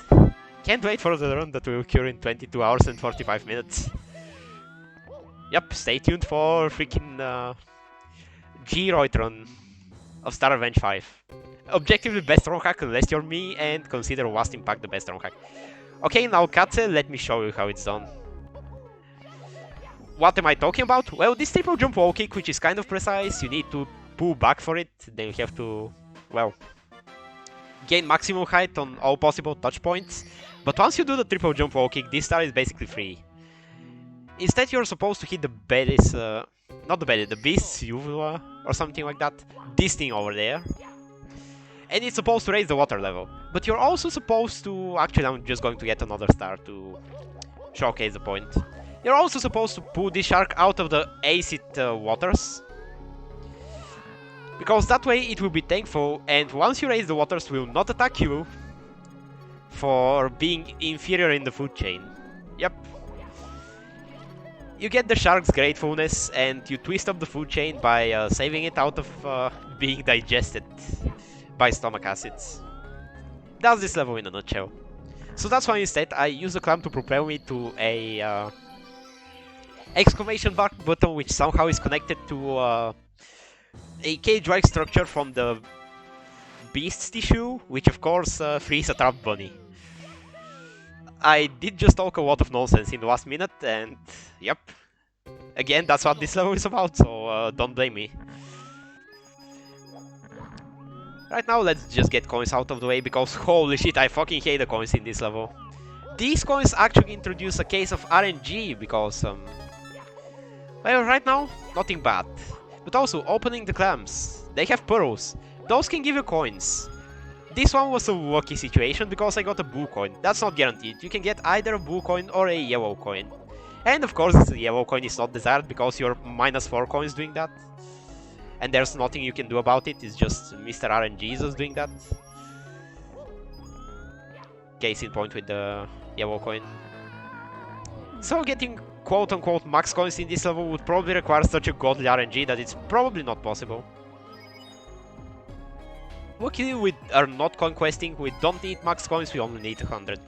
[SPEAKER 1] Can't wait for the run that will occur in 22 hours and 45 minutes. Yep, stay tuned for freaking G-Roid run of Star Revenge 5. Objectively best ROM hack unless you're me, and consider Last Impact the best ROM hack. Okay, now Katze, let me show you how it's done. What am I talking about? Well, this triple jump wall kick, which is kind of precise, you need to pull back for it, then you have to, well, gain maximum height on all possible touch points. But once you do the triple jump wall kick, this star is basically free. Instead, you're supposed to hit the belly's, not the belly, the beast's uvula or something like that. This thing over there. And it's supposed to raise the water level. But you're also supposed to, actually I'm just going to get another star to showcase the point. You're also supposed to pull this shark out of the acid waters. Because that way it will be thankful, and once you raise the waters will not attack you for being inferior in the food chain. Yep. You get the shark's gratefulness and you twist up the food chain by saving it out of being digested by stomach acids. That's this level in a nutshell. So that's why instead I use the clam to propel me to a exclamation mark button, which somehow is connected to a cage-like structure from the beast's tissue, which of course frees a trapped bunny. I did just talk a lot of nonsense in the last minute, and yep. Again, that's what this level is about, so don't blame me. Right now, let's just get coins out of the way, because holy shit, I fucking hate the coins in this level. These coins actually introduce a case of RNG, because, well, right now, nothing bad. But also, opening the clams. They have pearls. Those can give you coins. This one was a lucky situation because I got a blue coin. That's not guaranteed. You can get either a blue coin or a yellow coin. And of course, the yellow coin is not desired because you're -4 coins doing that. And there's nothing you can do about it. It's just Mr. RNG is doing that. Case in point with the yellow coin. So getting quote-unquote max coins in this level would probably require such a godly RNG that it's probably not possible. Luckily, we are not conquesting, we don't need max coins, we only need 100.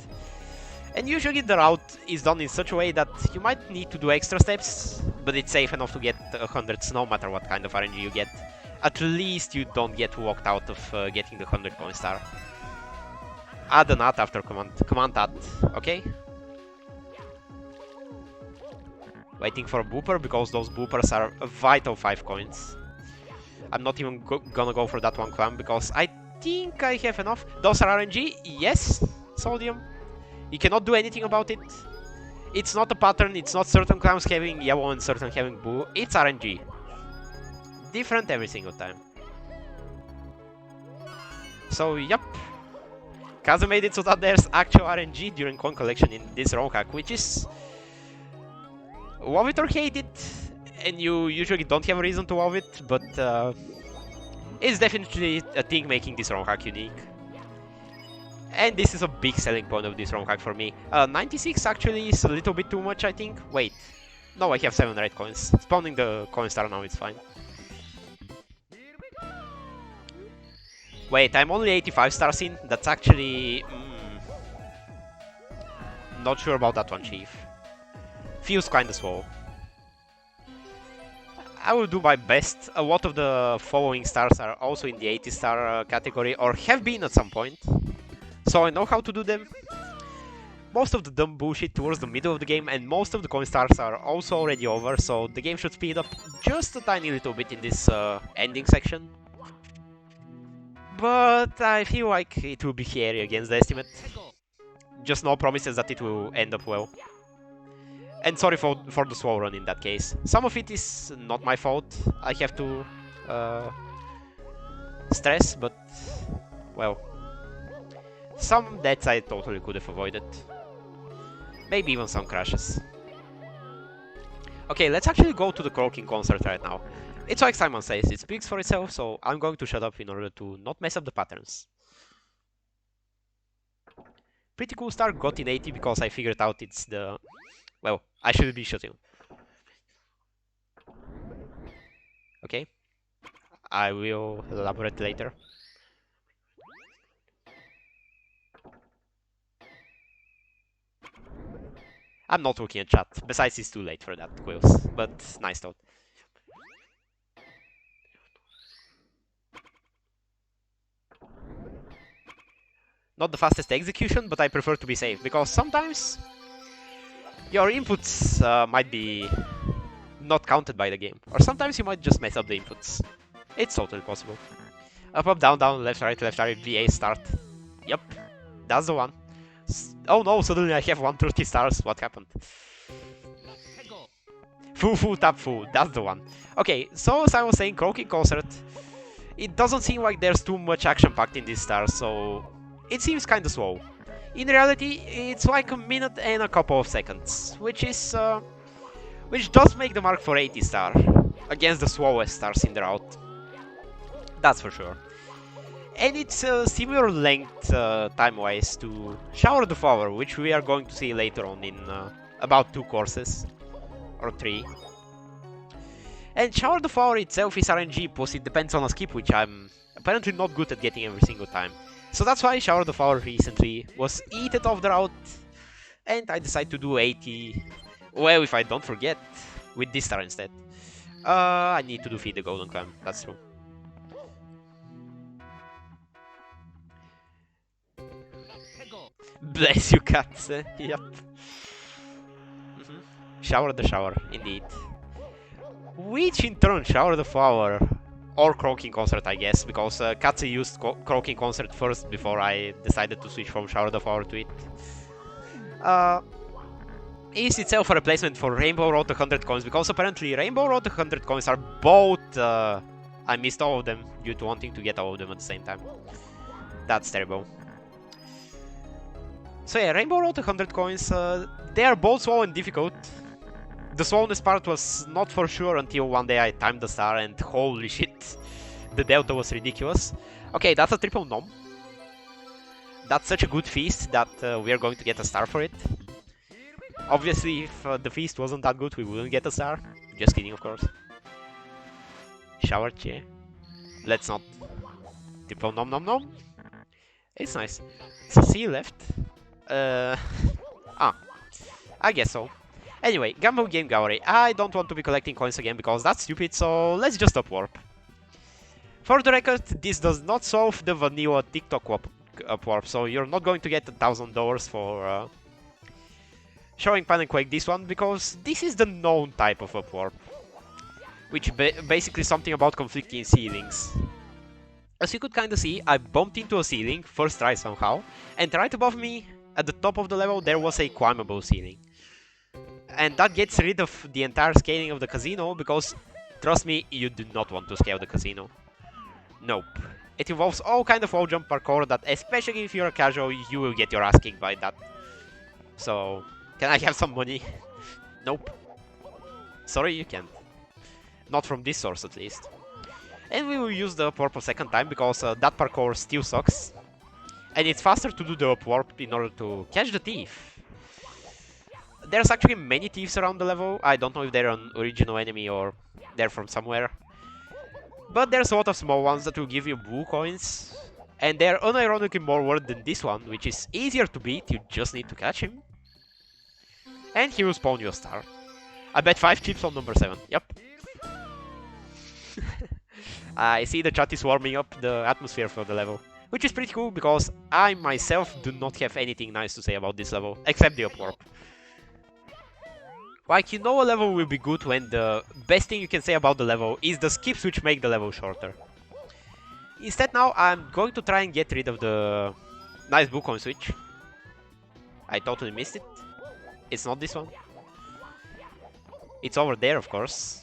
[SPEAKER 1] And usually the route is done in such a way that you might need to do extra steps, but it's safe enough to get 100s no matter what kind of RNG you get. At least you don't get locked out of getting the 100 coin star. Add an at after command add, okay? Waiting for a booper because those boopers are a vital 5 coins. I'm not even gonna go for that one clam because I think I have enough. Those are RNG, yes, sodium. You cannot do anything about it. It's not a pattern, it's not certain clams having yellow and certain having blue. It's RNG. Different every single time. So, yep. Kazu made it so that there's actual RNG during coin collection in this ROM hack, which is... love it or hate it, and you usually don't have a reason to love it, but it's definitely a thing making this ROM hack unique. And this is a big selling point of this ROM hack for me. 96 actually is a little bit too much, I think. Wait, no, I have 7 red coins. Spawning the coin star now is fine. Wait, I'm only 85 stars in? That's actually... not sure about that one, Chief. Feels kinda slow. I will do my best. A lot of the following stars are also in the 80 star category, or have been at some point. So I know how to do them. Most of the dumb bullshit towards the middle of the game, and most of the coin stars are also already over, so the game should speed up just a tiny little bit in this ending section. But I feel like it will be hairy against the estimate. Just no promises that it will end up well. And sorry for the slow run in that case. Some of it is not my fault. I have to stress, but well, some deaths I totally could have avoided. Maybe even some crashes. Okay, let's actually go to the croaking concert right now. It's like Simon says, it speaks for itself, so I'm going to shut up in order to not mess up the patterns. Pretty cool start, got in 80 because I figured out it's the... well, I should be shooting. Okay. I will elaborate later. I'm not looking at chat. Besides, it's too late for that, Quills. But nice thought. Not the fastest execution, but I prefer to be safe, because sometimes your inputs might be not counted by the game. Or sometimes you might just mess up the inputs. It's totally possible. Up, up, down, down, left, right, VA, start. Yep, that's the one. Oh no, suddenly I have 130 stars. What happened? Full, tap, full. That's the one. Okay, so as I was saying, croaking concert. It doesn't seem like there's too much action packed in this star, so it seems kinda slow. In reality, it's like a minute and a couple of seconds, which is which does make the mark for 80 star against the slowest stars in the route. That's for sure. And it's a similar length time-wise to Shower the Flower, which we are going to see later on in about 2 courses. Or 3. And Shower the Flower itself is RNG, plus it depends on a skip, which I'm apparently not good at getting every single time. So that's why Shower the Flower recently was eaten off the route, and I decided to do 80. Well, if I don't forget, with this star instead. I need to do Feed the Golden Clam, that's true. Bless you, cats. Yep. Shower the Shower, indeed. Which in turn, Shower the Flower, or Croaking Concert, I guess, because Katze used Croaking Concert first before I decided to switch from Shower the Flower to it. Is itself a replacement for Rainbow Road 100 coins, because apparently Rainbow Road 100 coins are both... I missed all of them due to wanting to get all of them at the same time. That's terrible. So yeah, Rainbow Road 100 coins. They are both slow and difficult. The slowness part was not for sure until one day I timed the star and holy shit, the delta was ridiculous. Okay, that's a triple nom. That's such a good feast that we are going to get a star for it. Obviously, if the feast wasn't that good, we wouldn't get a star. Just kidding, of course. Shower chair. Let's not. Triple nom nom nom. It's nice. So see left. I guess so. Anyway, Gamble Game Gallery. I don't want to be collecting coins again because that's stupid, so let's just upwarp. For the record, this does not solve the vanilla TikTok upwarp, so you're not going to get $1,000 for showing Pan and Quake this one, because this is the known type of upwarp, which basically something about conflicting ceilings. As you could kinda see, I bumped into a ceiling, first try somehow, and right above me, at the top of the level, there was a climbable ceiling. And that gets rid of the entire scaling of the casino, because, trust me, you do not want to scale the casino. Nope. It involves all kind of wall jump parkour that, especially if you're a casual, you will get your ass kicked by that. So, can I have some money? Nope. Sorry, you can't. Not from this source, at least. And we will use the upwarp a second time, because that parkour still sucks. And it's faster to do the upwarp in order to catch the thief. There's actually many thieves around the level. I don't know if they're an original enemy or they're from somewhere. But there's a lot of small ones that will give you blue coins. And they're unironically more worth than this one, which is easier to beat, you just need to catch him. And he will spawn you a star. I bet 5 chips on number 7, yep. I see the chat is warming up the atmosphere for the level. Which is pretty cool, because I myself do not have anything nice to say about this level, except the upwarp. Like, you know a level will be good when the best thing you can say about the level is the skips which make the level shorter. Instead now, I'm going to try and get rid of the nice blue coin switch. I totally missed it. It's not this one. It's over there, of course.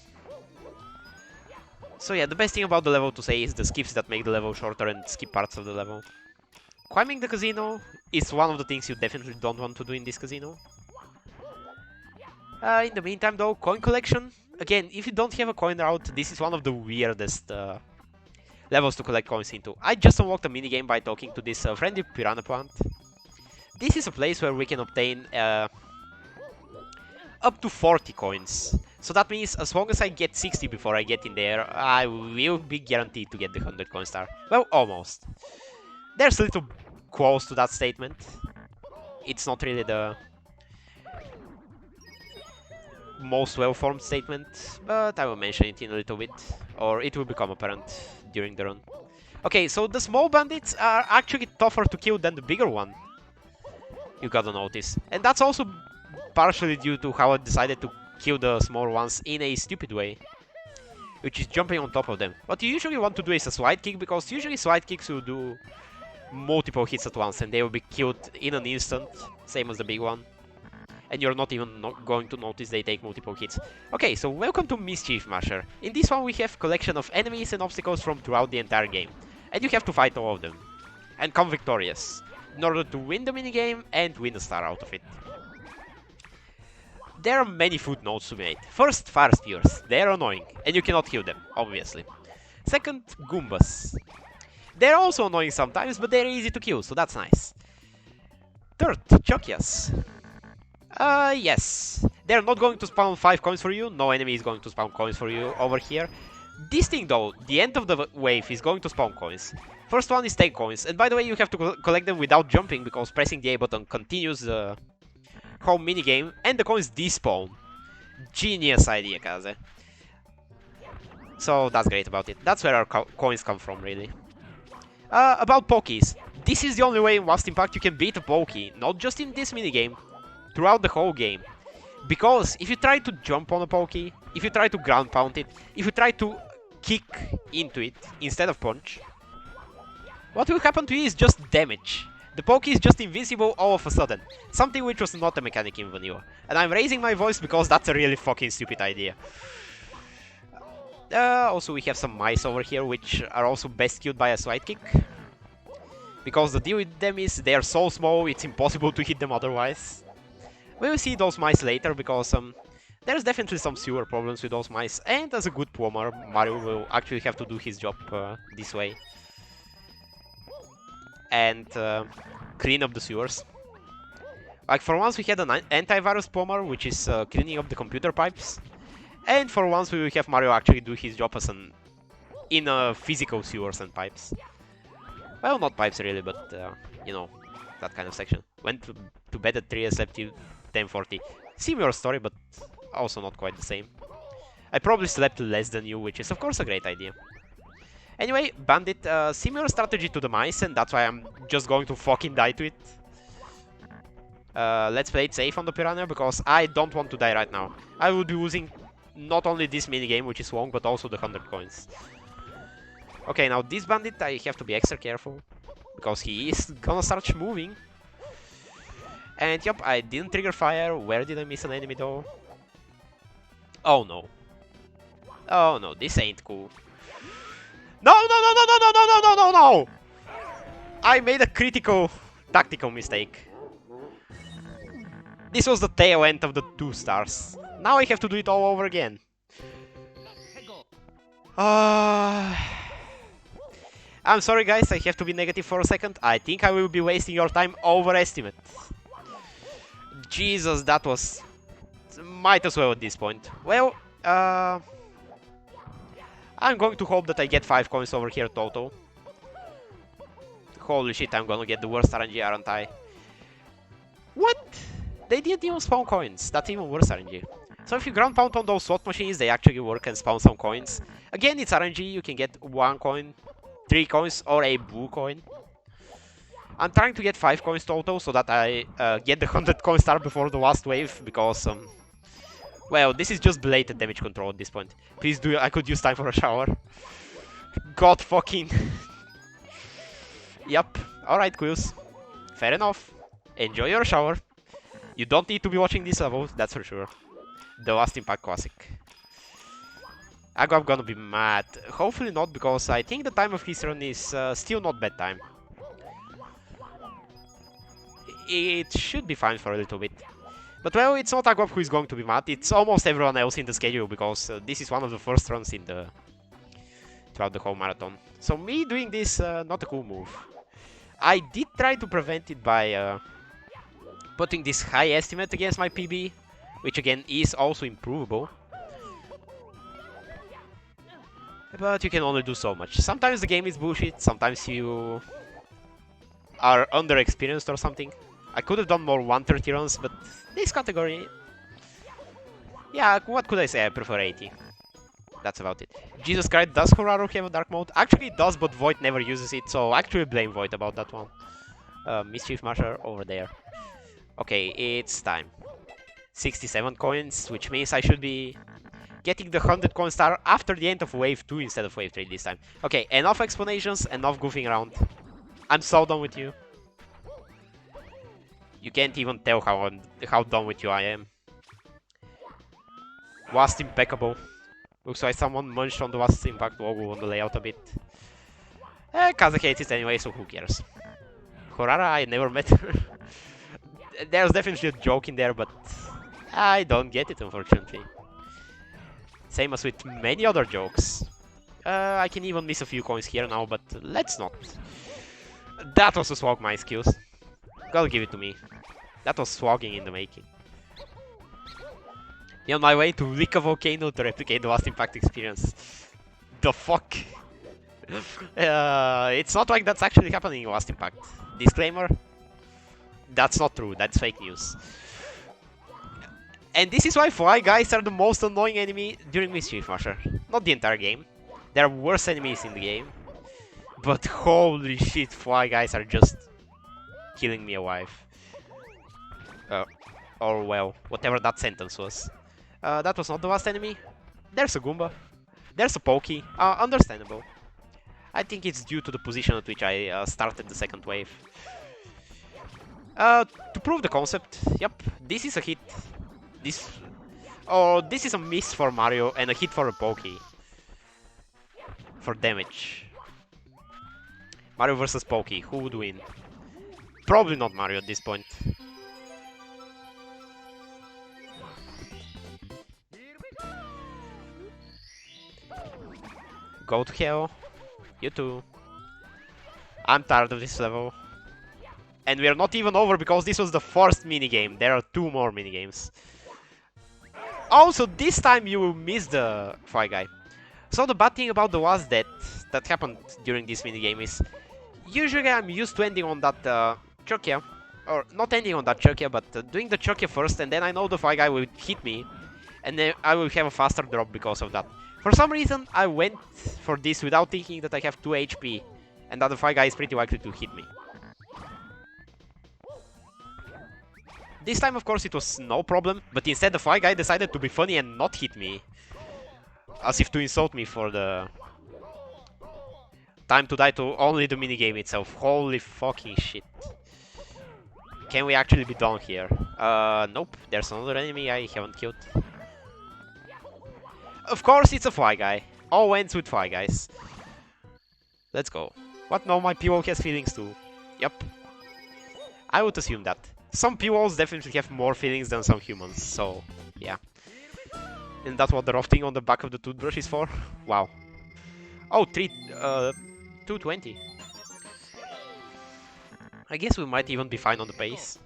[SPEAKER 1] So yeah, the best thing about the level to say is the skips that make the level shorter and skip parts of the level. Climbing the casino is one of the things you definitely don't want to do in this casino. In the meantime though, coin collection. Again, if you don't have a coin route, this is one of the weirdest levels to collect coins into. I just unlocked a minigame by talking to this friendly piranha plant. This is a place where we can obtain up to 40 coins. So that means as long as I get 60 before I get in there, I will be guaranteed to get the 100 coin star. Well, almost. There's a little close to that statement. It's not really the most well-formed statement, but I will mention it in a little bit, or it will become apparent during the run. Okay, so the small bandits are actually tougher to kill than the bigger one. You gotta notice. And that's also partially due to how I decided to kill the small ones in a stupid way, which is jumping on top of them. What you usually want to do is a slide kick, because usually slide kicks will do multiple hits at once and they will be killed in an instant, same as the big one. And you're not even going to notice they take multiple hits. Okay, so welcome to Mischief Masher. In this one we have collection of enemies and obstacles from throughout the entire game. And you have to fight all of them. And come victorious, in order to win the minigame and win a star out of it. There are many footnotes to be made. First, fire spears. They're annoying, and you cannot kill them, obviously. Second, Goombas. They're also annoying sometimes, but they're easy to kill, so that's nice. Third, Chokias. Yes. They're not going to spawn 5 coins for you. No enemy is going to spawn coins for you over here. This thing though, the end of the wave is going to spawn coins. First one is 10 coins. And by the way, you have to collect them without jumping, because pressing the A button continues the whole minigame. And the coins despawn. Genius idea, Kaze. So that's great about it. That's where our coins come from, really. About Pokies. This is the only way in Last Impact you can beat a Pokie. Not just in this minigame. Throughout the whole game. Because if you try to jump on a Pokie, if you try to ground pound it, if you try to kick into it instead of punch, what will happen to you is just damage. The Pokie is just invisible all of a sudden. Something which was not a mechanic in vanilla. And I'm raising my voice because that's a really fucking stupid idea. Also we have some mice over here which are also best killed by a slide kick. Because the deal with them is they are so small, it's impossible to hit them otherwise. We will see those mice later, because there's definitely some sewer problems with those mice, and as a good plumber, Mario will actually have to do his job this way. And clean up the sewers. Like, for once we had an antivirus plumber, which is cleaning up the computer pipes. And for once we will have Mario actually do his job as in physical sewers and pipes. Well, not pipes really, but you know, that kind of section. Went to bed at 3, slept till 10:40. Similar story, but also not quite the same. I probably slept less than you, which is of course a great idea. Anyway, Bandit, similar strategy to the mice, and that's why I'm just going to fucking die to it. Let's play it safe on the Piranha, because I don't want to die right now. I will be losing not only this minigame, which is long, but also the 100 coins. Okay, now this Bandit, I have to be extra careful, because he is gonna start moving. And yep, I didn't trigger fire. Where did I miss an enemy though? Oh no. Oh no, this ain't cool. No, no, no, no, no, no, no, no, no, no, no! I made a critical tactical mistake. This was the tail end of the 2 stars. Now I have to do it all over again. I'm sorry guys, I have to be negative for a second. I think I will be wasting your time overestimate. Jesus, that was... might as well at this point. Well, I'm going to hope that I get 5 coins over here total. Holy shit, I'm gonna get the worst RNG, aren't I? What? They didn't even spawn coins. That's even worse RNG. So if you ground pound on those slot machines, they actually work and spawn some coins. Again, it's RNG, you can get 1 coin, 3 coins, or a blue coin. I'm trying to get 5 coins total so that I get the 100 coin star before the last wave, because well, this is just blatant damage control at this point. Please do, I could use time for a shower. God fucking... Yup, alright Quills. Fair enough. Enjoy your shower. You don't need to be watching this level, that's for sure. The Last Impact Classic. I'm gonna be mad. Hopefully not, because I think the time of his run is still not bad time. It should be fine for a little bit. But well, it's not Agwab who is going to be mad, it's almost everyone else in the schedule, because this is one of the first runs in the... throughout the whole marathon. So me doing this, not a cool move. I did try to prevent it by putting this high estimate against my PB, which again is also improvable. But you can only do so much. Sometimes the game is bullshit, sometimes you are underexperienced or something. I could have done more 130 runs, but this category... yeah, what could I say? I prefer 80. That's about it. Jesus Christ, does Horaro have a dark mode? Actually it does, but Void never uses it, so actually blame Void about that one. Mischief Masher over there. Okay, it's time. 67 coins, which means I should be getting the 100 coin star after the end of wave 2 instead of wave 3 this time. Okay, enough explanations, enough goofing around. I'm so done with you. You can't even tell how done with you I am. Was impeccable. Looks like someone munched on the Last Impact logo on the layout a bit. Kaza hates it anyway, so who cares? Horara, I never met her. There's definitely a joke in there, but I don't get it, unfortunately. Same as with many other jokes. I can even miss a few coins here now, but let's not. That was a swag, my skills. Gotta give it to me. That was swagging in the making. On my way to lick a volcano to replicate the Last Impact experience. The fuck? It's not like that's actually happening in Last Impact. Disclaimer. That's not true, that's fake news. And this is why Fly Guys are the most annoying enemy during Mischief Masher. Not the entire game. There are worse enemies in the game. But holy shit, Fly Guys are just killing me alive. Or well, whatever that sentence was. That was not the last enemy. There's a Goomba. There's a Pokey. Understandable. I think it's due to the position at which I started the second wave. To prove the concept, yep, this is a hit. This is a miss for Mario and a hit for a Pokey. For damage. Mario versus Pokey, who would win? Probably not Mario at this point. Go to hell. You too. I'm tired of this level. And we are not even over because this was the first minigame. There are 2 more minigames. Also, this time you will miss the Fly Guy. So the bad thing about the was that happened during this minigame is usually I'm used to ending on that Chukia. Or not ending on that Chukia, but doing the Chukia first, and then I know the Fly Guy will hit me. And then I will have a faster drop because of that. For some reason, I went for this without thinking that I have 2 HP. And that the Fly Guy is pretty likely to hit me. This time, of course, it was no problem, but instead the Fly Guy decided to be funny and not hit me. As if to insult me for the time to die to only the minigame itself. Holy fucking shit. Can we actually be done here? Nope, there's another enemy I haven't killed. Of course it's a Fly Guy. All ends with Fly Guys. Let's go. What? No, my PO has feelings too. Yep. I would assume that. Some POs definitely have more feelings than some humans, so yeah. And that's what the rafting on the back of the toothbrush is for? Wow. Oh, 220. I guess we might even be fine on the pace.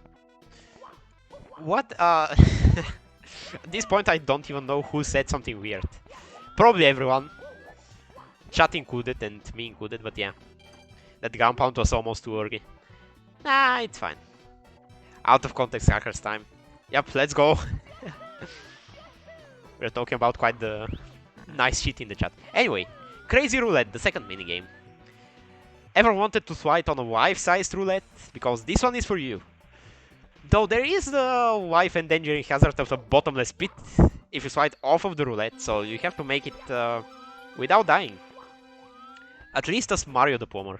[SPEAKER 1] What? At this point I don't even know who said something weird. Probably everyone. Chat included and me included, but yeah. That ground pound was almost too early. Nah, it's fine. Out of context hackers time. Yep, let's go. We're talking about quite the nice shit in the chat. Anyway, Crazy Roulette, the second minigame. Ever wanted to try it on a wife-sized roulette? Because this one is for you. Though there is the life endangering hazard of the bottomless pit if you slide off of the roulette, so you have to make it without dying. At least as Mario the Plumber.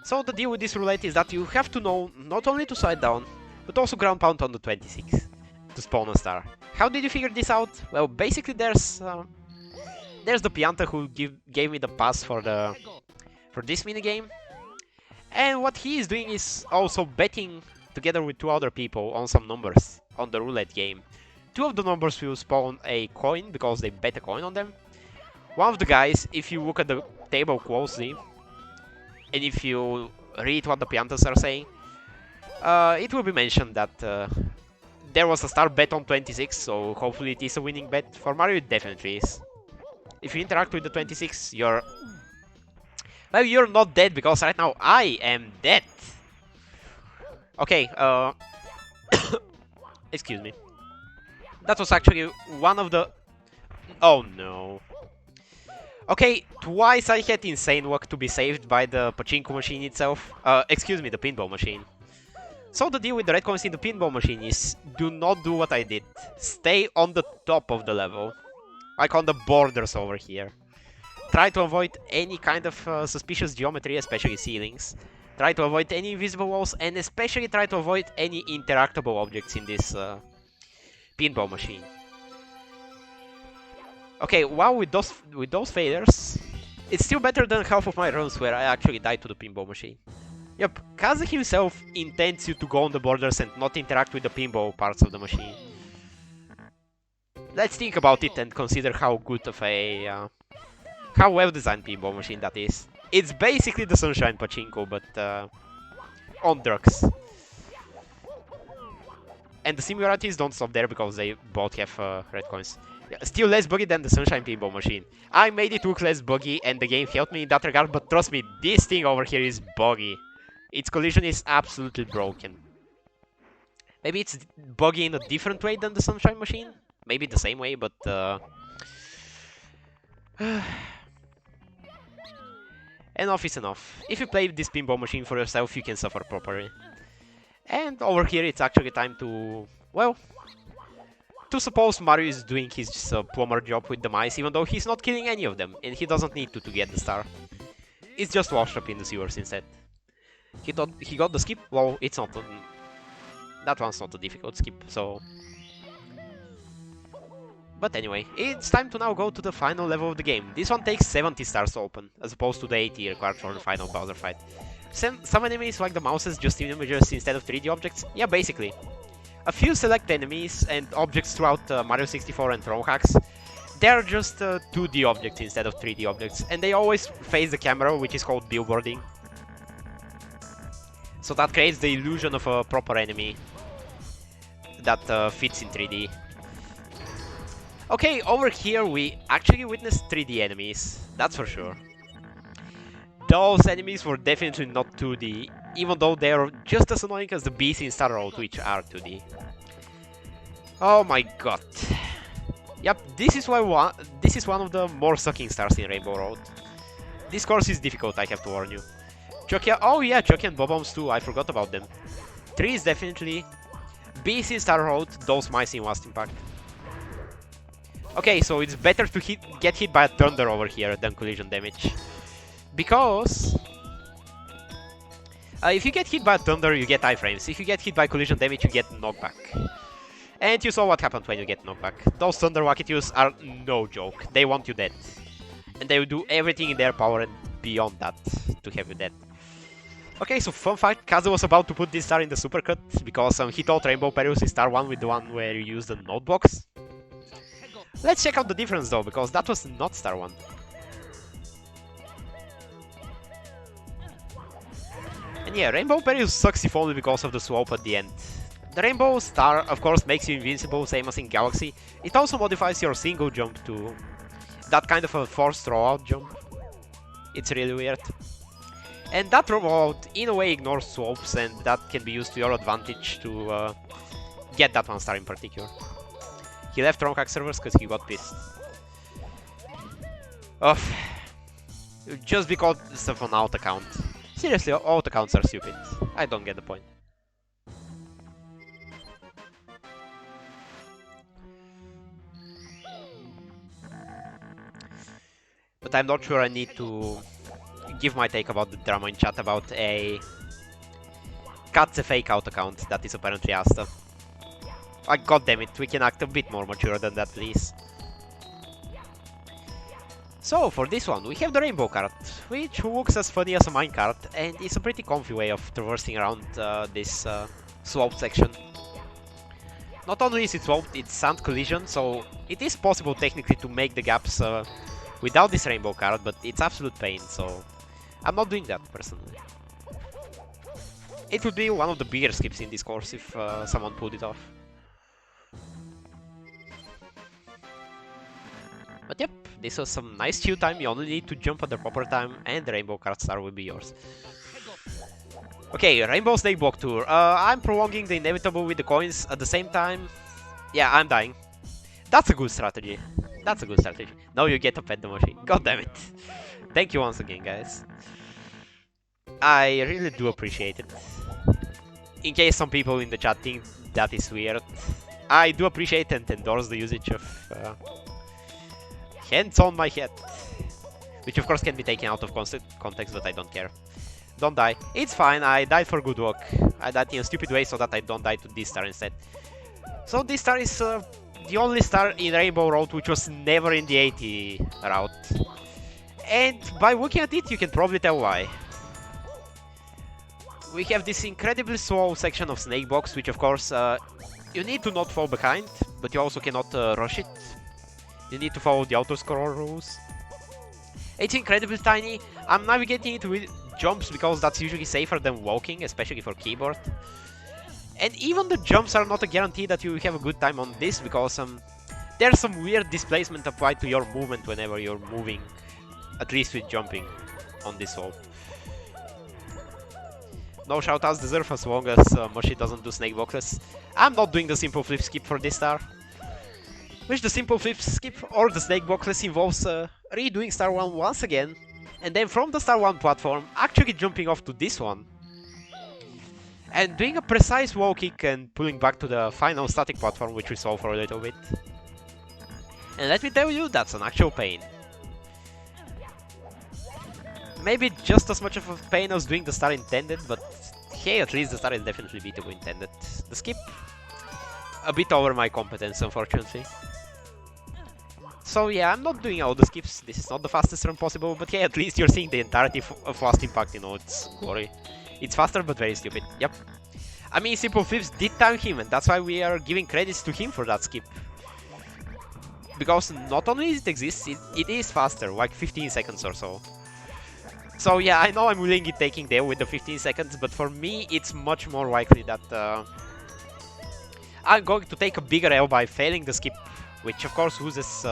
[SPEAKER 1] So the deal with this roulette is that you have to know not only to slide down, but also ground pound on the 26 to spawn a star. How did you figure this out? Well, basically there's the Pianta who gave me the pass for this minigame. And what he is doing is also betting together with 2 other people on some numbers on the roulette game. 2 of the numbers will spawn a coin because they bet a coin on them. One of the guys, if you look at the table closely, and if you read what the Piantas are saying, it will be mentioned that there was a star bet on 26, so hopefully it is a winning bet. For Mario it definitely is. If you interact with the 26, you're... Well, you're not dead, because right now I am dead. Okay, excuse me. That was actually one of the... Oh no. Okay, twice I had insane luck to be saved by the pachinko machine itself. Excuse me, the pinball machine. So the deal with the red coins in the pinball machine is do not do what I did. Stay on the top of the level. Like on the borders over here. Try to avoid any kind of suspicious geometry, especially ceilings. Try to avoid any invisible walls, and especially try to avoid any interactable objects in this pinball machine. Okay, well, with those failures, it's still better than half of my runs where I actually died to the pinball machine. Yep, Kaze himself intends you to go on the borders and not interact with the pinball parts of the machine. Let's think about it and consider how good of a... how well-designed pinball machine that is. It's basically the Sunshine Pachinko, but on drugs. And the similarities don't stop there because they both have red coins. Yeah, still less buggy than the Sunshine Pinball machine. I made it look less buggy and the game helped me in that regard, but trust me, this thing over here is buggy. Its collision is absolutely broken. Maybe it's buggy in a different way than the Sunshine machine? Maybe the same way, but... Enough is enough. If you play this pinball machine for yourself, you can suffer properly. And over here it's actually time to... well... to suppose Mario is doing his plumber job with the mice, even though he's not killing any of them, and he doesn't need to get the star. It's just washed up in the sewers instead. He thought he got the skip? Well, it's not... that one's not a difficult skip, so... But anyway, it's time to now go to the final level of the game. This one takes 70 stars to open, as opposed to the 80 required for the final Bowser fight. Some enemies, like the mouses, just images instead of 3D objects. Yeah, basically. A few select enemies and objects throughout Mario 64 and Throne Hacks, they're just 2D objects instead of 3D objects, and they always face the camera, which is called billboarding. So that creates the illusion of a proper enemy that fits in 3D. Okay, over here we actually witnessed 3D enemies, that's for sure. Those enemies were definitely not 2D, even though they are just as annoying as the beasts in Star Road, which are 2D. Oh my god. Yep, this is one of the more sucking stars in Rainbow Road. This course is difficult, I have to warn you. Chucky, oh yeah, Chucky and Bob-ombs too, I forgot about them. 3 is definitely. Beasts in Star Road, those mice in Last Impact. Okay, so it's better to get hit by a thunder over here than collision damage. Because if you get hit by a thunder, you get iframes. If you get hit by collision damage, you get knockback. And you saw what happened when you get knockback. Those thunder Wakitius are no joke. They want you dead. And they will do everything in their power and beyond that to have you dead. Okay, so fun fact, Kazu was about to put this star in the supercut because he thought Rainbow Perius is star 1 with the one where you use the note box. Let's check out the difference though, because that was not star 1. And yeah, Rainbow Perius sucks if only because of the swope at the end. The Rainbow Star, of course, makes you invincible, same as in Galaxy. It also modifies your single jump to that kind of a forced throwout jump. It's really weird. And that throwout, in a way, ignores swopes, and that can be used to your advantage to get that one star in particular. He left Throne Hack servers because he got pissed. Ugh. Just because it's an alt account. Seriously, alt accounts are stupid. I don't get the point. But I'm not sure I need to give my take about the drama in chat about a Katze fake out account that is apparently Asta. Like, goddammit, we can act a bit more mature than that, please. So, for this one, we have the Rainbow Cart, which looks as funny as a minecart, and is a pretty comfy way of traversing around this sloped section. Not only is it sloped, it's sand collision, so it is possible technically to make the gaps without this Rainbow Cart, but it's absolute pain, so I'm not doing that, personally. It would be one of the bigger skips in this course if someone pulled it off. But yep, this was some nice chill time, you only need to jump at the proper time, and the Rainbow Cart star will be yours. Okay, Rainbow Snake Block Tour. I'm prolonging the inevitable with the coins at the same time. Yeah, I'm dying. That's a good strategy. That's a good strategy. Now you get a pet the machine. God damn it. Thank you once again, guys. I really do appreciate it. In case some people in the chat think that is weird, I do appreciate and endorse the usage of hands on my head. Which of course can be taken out of context, but I don't care. Don't die. It's fine, I died for good luck. I died in a stupid way so that I don't die to this star instead. So this star is the only star in Rainbow Road which was never in the 80 route. And by looking at it, you can probably tell why. We have this incredibly slow section of Snake Box, which of course you need to not fall behind, but you also cannot rush it. You need to follow the auto-scroll rules. It's incredibly tiny. I'm navigating it with jumps because that's usually safer than walking, especially for keyboard. And even the jumps are not a guarantee that you will have a good time on this, because there's some weird displacement applied to your movement whenever you're moving, at least with jumping on this slope. No shoutouts deserved as long as Mushie doesn't do snake boxes. I'm not doing the simple flip skip for this star. Which the simple flip skip or the snake boxes involves redoing star 1 once again, and then from the star 1 platform actually jumping off to this one. And doing a precise wall kick and pulling back to the final static platform, which we saw for a little bit. And let me tell you, that's an actual pain. Maybe just as much of a pain as doing the star intended, but hey, at least the star is definitely beatable intended. The skip, a bit over my competence, unfortunately. So yeah, I'm not doing all the skips. This is not the fastest run possible, but yeah, at least you're seeing the entirety of Last Impact, you know, it's glory. It's faster, but very stupid. Yep. I mean, Simple Flips did time him, and that's why we are giving credits to him for that skip. Because not only it exists, it is faster, like 15 seconds or so. So yeah, I know I'm willing it taking there with the 15 seconds, but for me, it's much more likely that I'm going to take a bigger L by failing the skip, which of course loses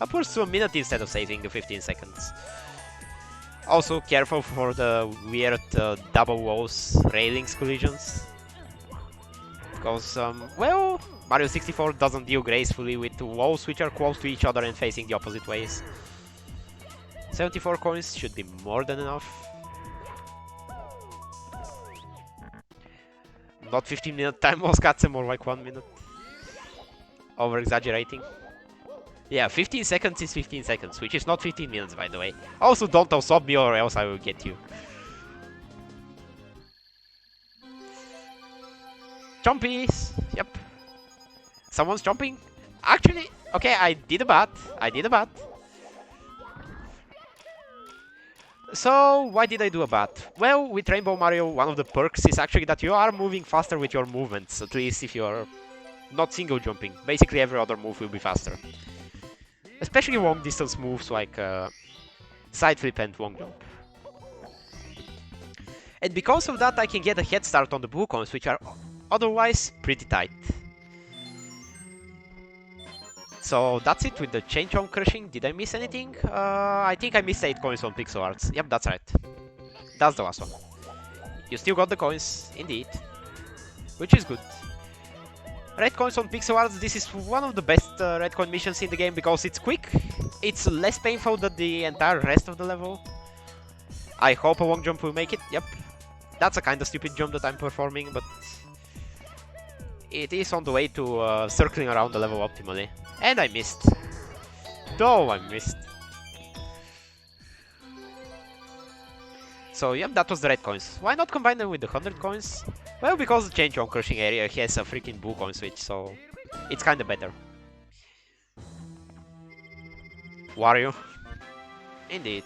[SPEAKER 1] upwards to a minute instead of saving the 15 seconds. Also careful for the weird double walls railings collisions. Because, well, Mario 64 doesn't deal gracefully with walls which are close to each other and facing the opposite ways. 74 coins should be more than enough. Not 15-minute time was cuts, more like 1 minute. Over exaggerating. Yeah, 15 seconds is 15 seconds, which is not 15 minutes, by the way. Also, don't outswap me or else I will get you. Jumpies! Yep. Someone's jumping? Actually, okay, I did a bat. So, why did I do a bat? Well, with Rainbow Mario, one of the perks is actually that you are moving faster with your movements, at least if you're not single jumping. Basically, every other move will be faster. Especially long distance moves like side flip and long jump. And because of that, I can get a head start on the blue coins, which are otherwise pretty tight. So that's it with the change on crushing. Did I miss anything? I think I missed 8 coins on pixel arts. Yep, that's right. That's the last one. You still got the coins, indeed. Which is good. Red coins on pixel arts, this is one of the best red coin missions in the game because it's quick. It's less painful than the entire rest of the level. I hope a long jump will make it, yep. That's a kinda stupid jump that I'm performing, but it is on the way to circling around the level optimally. And I missed. No, I missed. So yep, that was the red coins. Why not combine them with the 100 coins? Well, because the change on crushing area has a freaking blue coin switch, so it's kinda better. Wario. Indeed.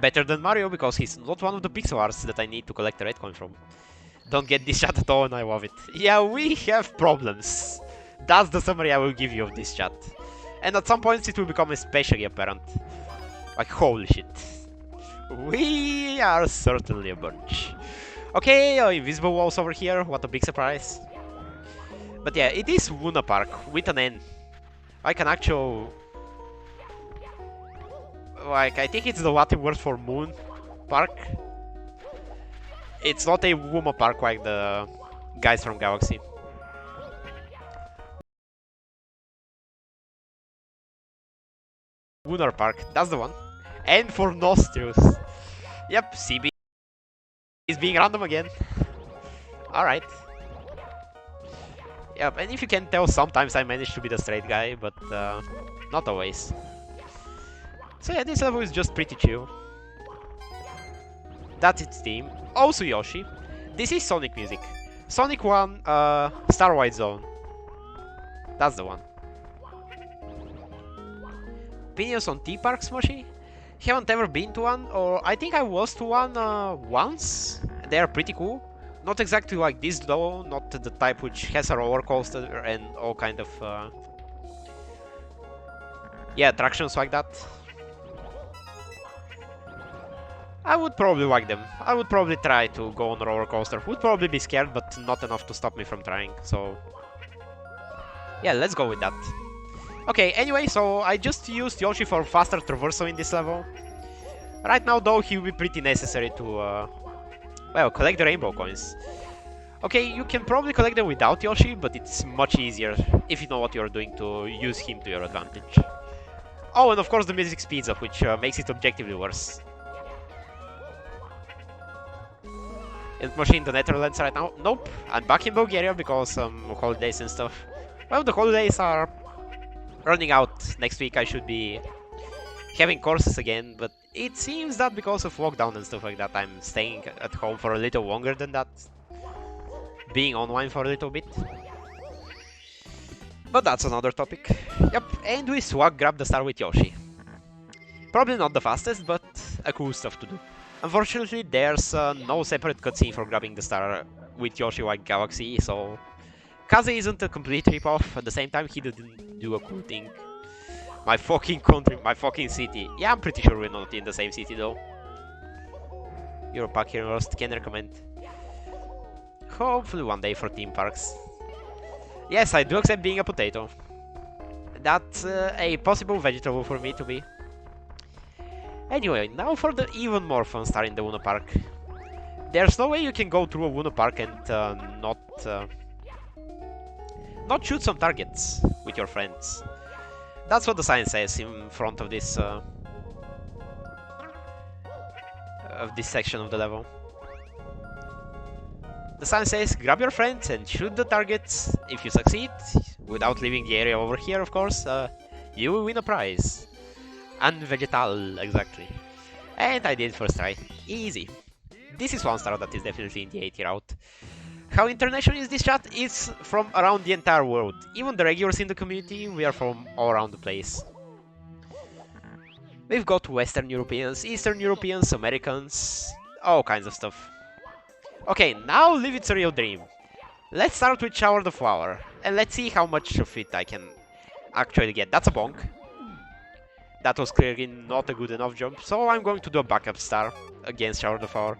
[SPEAKER 1] Better than Mario because he's not one of the pixel arts that I need to collect the red coin from. Don't get this chat at all and I love it. Yeah, we have problems. That's the summary I will give you of this chat. And at some points it will become especially apparent. Like, holy shit. We are certainly a bunch. Okay, invisible walls over here, what a big surprise. But yeah, it is Luna Park with an N. Like an actual... Like, I think it's the Latin word for moon park. It's not a Wuma Park like the guys from Galaxy. Lunar Park, that's the one. And for nostrils. Yep, CB is being random again. Alright. Yep, and if you can tell, sometimes I manage to be the straight guy, but not always. So yeah, this level is just pretty chill. That's its theme. Also Yoshi. This is Sonic music. Sonic 1, Starlight Zone. That's the one. Opinions on Theme Parks, Mushie? Haven't ever been to one, or I think I was to one once. They are pretty cool. Not exactly like this though, not the type which has a roller coaster and all kind of yeah, attractions like that. I would probably like them. I would probably try to go on a roller coaster. Would probably be scared, but not enough to stop me from trying, so... Yeah, let's go with that. Okay, anyway, so I just used Yoshi for faster traversal in this level. Right now, though, he will be pretty necessary to, well, collect the rainbow coins. Okay, you can probably collect them without Yoshi, but it's much easier if you know what you're doing to use him to your advantage. Oh, and of course the music speeds up, which makes it objectively worse. Is Mushie in the Netherlands right now? Nope, I'm back in Bulgaria because holidays and stuff. Well, the holidays are running out. Next week I should be having courses again, but it seems that because of lockdown and stuff like that, I'm staying at home for a little longer than that. Being online for a little bit. But that's another topic. Yep, and we swag grab the star with Yoshi. Probably not the fastest, but a cool stuff to do. Unfortunately, there's no separate cutscene for grabbing the star with Yoshi White Galaxy, so Kaze isn't a complete ripoff. At the same time, he didn't do a cool thing. My fucking country, my fucking city. Yeah, I'm pretty sure we're not in the same city though. Europack here can recommend. Hopefully one day for theme parks. Yes, I do accept being a potato. That's a possible vegetable for me to be. Anyway, now for the even more fun star in the Uno Park. There's no way you can go through a Uno Park and not shoot some targets with your friends. That's what the sign says in front of this section of the level. The sign says, grab your friends and shoot the targets. If you succeed, without leaving the area over here, of course, you will win a prize. Unvegetal, exactly. And I did first try. Easy. This is one star that is definitely in the 80 route. How international is this chat? It's from around the entire world. Even the regulars in the community, we are from all around the place. We've got Western Europeans, Eastern Europeans, Americans, all kinds of stuff. Okay, now live its real dream. Let's start with Shower the Flower, and let's see how much of it I can actually get. That's a bonk. That was clearly not a good enough jump, so I'm going to do a backup star against Shower the Flower,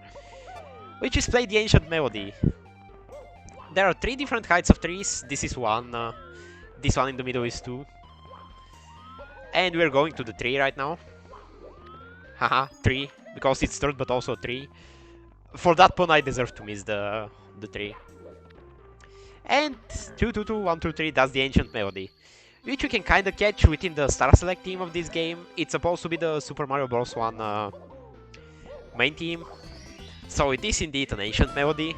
[SPEAKER 1] which is Play the Ancient Melody. There are 3 different heights of trees. This is one, this one in the middle is 2. And we're going to the tree right now. Haha, 3, because it's third but also 3. For that pun I deserve to miss the tree. And 2, 2, 2, 1, 2, 3, that's the Ancient Melody, which you can kinda catch within the Star Select team of this game. It's supposed to be the Super Mario Bros. 1 main team. So it is indeed an Ancient Melody.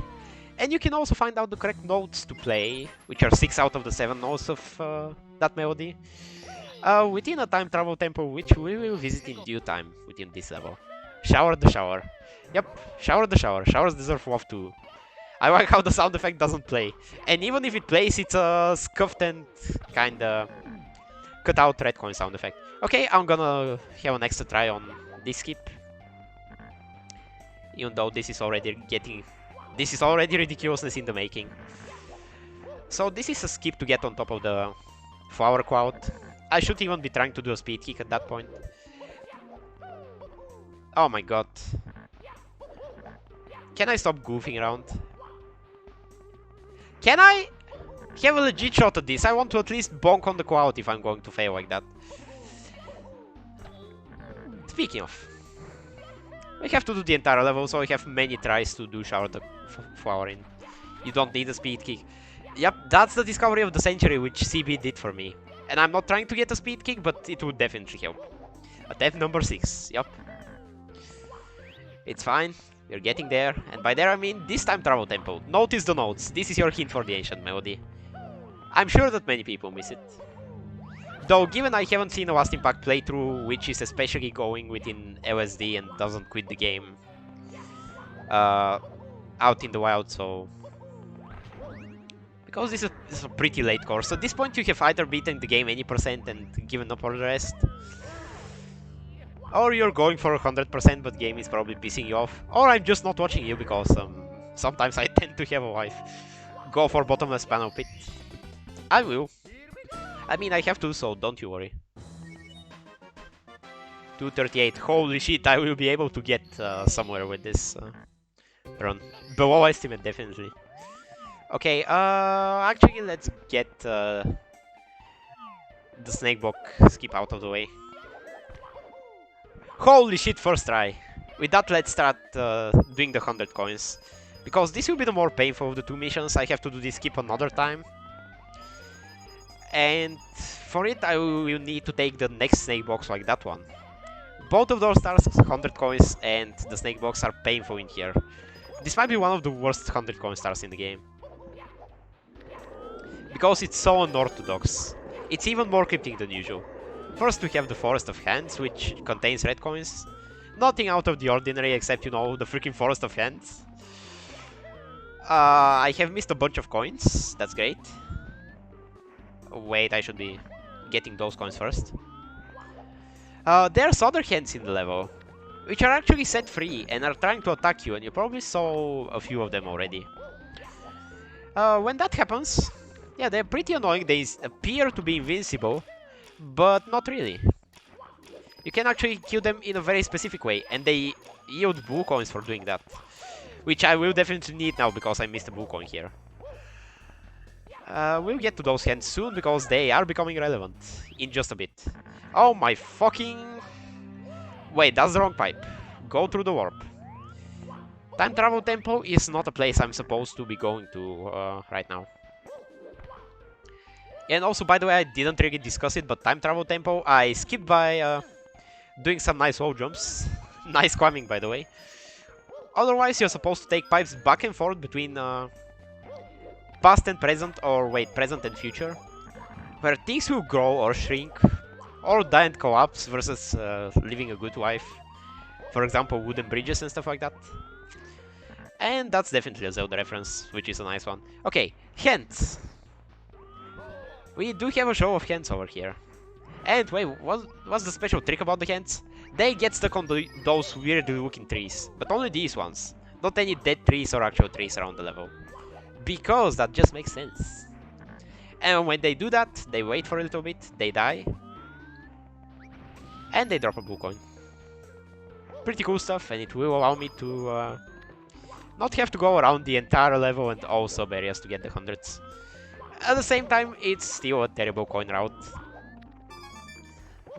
[SPEAKER 1] And you can also find out the correct notes to play, which are 6 out of the 7 notes of that melody, within a time travel temple, which we will visit in due time within this level. Shower the Shower. Yep, Shower the Shower. Showers deserve love too. I like how the sound effect doesn't play. And even if it plays, it's a scuffed and kinda cut out red coin sound effect. Okay, I'm gonna have an extra try on this skip. Even though this is already ridiculousness in the making. So this is a skip to get on top of the flower cloud. I should even be trying to do a speed kick at that point. Oh my god. Can I stop goofing around? Can I have a legit shot at this? I want to at least bonk on the cloud if I'm going to fail like that. Speaking of, we have to do the entire level, so we have many tries to do Shower the Flower in. You don't need a speed kick. Yep, that's the discovery of the century which CB did for me. And I'm not trying to get a speed kick, but it would definitely help. Attempt number 6, yep. It's fine, we're getting there. And by there I mean this time travel tempo. Notice the notes, this is your hint for the Ancient Melody. I'm sure that many people miss it. Though, given I haven't seen a Last Impact playthrough, which is especially going within LSD and doesn't quit the game out in the wild, so... Because this is a pretty late course. At this point you have either beaten the game any percent and given up on the rest, or you're going for 100% but game is probably pissing you off, or I'm just not watching you because sometimes I tend to have a wife. Go for bottomless panel pit. I will. I mean, I have to, so don't you worry. 238. Holy shit, I will be able to get somewhere with this run. Below estimate, definitely. Okay, actually, let's get the snake block skip out of the way. Holy shit, first try. With that, let's start doing the 100 coins. Because this will be the more painful of the 2 missions. I have to do this skip another time. And for it, I will need to take the next snake box like that one. Both of those stars, 100 coins, and the snake box are painful in here. This might be one of the worst 100 coin stars in the game. Because it's so unorthodox. It's even more cryptic than usual. First we have the Forest of Hands, which contains red coins. Nothing out of the ordinary except, you know, the freaking Forest of Hands. I have missed a bunch of coins, that's great. Wait, I should be getting those coins first. There's other hands in the level, which are actually set free and are trying to attack you, and you probably saw a few of them already. When that happens, yeah, they're pretty annoying. They appear to be invincible, but not really. You can actually kill them in a very specific way, and they yield blue coins for doing that. Which I will definitely need now, because I missed a blue coin here. We'll get to those hands soon, because they are becoming relevant in just a bit. Oh my fucking... Wait, that's the wrong pipe. Go through the warp. Time Travel Temple is not a place I'm supposed to be going to right now. And also, by the way, I didn't really discuss it, but Time Travel Temple, I skipped by doing some nice wall jumps. Nice climbing, by the way. Otherwise, you're supposed to take pipes back and forth between past and present, or wait, present and future, where things will grow or shrink, or die and collapse versus living a good life. For example, wooden bridges and stuff like that. And that's definitely a Zelda reference, which is a nice one. Okay, hands. We do have a show of hands over here. And wait, what's the special trick about the hands? They get stuck on those weird looking trees, but only these ones. Not any dead trees or actual trees around the level. Because that just makes sense. And when they do that, they wait for a little bit, they die. And they drop a blue coin. Pretty cool stuff, and it will allow me to not have to go around the entire level and all sub areas to get the hundreds. At the same time, it's still a terrible coin route.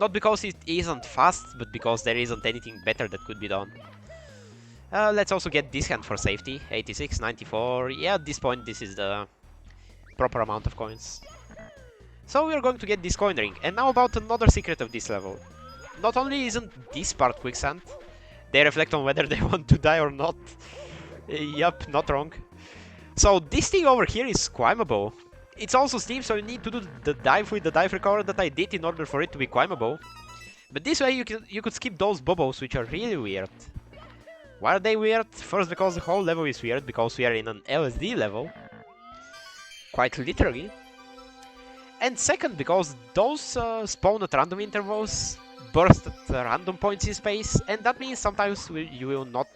[SPEAKER 1] Not because it isn't fast, but because there isn't anything better that could be done. Let's also get this hand for safety. 86, 94. Yeah, at this point, this is the proper amount of coins. So we're going to get this coin ring. And now about another secret of this level. Not only isn't this part quicksand, they reflect on whether they want to die or not. Yup, not wrong. So this thing over here is climbable. It's also steep, so you need to do the dive with the dive recover that I did in order for it to be climbable. But this way you could skip those bubbles, which are really weird. Why are they weird? First, because the whole level is weird, because we are in an LSD level. Quite literally. And second, because those spawn at random intervals, burst at random points in space, and that means sometimes you will not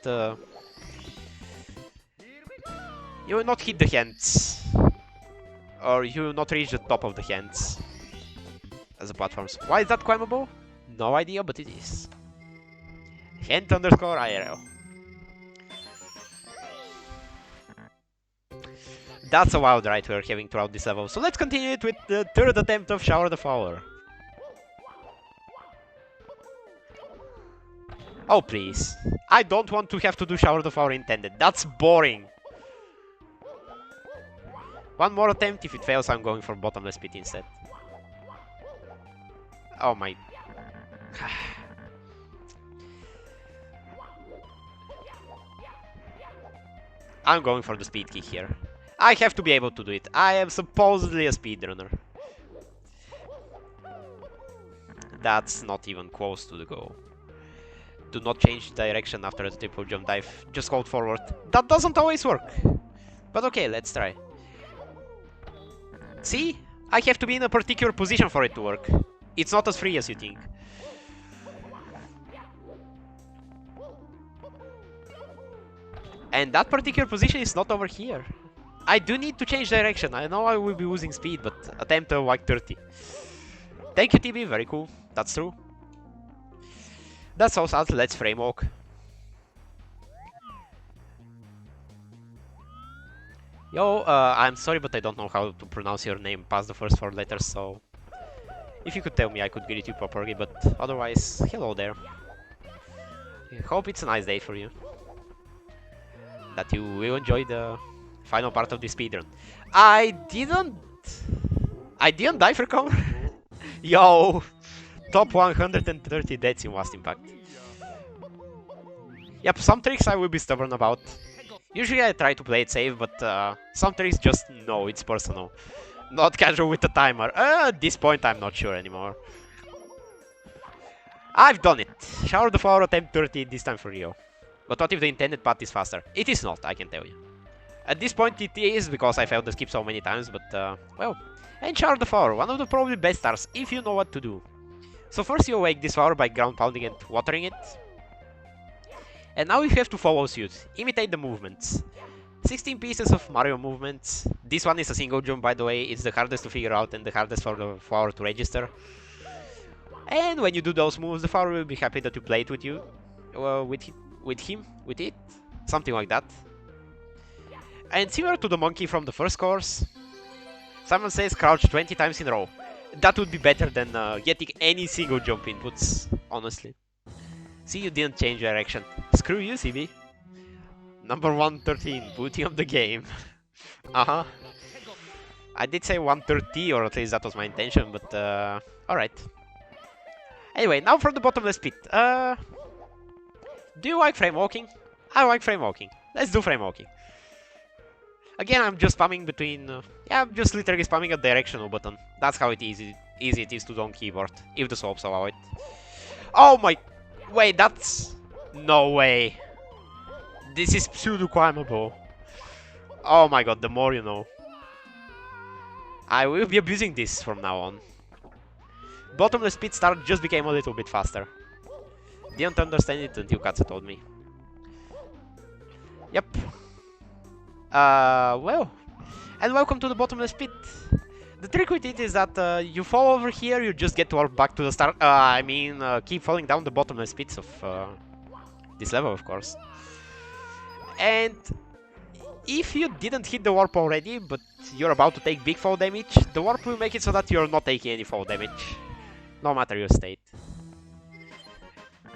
[SPEAKER 1] hit the hands. Or you will not reach the top of the hands as a platforms. Why is that climbable? No idea, but it is. Hand underscore IRL. That's a wild ride we're having throughout this level. So let's continue it with the third attempt of Shower the Flower. Oh please. I don't want to have to do Shower the Flower intended. That's boring. One more attempt. If it fails, I'm going for Bottomless Pit instead. Oh my... I'm going for the speed kick here. I have to be able to do it. I am supposedly a speedrunner. That's not even close to the goal. Do not change direction after the triple jump dive. Just hold forward. That doesn't always work. But okay, let's try. See? I have to be in a particular position for it to work. It's not as free as you think. And that particular position is not over here. I do need to change direction. I know I will be losing speed, but attempt like 30. Thank you, TB. Very cool. That's true. That's so sad. Let's frame walk. Yo, I'm sorry, but I don't know how to pronounce your name past the first 4 letters, so... If you could tell me, I could greet you properly, but otherwise, hello there. I hope it's a nice day for you. That you will enjoy the final part of the speedrun. I didn't dive recover? Yo! Top 130 deaths in Last Impact. Yep, some tricks I will be stubborn about. Usually I try to play it safe, but some tricks just no, it's personal. Not casual with the timer. At this point I'm not sure anymore. I've done it. Shower the Flower attempt 30 this time for real. But what if the intended path is faster? It is not, I can tell you. At this point it is, because I failed the skip so many times, but well. And Shard of Flower, one of the probably best stars, if you know what to do. So first you awake this flower by ground pounding and watering it. And now you have to follow suit, imitate the movements. 16 pieces of Mario movements. This one is a single jump, by the way. It's the hardest to figure out and the hardest for the flower to register. And when you do those moves, the flower will be happy that you played with you. With it. Something like that. And similar to the monkey from the first course, someone says crouch 20 times in a row. That would be better than getting any single jump inputs, honestly. See, you didn't change direction. Screw you, CB. Number 113, booting of the game. Uh-huh. I did say 130, or at least that was my intention, but alright. Anyway, now for the bottomless pit. Do you like frame walking? I like frame walking. Let's do frame walking. Again, I'm just spamming between... yeah, I'm just literally spamming a directional button. That's how easy it is to do on keyboard, if the slopes allow it. Oh my... Wait, that's... No way. This is pseudo-climbable. Oh my god, the more you know. I will be abusing this from now on. Bottomless pit start just became a little bit faster. Didn't understand it until Katsu told me. Yep. Well. And welcome to the bottomless pit. The trick with it is that you fall over here, you just get to warp back to the start. Keep falling down the bottomless pits of this level, of course. And if you didn't hit the warp already, but you're about to take big fall damage, the warp will make it so that you're not taking any fall damage, no matter your state,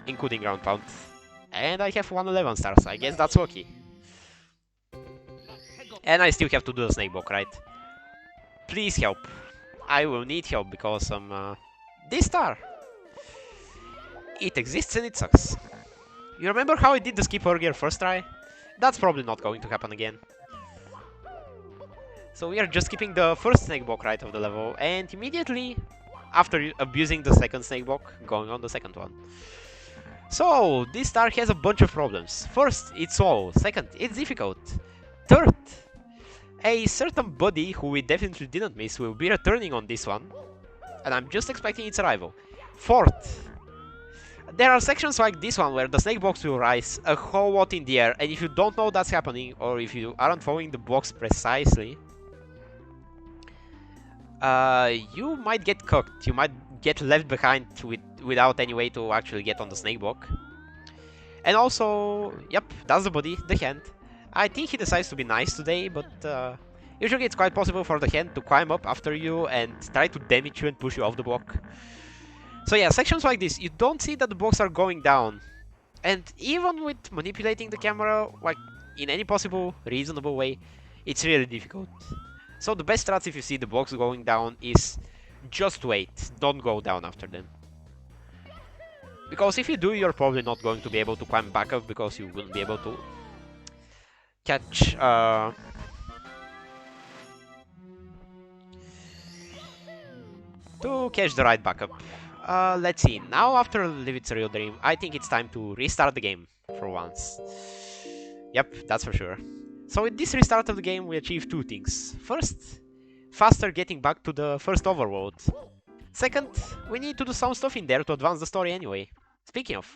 [SPEAKER 1] including ground pound. And I have 111 stars, I guess that's lucky. And I still have to do the snake block, right? Please help. I will need help because this star. It exists and it sucks. You remember how I did the skip earlier first try? That's probably not going to happen again. So we are just skipping the first snake block right of the level, and immediately after abusing the second snake block, going on the second one. So this star has a bunch of problems. First, it's slow. Second, it's difficult. Third, a certain buddy who we definitely didn't miss will be returning on this one, and I'm just expecting its arrival. Fourth, there are sections like this one where the snake blocks will rise a whole lot in the air, and if you don't know that's happening, or if you aren't following the blocks precisely, you might get cooked. You might get left behind without any way to actually get on the snake block. And also, yep, that's the body, the hand. I think he decides to be nice today, but usually it's quite possible for the hand to climb up after you and try to damage you and push you off the block. So yeah, sections like this, you don't see that the blocks are going down. And even with manipulating the camera, like, in any possible, reasonable way, it's really difficult. So the best strats if you see the blocks going down is just wait, don't go down after them. Because if you do, you're probably not going to be able to climb back up, because you wouldn't be able to catch the right backup. Let's see, now after Live It's a Real Dream, I think it's time to restart the game for once. Yep, that's for sure. So with this restart of the game, we achieve two things. First, faster getting back to the first overworld. Second, we need to do some stuff in there to advance the story anyway. Speaking of...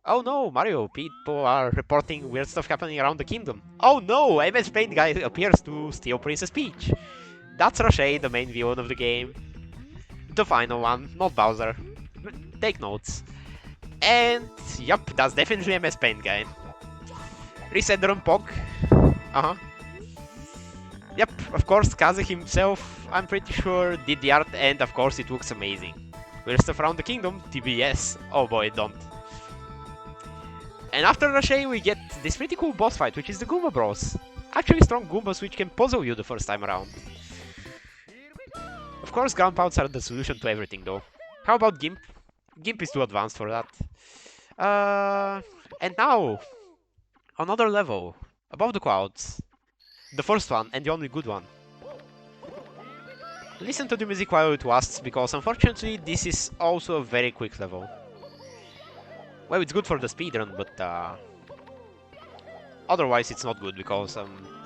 [SPEAKER 1] Oh no, Mario, people are reporting weird stuff happening around the kingdom. Oh no, MS Paint Guy appears to steal Princess Peach. That's Rocher, the main villain of the game. The final one, not Bowser. Take notes. And yep, that's definitely MS Paint Guy. Reset the Rumpog. Yep, of course, Kaze himself, I'm pretty sure, did the art, and of course it looks amazing. Weird stuff around the kingdom, TBS. Oh boy, don't. And after Rocher we get this pretty cool boss fight, which is the Goomba Bros. Actually strong Goombas which can puzzle you the first time around. Of course, ground pounds are the solution to everything though. How about Gimp? Gimp is too advanced for that. And now, another level, above the clouds. The first one, and the only good one. Listen to the music while it lasts, because unfortunately this is also a very quick level. Well, it's good for the speedrun, but Otherwise, it's not good, because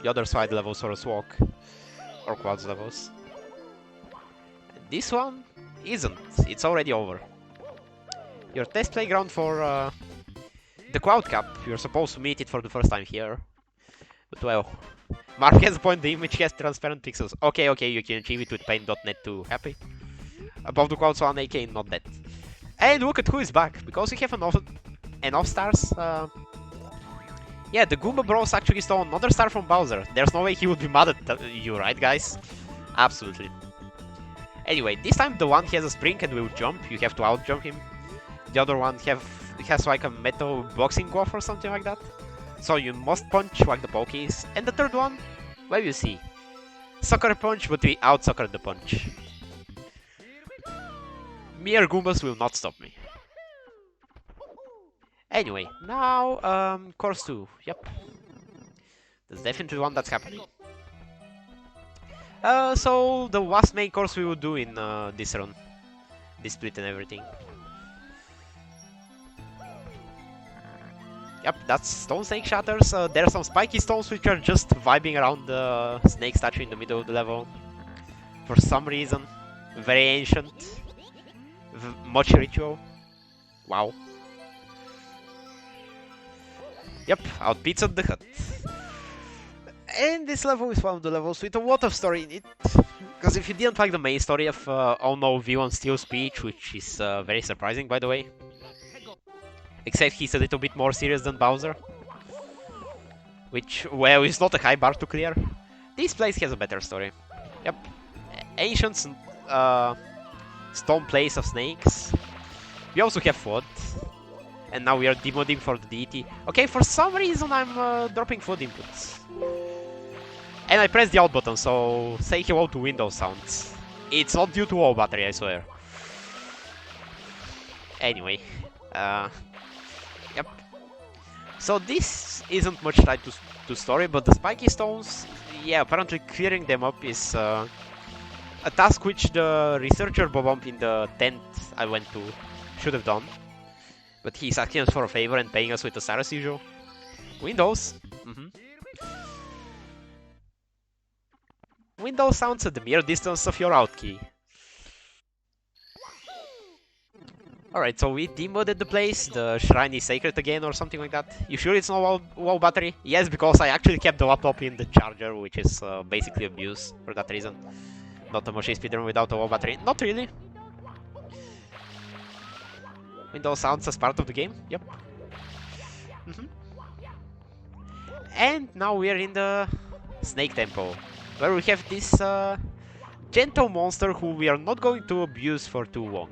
[SPEAKER 1] the other side levels are a walk, or quads levels. This one isn't. It's already over. Your test playground for the Cloud Cup. You're supposed to meet it for the first time here. But well, Mark has a point, the image has transparent pixels. Okay, you can achieve it with paint.net too. Happy? Above the clouds one, AK, not that. And look at who is back, because we have enough stars. Yeah, the Goomba Bros actually stole another star from Bowser. There's no way he would be mad at you, right, guys? Absolutely. Anyway, this time the one has a spring and will jump. You have to out-jump him. The other one has like a metal boxing glove or something like that. So you must punch like the Pokies. And the third one, well, you see. Sucker punch, but we out-suckered the punch. Mere Goombas will not stop me. Anyway, now, course 2. Yep. That's definitely one that's happening. So the last main course we will do in this run. This split and everything. Yep, that's Stone Snake Shatters. There are some spiky stones which are just vibing around the snake statue in the middle of the level. For some reason. Very ancient. Much ritual. Wow. Yep, out pizza the hut. And this level is one of the levels with a lot of story in it. Because if you didn't like the main story of Oh No, V1 Steel speech, which is very surprising by the way. Except he's a little bit more serious than Bowser. Which, well, is not a high bar to clear. This place has a better story. Yep. Ancient stone place of snakes. We also have food. And now we are demodding for the deity. Okay, for some reason I'm dropping food inputs. And I pressed the out button, so say hello to Windows sounds. It's not due to low battery, I swear. Anyway. Yep. So this isn't much tied to story, but the spiky stones, yeah, apparently clearing them up is a task which the researcher Bobomp in the tent I went to should have done. But he's asking us for a favor and paying us with a star as usual. Windows. Windows sounds at the mere distance of your out key. Alright, so we demodded the place, the shrine is sacred again or something like that. You sure it's not low battery? Yes, because I actually kept the laptop in the charger, which is basically abuse for that reason. Not a Mushie speedrun without a low battery. Not really. Windows sounds as part of the game, yep. And now we are in the Snake Temple, where we have this gentle monster who we are not going to abuse for too long.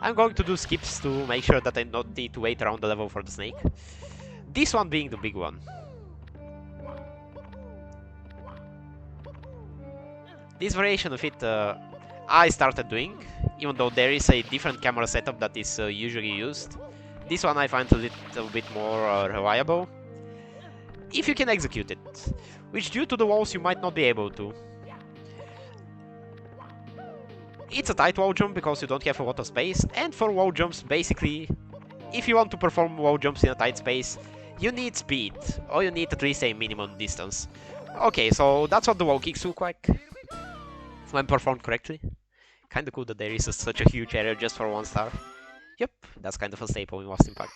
[SPEAKER 1] I'm going to do skips to make sure that I don't need to wait around the level for the snake. This one being the big one. This variation of it I started doing, even though there is a different camera setup that is usually used. This one I find a little bit more reliable, if you can execute it, which due to the walls you might not be able to. It's a tight wall jump because you don't have a lot of space, and for wall jumps, basically, if you want to perform wall jumps in a tight space, you need speed, or you need at least a minimum distance. Okay, so that's what the wall kicks look like when performed correctly. Kinda cool that there is such a huge area just for one star. Yep, that's kind of a staple in Lost Impact.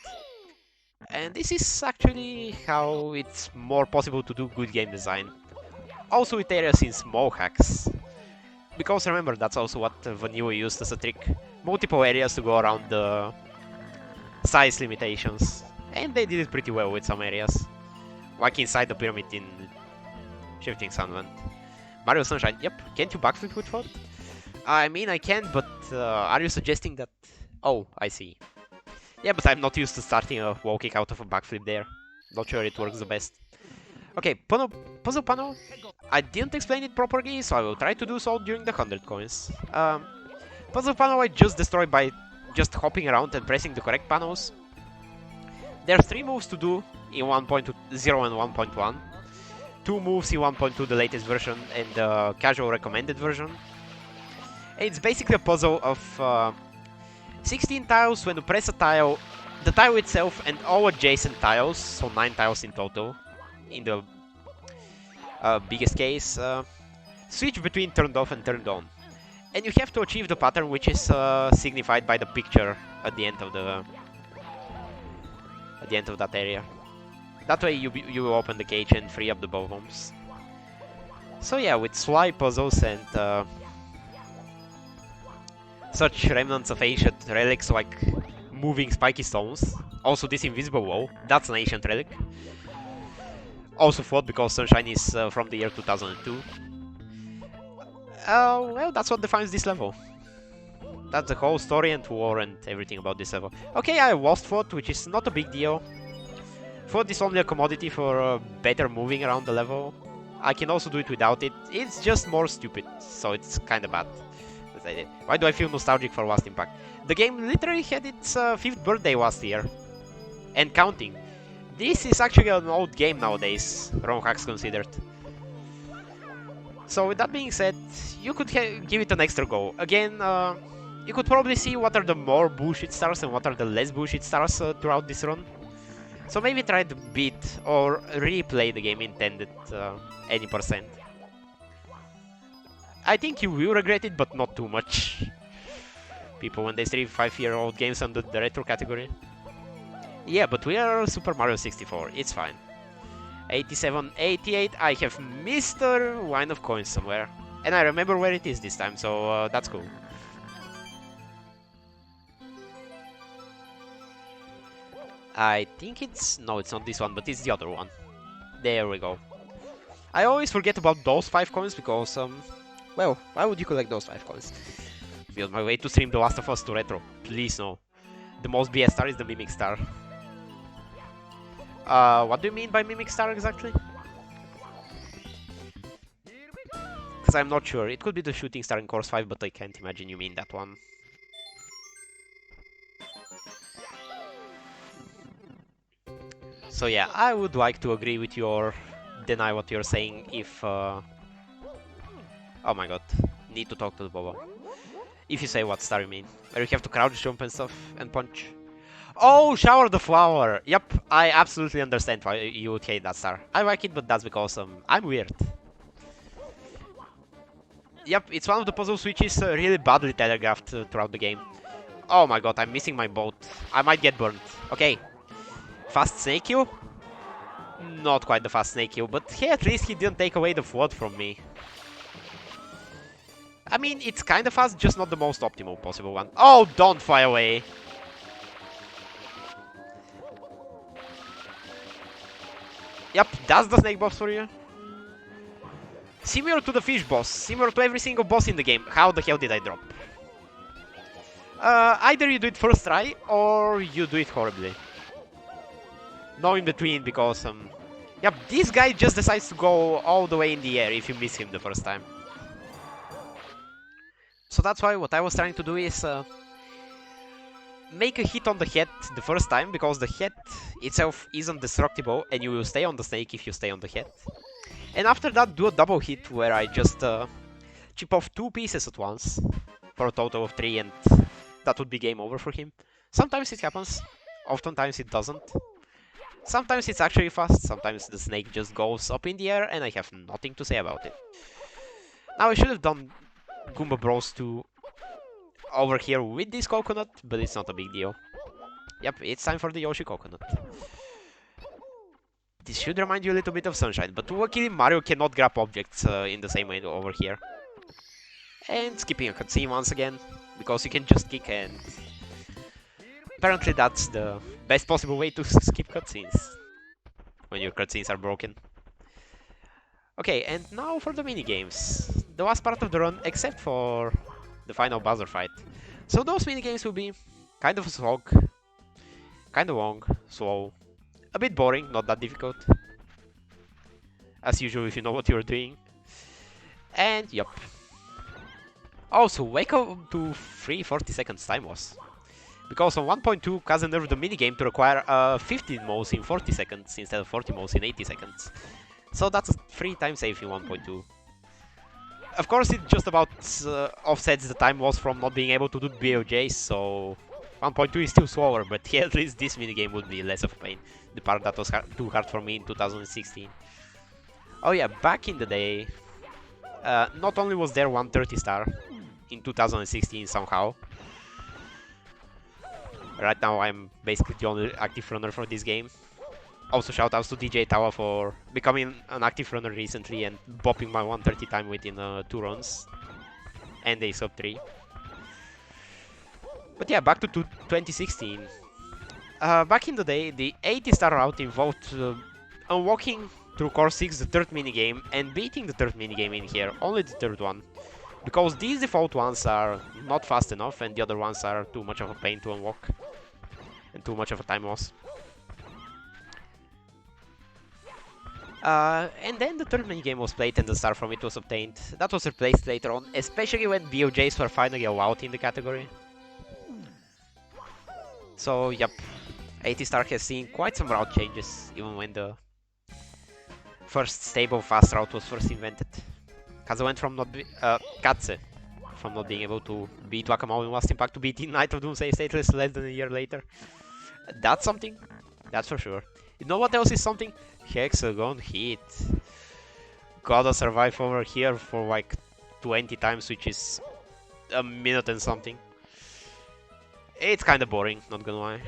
[SPEAKER 1] And this is actually how it's more possible to do good game design. Also with areas in small hacks. Because remember, that's also what Vanilla used as a trick. Multiple areas to go around the size limitations. And they did it pretty well with some areas. Like inside the pyramid in Shifting Sunland. Mario Sunshine, yep, can't you backflip with foot? I mean, I can, but are you suggesting that... Oh, I see. Yeah, but I'm not used to starting a wall kick out of a backflip there. Not sure it works the best. Okay, puzzle panel. I didn't explain it properly, so I will try to do so during the 100 coins. Puzzle panel I just destroyed by just hopping around and pressing the correct panels. There are 3 moves to do in 1.0 and 1.1. 2 moves in 1.2, the latest version, and the casual recommended version. It's basically a puzzle of 16 tiles. When you press a tile, the tile itself and all adjacent tiles, so 9 tiles in total, in the biggest case, switch between turned off and turned on. And you have to achieve the pattern which is signified by the picture at the end of that area. That way you open the cage and free up the bombs. So yeah, with slide puzzles and such remnants of ancient relics like moving spiky stones. Also this invisible wall, that's an ancient relic. Also flawed because Sunshine is from the year 2002. Well, that's what defines this level. That's the whole story and lore and everything about this level. Okay, I lost Float, which is not a big deal. Float is only a commodity for better moving around the level. I can also do it without it. It's just more stupid, so it's kinda bad. Why do I feel nostalgic for Last Impact? The game literally had its 5th birthday last year. And counting. This is actually an old game nowadays, ROM hacks considered. So with that being said, you could give it an extra go. Again, you could probably see what are the more bullshit stars and what are the less bullshit stars throughout this run. So maybe try to beat or replay the game intended any percent. I think you will regret it, but not too much. People when they stream 5-year-old games under the retro category. Yeah, but we are Super Mario 64, it's fine. 87, 88, I have Mr. Wine of Coins somewhere. And I remember where it is this time, so that's cool. I think it's... no, it's not this one, but it's the other one. There we go. I always forget about those 5 coins because, well, why would you collect those 5 coins? Be on my way to stream The Last of Us to Retro. Please no. The most BS star is the Mimic Star. What do you mean by Mimic Star exactly? Because I'm not sure. It could be the Shooting Star in Course 5, but I can't imagine you mean that one. So yeah, I would like to agree with you or deny what you're saying if... oh my god, need to talk to the Boba. If you say what star you mean. Where you have to crouch jump and stuff and punch. Oh, Shower the Flower! Yep, I absolutely understand why you would hate that star. I like it, but that's because I'm weird. Yep, it's one of the puzzles which is really badly telegraphed throughout the game. Oh my god, I'm missing my boat. I might get burned. Okay. Fast snake kill? Not quite the fast snake kill, but hey, at least he didn't take away the flood from me. I mean, it's kinda fast, just not the most optimal possible one. Oh, don't fly away! Yep, that's the snake boss for you. Similar to the fish boss, similar to every single boss in the game. How the hell did I drop? Either you do it first try, or you do it horribly. No in between, because, yep, this guy just decides to go all the way in the air if you miss him the first time. So that's why what I was trying to do is make a hit on the head the first time, because the head itself isn't destructible and you will stay on the snake if you stay on the head. And after that do a double hit where I just chip off 2 pieces at once for a total of 3, and that would be game over for him. Sometimes it happens, oftentimes it doesn't. Sometimes it's actually fast, sometimes the snake just goes up in the air and I have nothing to say about it. Now I should have done Goomba Bros 2 over here with this coconut, but it's not a big deal. Yep, it's time for the Yoshi coconut. This should remind you a little bit of Sunshine, but luckily Mario cannot grab objects in the same way over here. And skipping a cutscene once again, because you can just kick, and apparently that's the best possible way to skip cutscenes when your cutscenes are broken. Okay, and now for the minigames. The last part of the run, except for the final buzzer fight. So those minigames will be kind of a slog, kind of long, slow, a bit boring, not that difficult. As usual if you know what you're doing. And yep. Also, wake up to 3:40 seconds time loss. Because on 1.2, Kaze nerfed the minigame to require 15 moves in 40 seconds instead of 40 moves in 80 seconds. So that's a 3 time save in 1.2. Of course, it just about offsets the time loss from not being able to do BOJs, so... 1.2 is still slower, but yeah, at least this minigame would be less of a pain. The part that was too hard for me in 2016. Oh yeah, back in the day, not only was there 130 star in 2016 somehow. Right now I'm basically the only active runner for this game. Also shoutouts to DJ Tawa for becoming an active runner recently and bopping my 130 time within 2 runs. And a sub 3. But yeah, back to 2016. Back in the day, the 80 star route involved unlocking through Core 6 the third minigame and beating the third minigame in here, only the third one. Because these default ones are not fast enough and the other ones are too much of a pain to unlock. And too much of a time loss. And then the third minigame was played and the star from it was obtained. That was replaced later on, especially when BOJs were finally allowed in the category. So, yep, 80 star has seen quite some route changes, even when the first stable fast route was first invented. Katze went from not being able to beat Whack-A-Mole in Last Impact to beating Night of Doomsday Stateless less than a year later. That's something, that's for sure. You know what else is something? Hexagon hit. Gotta survive over here for like 20 times, which is a minute and something. It's kinda boring, not gonna lie.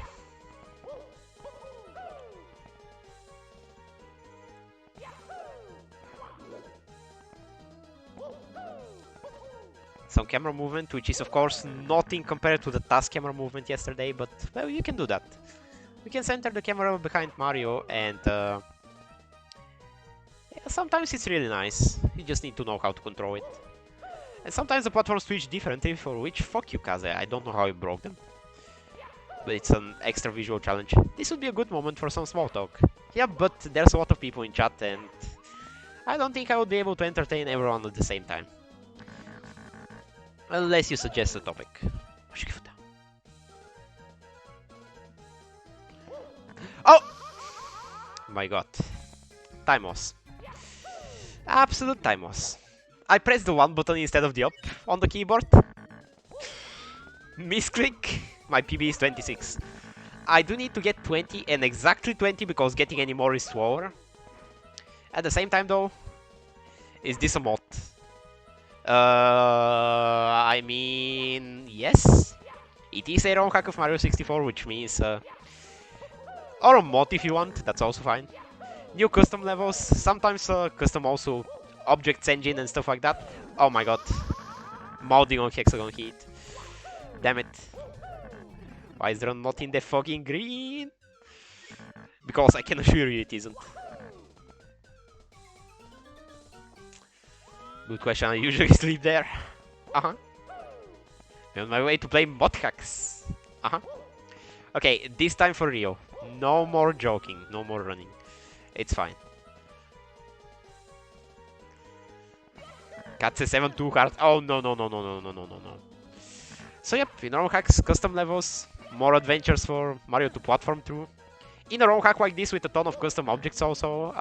[SPEAKER 1] Some camera movement, which is of course nothing compared to the task camera movement yesterday, but well, you can do that. You can center the camera behind Mario and yeah, sometimes it's really nice. You just need to know how to control it. And sometimes the platforms switch differently, for which fuck you, Kaze, I don't know how you broke them. But it's an extra visual challenge. This would be a good moment for some small talk. Yeah, but there's a lot of people in chat and I don't think I would be able to entertain everyone at the same time. Unless you suggest a topic. Oh! My god. Time loss. Absolute time loss. I pressed the 1 button instead of the up on the keyboard. Misclick. My PB is 26. I do need to get 20 and exactly 20 because getting any more is slower. At the same time though, is this a mod? I mean, yes. It is a ROM hack of Mario 64, which means, or a mod if you want, that's also fine. New custom levels, sometimes custom also objects engine and stuff like that. Oh my god. Modding on Hexagon Heat. Damn it. Why is there not in the fucking green? Because I can assure you it isn't. Good question, I usually sleep there. Uh-huh. On my way to play mod hacks. Uh-huh. Okay, this time for real. No more joking, no more running. It's fine. Katze 7 too hard. Oh no no no no no no no no no. So yep, in ROM hacks, custom levels, more adventures for Mario to platform through. In a ROM hack like this with a ton of custom objects also,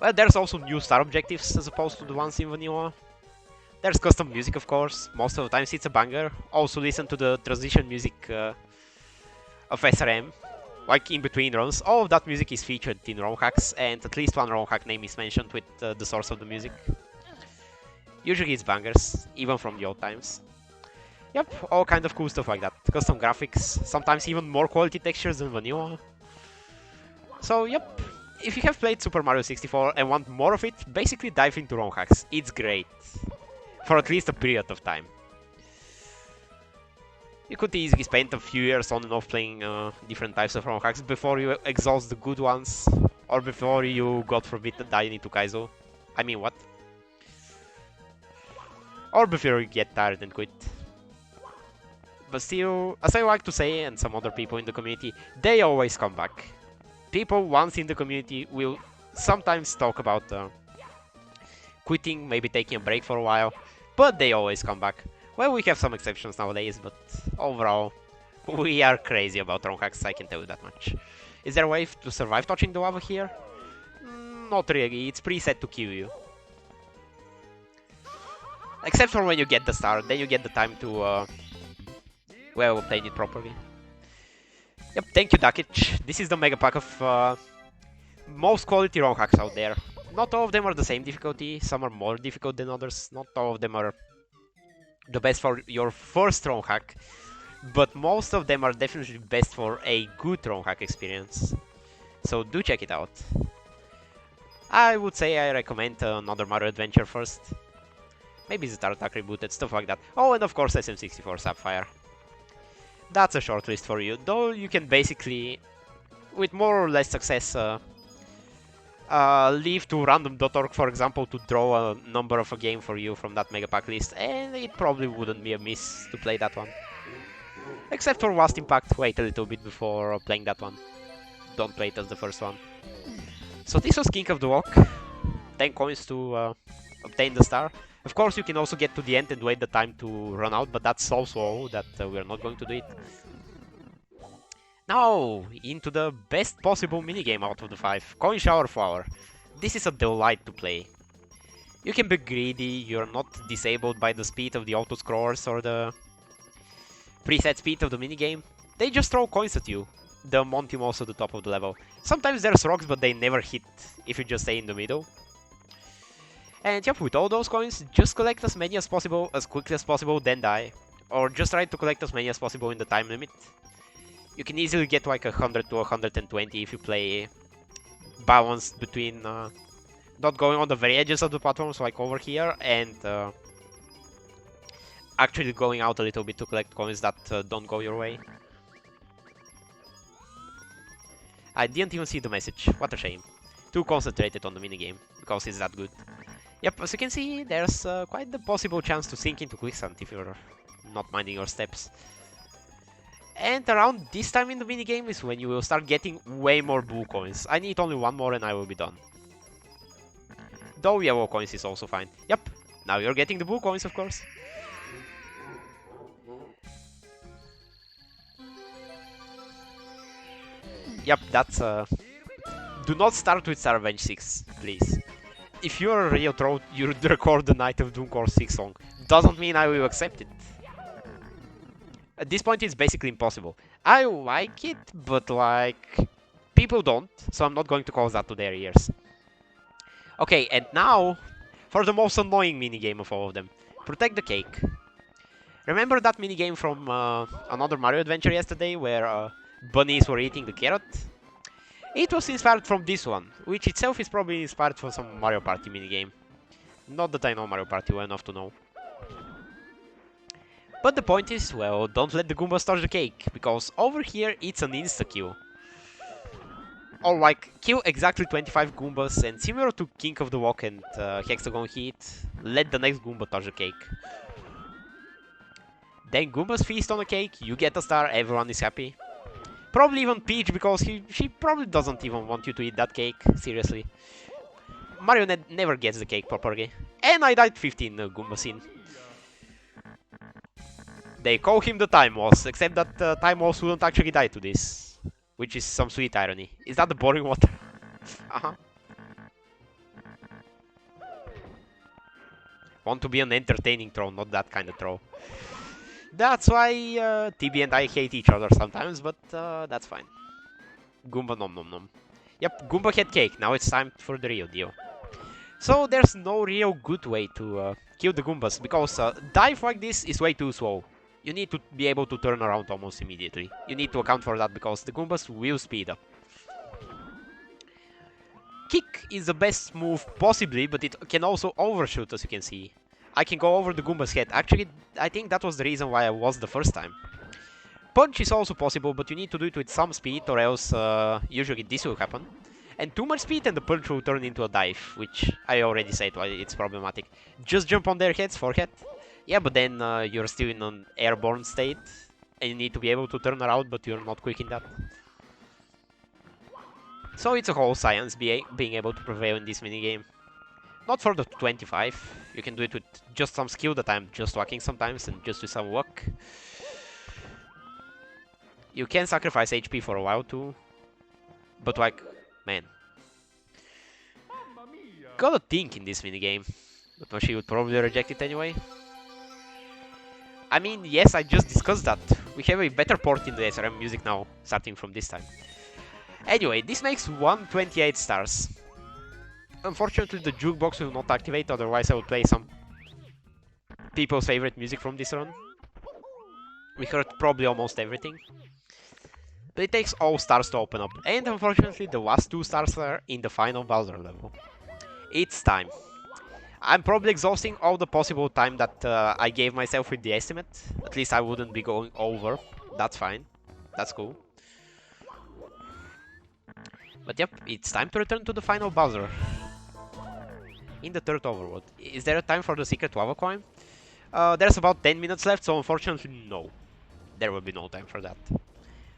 [SPEAKER 1] well, there's also new star objectives as opposed to the ones in vanilla. There's custom music, of course. Most of the times it's a banger. Also listen to the transition music of SRM, like in between runs. All of that music is featured in ROM hacks, and at least one ROM hack name is mentioned with the source of the music. Usually it's bangers, even from the old times. Yep, all kind of cool stuff like that. Custom graphics, sometimes even more quality textures than vanilla. So yep, if you have played Super Mario 64 and want more of it, basically dive into ROM hacks. It's great. For at least a period of time. You could easily spend a few years on and off playing different types of ROM hacks before you exhaust the good ones, or before you, God forbid, die into Kaizo. I mean, what? Or before you get tired and quit. But still, as I like to say, and some other people in the community, they always come back. People once in the community will sometimes talk about quitting, maybe taking a break for a while, but they always come back. Well, we have some exceptions nowadays, but overall, we are crazy about ROM hacks, I can tell you that much. Is there a way to survive touching the lava here? Not really, it's preset to kill you. Except for when you get the star, then you get the time to well, playing it properly. Yep, thank you, Dakic. This is the mega pack of most quality ROM hacks out there. Not all of them are the same difficulty, some are more difficult than others, not all of them are the best for your first ROM hack, but most of them are definitely best for a good ROM hack experience. So do check it out. I would say I recommend another Mario adventure first. Maybe the Star Attack rebooted, stuff like that. Oh, and of course SM64 Sapphire. That's a short list for you, though you can basically, with more or less success, leave to random.org, for example, to draw a number of a game for you from that mega pack list, and it probably wouldn't be a miss to play that one. Except for Vast Impact, wait a little bit before playing that one. Don't play it as the first one. So this was King of the Walk. 10 coins to obtain the star. Of course, you can also get to the end and wait the time to run out, but that's so slow that we're not going to do it. Now, into the best possible minigame out of the 5, Coin Shower Flower. This is a delight to play. You can be greedy, you're not disabled by the speed of the auto-scrollers or the preset speed of the minigame. They just throw coins at you. The Monty also at the top of the level. Sometimes there's rocks, but they never hit if you just stay in the middle. And yep, with all those coins, just collect as many as possible, as quickly as possible, then die. Or just try to collect as many as possible in the time limit. You can easily get like 100 to 120 if you play balanced between not going on the very edges of the platforms like over here and actually going out a little bit to collect coins that don't go your way. I didn't even see the message, what a shame. Too concentrated on the minigame, because it's that good. Yep, as you can see, there's quite the possible chance to sink into quicksand if you're not minding your steps. And around this time in the minigame is when you will start getting way more blue coins. I need only one more and I will be done. Though yellow coins is also fine. Yep, now you're getting the blue coins, of course. Yep, that's do not start with Star Revenge 6, please. If you're a real troll, you'd record the Night of Doom Core 6 song. Doesn't mean I will accept it. At this point it's basically impossible. I like it, but like, people don't, so I'm not going to cause that to their ears. Okay, and now, for the most annoying minigame of all of them. Protect the cake. Remember that minigame from another Mario adventure yesterday, where bunnies were eating the carrot? It was inspired from this one, which itself is probably inspired from some Mario Party minigame. Not that I know Mario Party well enough to know. But the point is, well, don't let the Goombas touch the cake, because over here it's an insta-kill. Or like, kill exactly 25 Goombas, and similar to King of the Walk and Hexagon Heat, let the next Goomba touch the cake. Then Goombas feast on the cake, you get a star, everyone is happy. Probably even Peach, because she probably doesn't even want you to eat that cake, seriously. Mario never gets the cake properly. And I died 15 Goombas in. They call him the Time Mouse, except that Time Mouse wouldn't actually die to this. Which is some sweet irony. Is that the boring water? Uh-huh. Want to be an entertaining troll, not that kind of troll. That's why TB and I hate each other sometimes, but that's fine. Goomba nom nom nom. Yep, Goomba had cake, now it's time for the real deal. So there's no real good way to kill the Goombas, because dive like this is way too slow. You need to be able to turn around almost immediately. You need to account for that, because the Goombas will speed up. Kick is the best move possibly, but it can also overshoot, as you can see. I can go over the Goomba's head. Actually, I think that was the reason why I was the first time. Punch is also possible, but you need to do it with some speed, or else usually this will happen. And too much speed and the punch will turn into a dive, which I already said why it's problematic. Just jump on their heads, forehead. Yeah, but then you're still in an airborne state, and you need to be able to turn around, but you're not quick in that. So it's a whole science being able to prevail in this minigame. Not for the 25, you can do it with just some skill that I'm just lacking sometimes, and just with some luck. You can sacrifice HP for a while too, but like, man. Gotta think in this minigame, but Mushie would probably reject it anyway. I mean, yes, I just discussed that We have a better port in the SRM music now, starting from this time. Anyway, this makes 128 stars. Unfortunately, the jukebox will not activate, otherwise I will play some people's favorite music from this run. We heard probably almost everything. But it takes all stars to open up, and unfortunately the last 2 stars are in the final Bowser level. It's time. I'm probably exhausting all the possible time that I gave myself with the estimate. At least I wouldn't be going over. That's fine. That's cool. But yep, it's time to return to the final Bowser. In the third overworld. Is there a time for the secret lava climb? There's about 10 minutes left, so unfortunately no. There will be no time for that.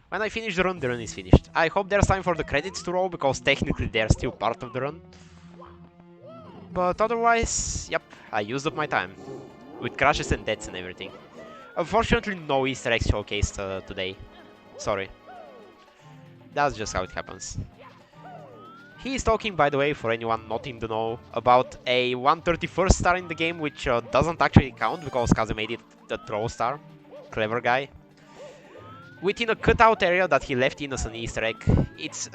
[SPEAKER 1] When I finish the run is finished. I hope there's time for the credits to roll, because technically they're still part of the run. But otherwise, yep, I used up my time. With crashes and deaths and everything. Unfortunately, no Easter eggs showcased today. Sorry. That's just how it happens. He is talking, by the way, for anyone not in the know, about a 131st star in the game, which doesn't actually count, because Kaze made it a throw star. Clever guy. Within a cutout area that he left in as an Easter egg. It's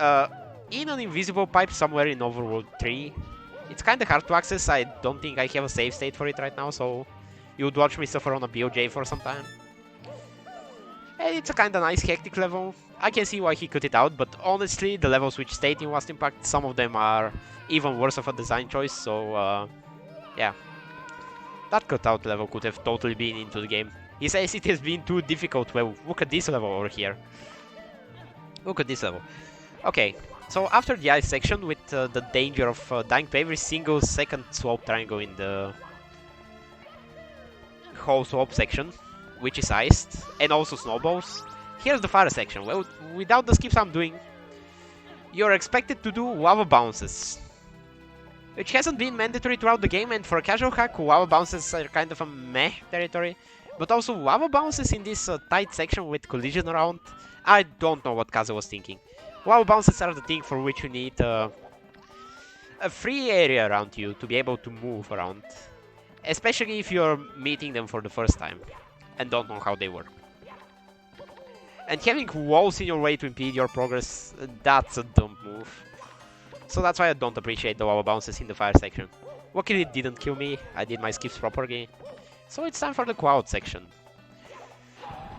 [SPEAKER 1] in an invisible pipe somewhere in Overworld 3. It's kinda hard to access. I don't think I have a save state for it right now, so you would watch me suffer on a BOJ for some time. And it's a kinda nice hectic level. I can see why he cut it out, but honestly, the levels which stayed in Last Impact, some of them are even worse of a design choice, so yeah. That cutout level could have totally been into the game. He says it has been too difficult. Well, look at this level over here. Look at this level. Okay, so after the ice section, with the danger of dying to every single second slope triangle in the whole slope section, which is iced, and also snowballs, here's the fire section. Well, without the skips I'm doing, you're expected to do lava bounces, which hasn't been mandatory throughout the game, and for a casual hack, lava bounces are kind of a meh territory. But also lava bounces in this tight section with collision around, I don't know what Kaze was thinking. Lava bounces are the thing for which you need a free area around you to be able to move around. Especially if you're meeting them for the first time and don't know how they work. And having walls in your way to impede your progress, that's a dumb move. So that's why I don't appreciate the lava bounces in the fire section. Luckily it didn't kill me, I did my skips properly. So it's time for the cloud section.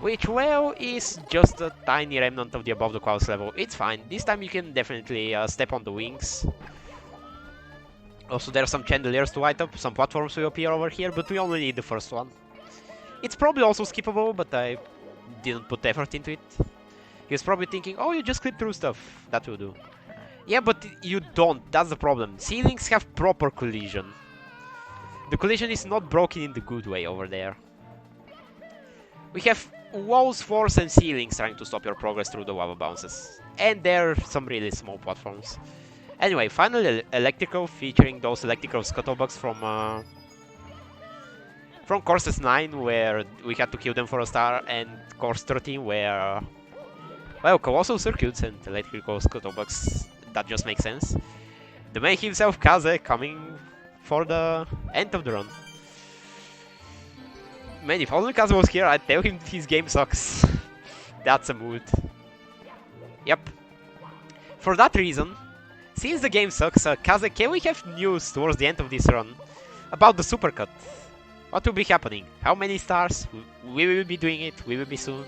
[SPEAKER 1] Which, well, is just a tiny remnant of the above the clouds level. It's fine, this time you can definitely step on the wings. Also, there are some chandeliers to light up, some platforms will appear over here, but we only need the first one. It's probably also skippable, but I didn't put effort into it. He was probably thinking, oh, you just clip through stuff, that will do. Yeah, but you don't, that's the problem. Ceilings have proper collision. The collision is not broken in the good way over there. We have walls, floors and ceilings trying to stop your progress through the lava bounces. And there are some really small platforms. Anyway, finally electrical, featuring those electrical scuttlebugs from Courses 9, where we had to kill them for a star, and Course 13, where well, Colossal Circuits and electrical scuttlebugs, that just makes sense. The man himself, Kaze, coming for the end of the run. Man, if only Kaze was here, I'd tell him his game sucks. That's a mood. Yep. For that reason, since the game sucks, Kaze, can we have news towards the end of this run about the supercut? What will be happening? How many stars? We will be doing it, we will be soon.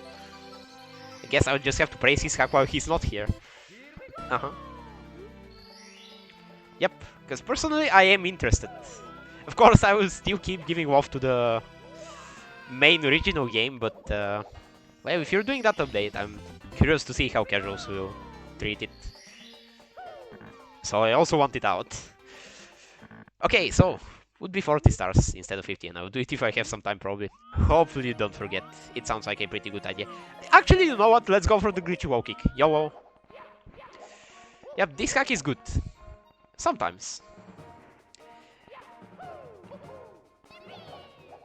[SPEAKER 1] I guess I'll just have to praise his hack while he's not here. Yep, because personally I am interested. Of course I will still keep giving love to the main original game, but well, if you're doing that update, I'm curious to see how casuals will treat it. So I also want it out. Okay, so would be 40 stars instead of 50, and I will do it if I have some time probably. Hopefully you don't forget. It sounds like a pretty good idea. Actually, you know what? Let's go for the glitchy wall kick. YOLO. Yep, this hack is good. Sometimes.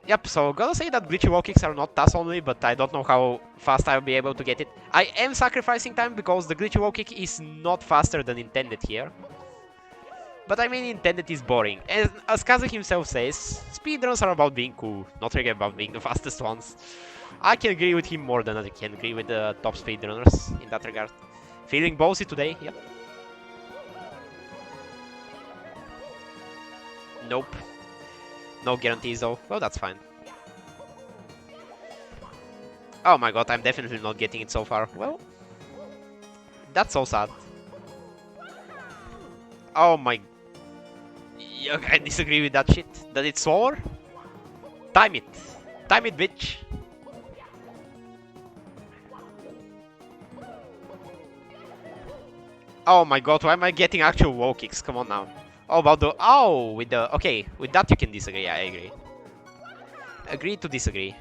[SPEAKER 1] Yep, so gotta say that glitchy wall kicks are not TAS only, but I don't know how fast I'll be able to get it. I am sacrificing time because the glitchy wall kick is not faster than intended here. But I mean, intended is boring. And as Kaze himself says, speedruns are about being cool, not really about being the fastest ones. I can agree with him more than I can agree with the top speedrunners in that regard. Feeling ballsy today, yep. Nope. No guarantees though. Well, that's fine. Oh my god, I'm definitely not getting it so far. Well, that's so sad. Oh my... Yuck, I disagree with that shit. That it's slower? Time it. Time it, bitch. Oh my god, why am I getting actual wall kicks? Come on now. Oh, about the... Oh, with the... Okay, with that you can disagree, I agree. Agree to disagree.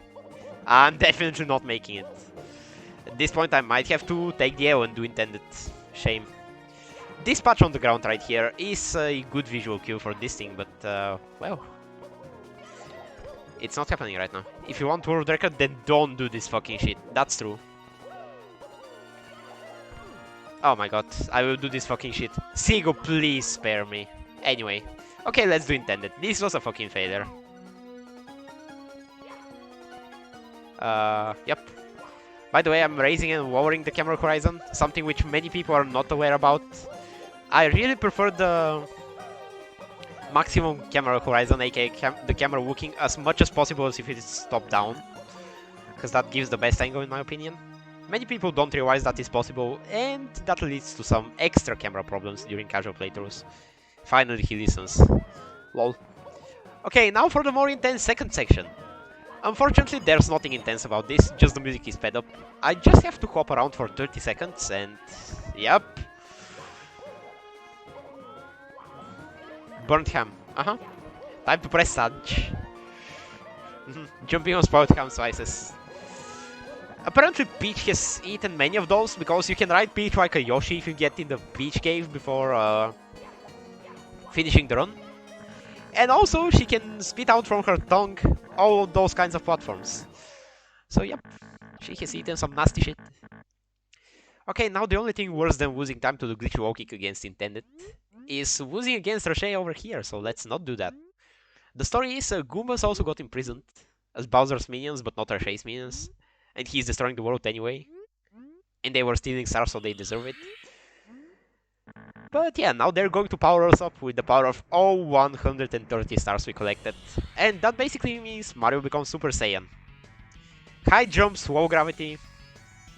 [SPEAKER 1] I'm definitely not making it. At this point I might have to take the L and do intended. Shame. This patch on the ground right here is a good visual cue for this thing, but, well... It's not happening right now. If you want world record, then don't do this fucking shit. That's true. Oh my god, I will do this fucking shit. Seago, please spare me. Anyway. Okay, let's do intended. This was a fucking failure. Yep. By the way, I'm raising and lowering the camera horizon, something which many people are not aware about. I really prefer the maximum camera horizon, aka the camera looking as much as possible as if it is top down, because that gives the best angle in my opinion. Many people don't realize that is possible, and that leads to some extra camera problems during casual playthroughs. Finally he listens. Lol. Okay, now for the more intense second section. Unfortunately, there's nothing intense about this, just the music is sped up. I just have to hop around for 30 seconds and... Yep. Burnt ham. Time to press Sage. Jumping on spoiled ham slices. Apparently Peach has eaten many of those, because you can ride Peach like a Yoshi if you get in the Peach Cave before finishing the run. And also, she can spit out from her tongue all those kinds of platforms. So yep, she has eaten some nasty shit. Okay, now the only thing worse than losing time to the glitchy wall kick against intended is losing against Rocher over here, so let's not do that. The story is Goombas also got imprisoned as Bowser's minions, but not Rocher's minions. And he's destroying the world anyway. And they were stealing stars, so they deserve it. But yeah, now they're going to power us up with the power of all 130 stars we collected. And that basically means Mario becomes Super Saiyan. High jumps, low gravity,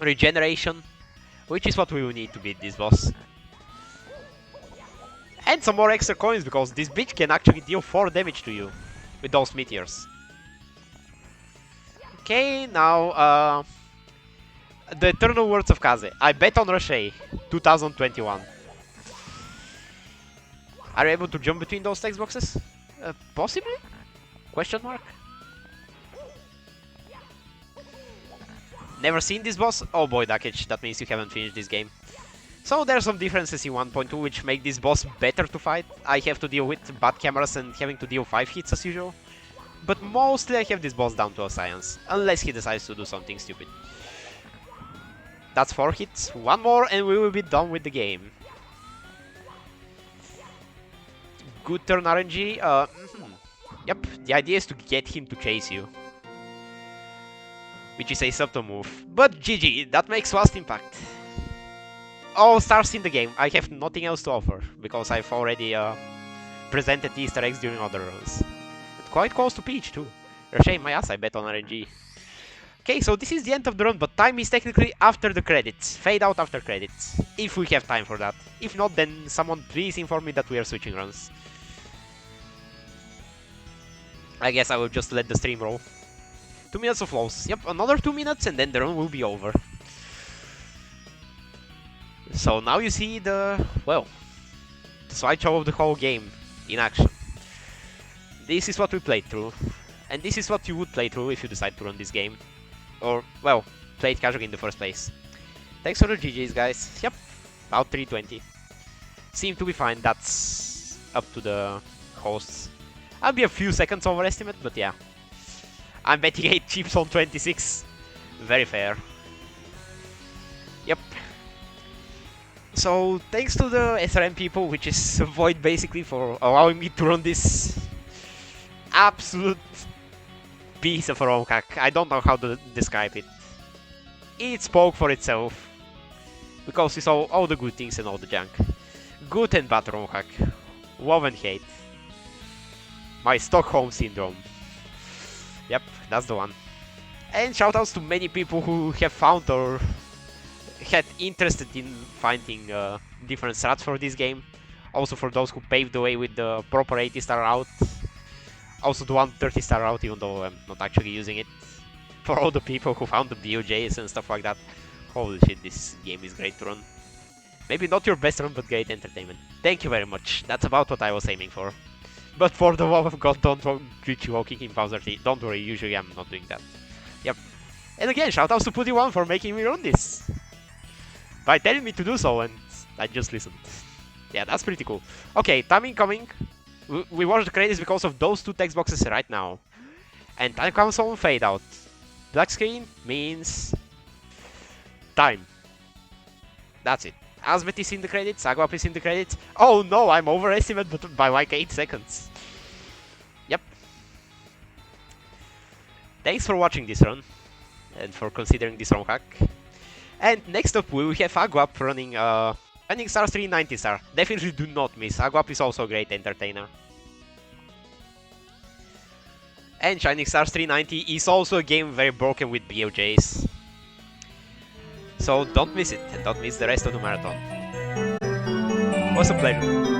[SPEAKER 1] regeneration, which is what we will need to beat this boss. And some more extra coins, because this bitch can actually deal 4 damage to you with those meteors. Okay, now the eternal words of Kaze. I bet on Rocher, 2021. Are you able to jump between those text boxes? Possibly? Question mark? Never seen this boss? Oh boy, Dakich, that means you haven't finished this game. So there are some differences in 1.2 which make this boss better to fight. I have to deal with bad cameras and having to deal 5 hits as usual. But mostly I have this boss down to a science, unless he decides to do something stupid. That's 4 hits, 1 more and we will be done with the game. Good turn RNG, Yep, the idea is to get him to chase you. Which is a subtle move. But GG, that makes vast impact. All stars in the game, I have nothing else to offer, because I've already presented the Easter eggs during other runs. And quite close to Peach too. Shame my ass, I bet on RNG. Okay, so this is the end of the run, but time is technically after the credits. Fade out after credits. If we have time for that. If not, then someone please inform me that we are switching runs. I guess I will just let the stream roll. 2 minutes of lows. Yep, another 2 minutes and then the run will be over. So now you see the, well, the slideshow of the whole game in action. This is what we played through. And this is what you would play through if you decide to run this game. Or, well, play it casually in the first place. Thanks for the GG's, guys. Yep, about 320. Seem to be fine, that's up to the hosts. I'll be a few seconds overestimate, but yeah. I'm betting 8 chips on 26. Very fair. Yep. So, thanks to the SRM people, which is Void basically, for allowing me to run this absolute piece of a ROM hack. I don't know how to describe it. It spoke for itself. Because we saw all the good things and all the junk. Good and bad ROM hack. Love and hate. My Stockholm Syndrome. Yep, that's the one. And shoutouts to many people who have found or had interested in finding different strats for this game. Also for those who paved the way with the proper 80-star route. Also the 130-star route, even though I'm not actually using it. For all the people who found the BOJs and stuff like that. Holy shit, this game is great to run. Maybe not your best run, but great entertainment. Thank you very much. That's about what I was aiming for. But for the love of God, don't glitchy walking in Bowser T. Don't worry, usually I'm not doing that. Yep. And again, shoutouts to Putty1 for making me run this. By telling me to do so, and I just listened. Yeah, that's pretty cool. Okay, time incoming. We watch the credits because of those two text boxes right now. And time comes on fade out. Black screen means time. That's it. Asbeth is in the credits, Agwap is in the credits. Oh no, I'm overestimated by like 8 seconds. Yep. Thanks for watching this run. And for considering this ROM hack. And next up we will have Agwap running Shining Stars 390 star. Definitely do not miss. Agwap is also a great entertainer. And Shining Stars 390 is also a game very broken with BOJs. So don't miss it, and don't miss the rest of the marathon. Was a pleasure.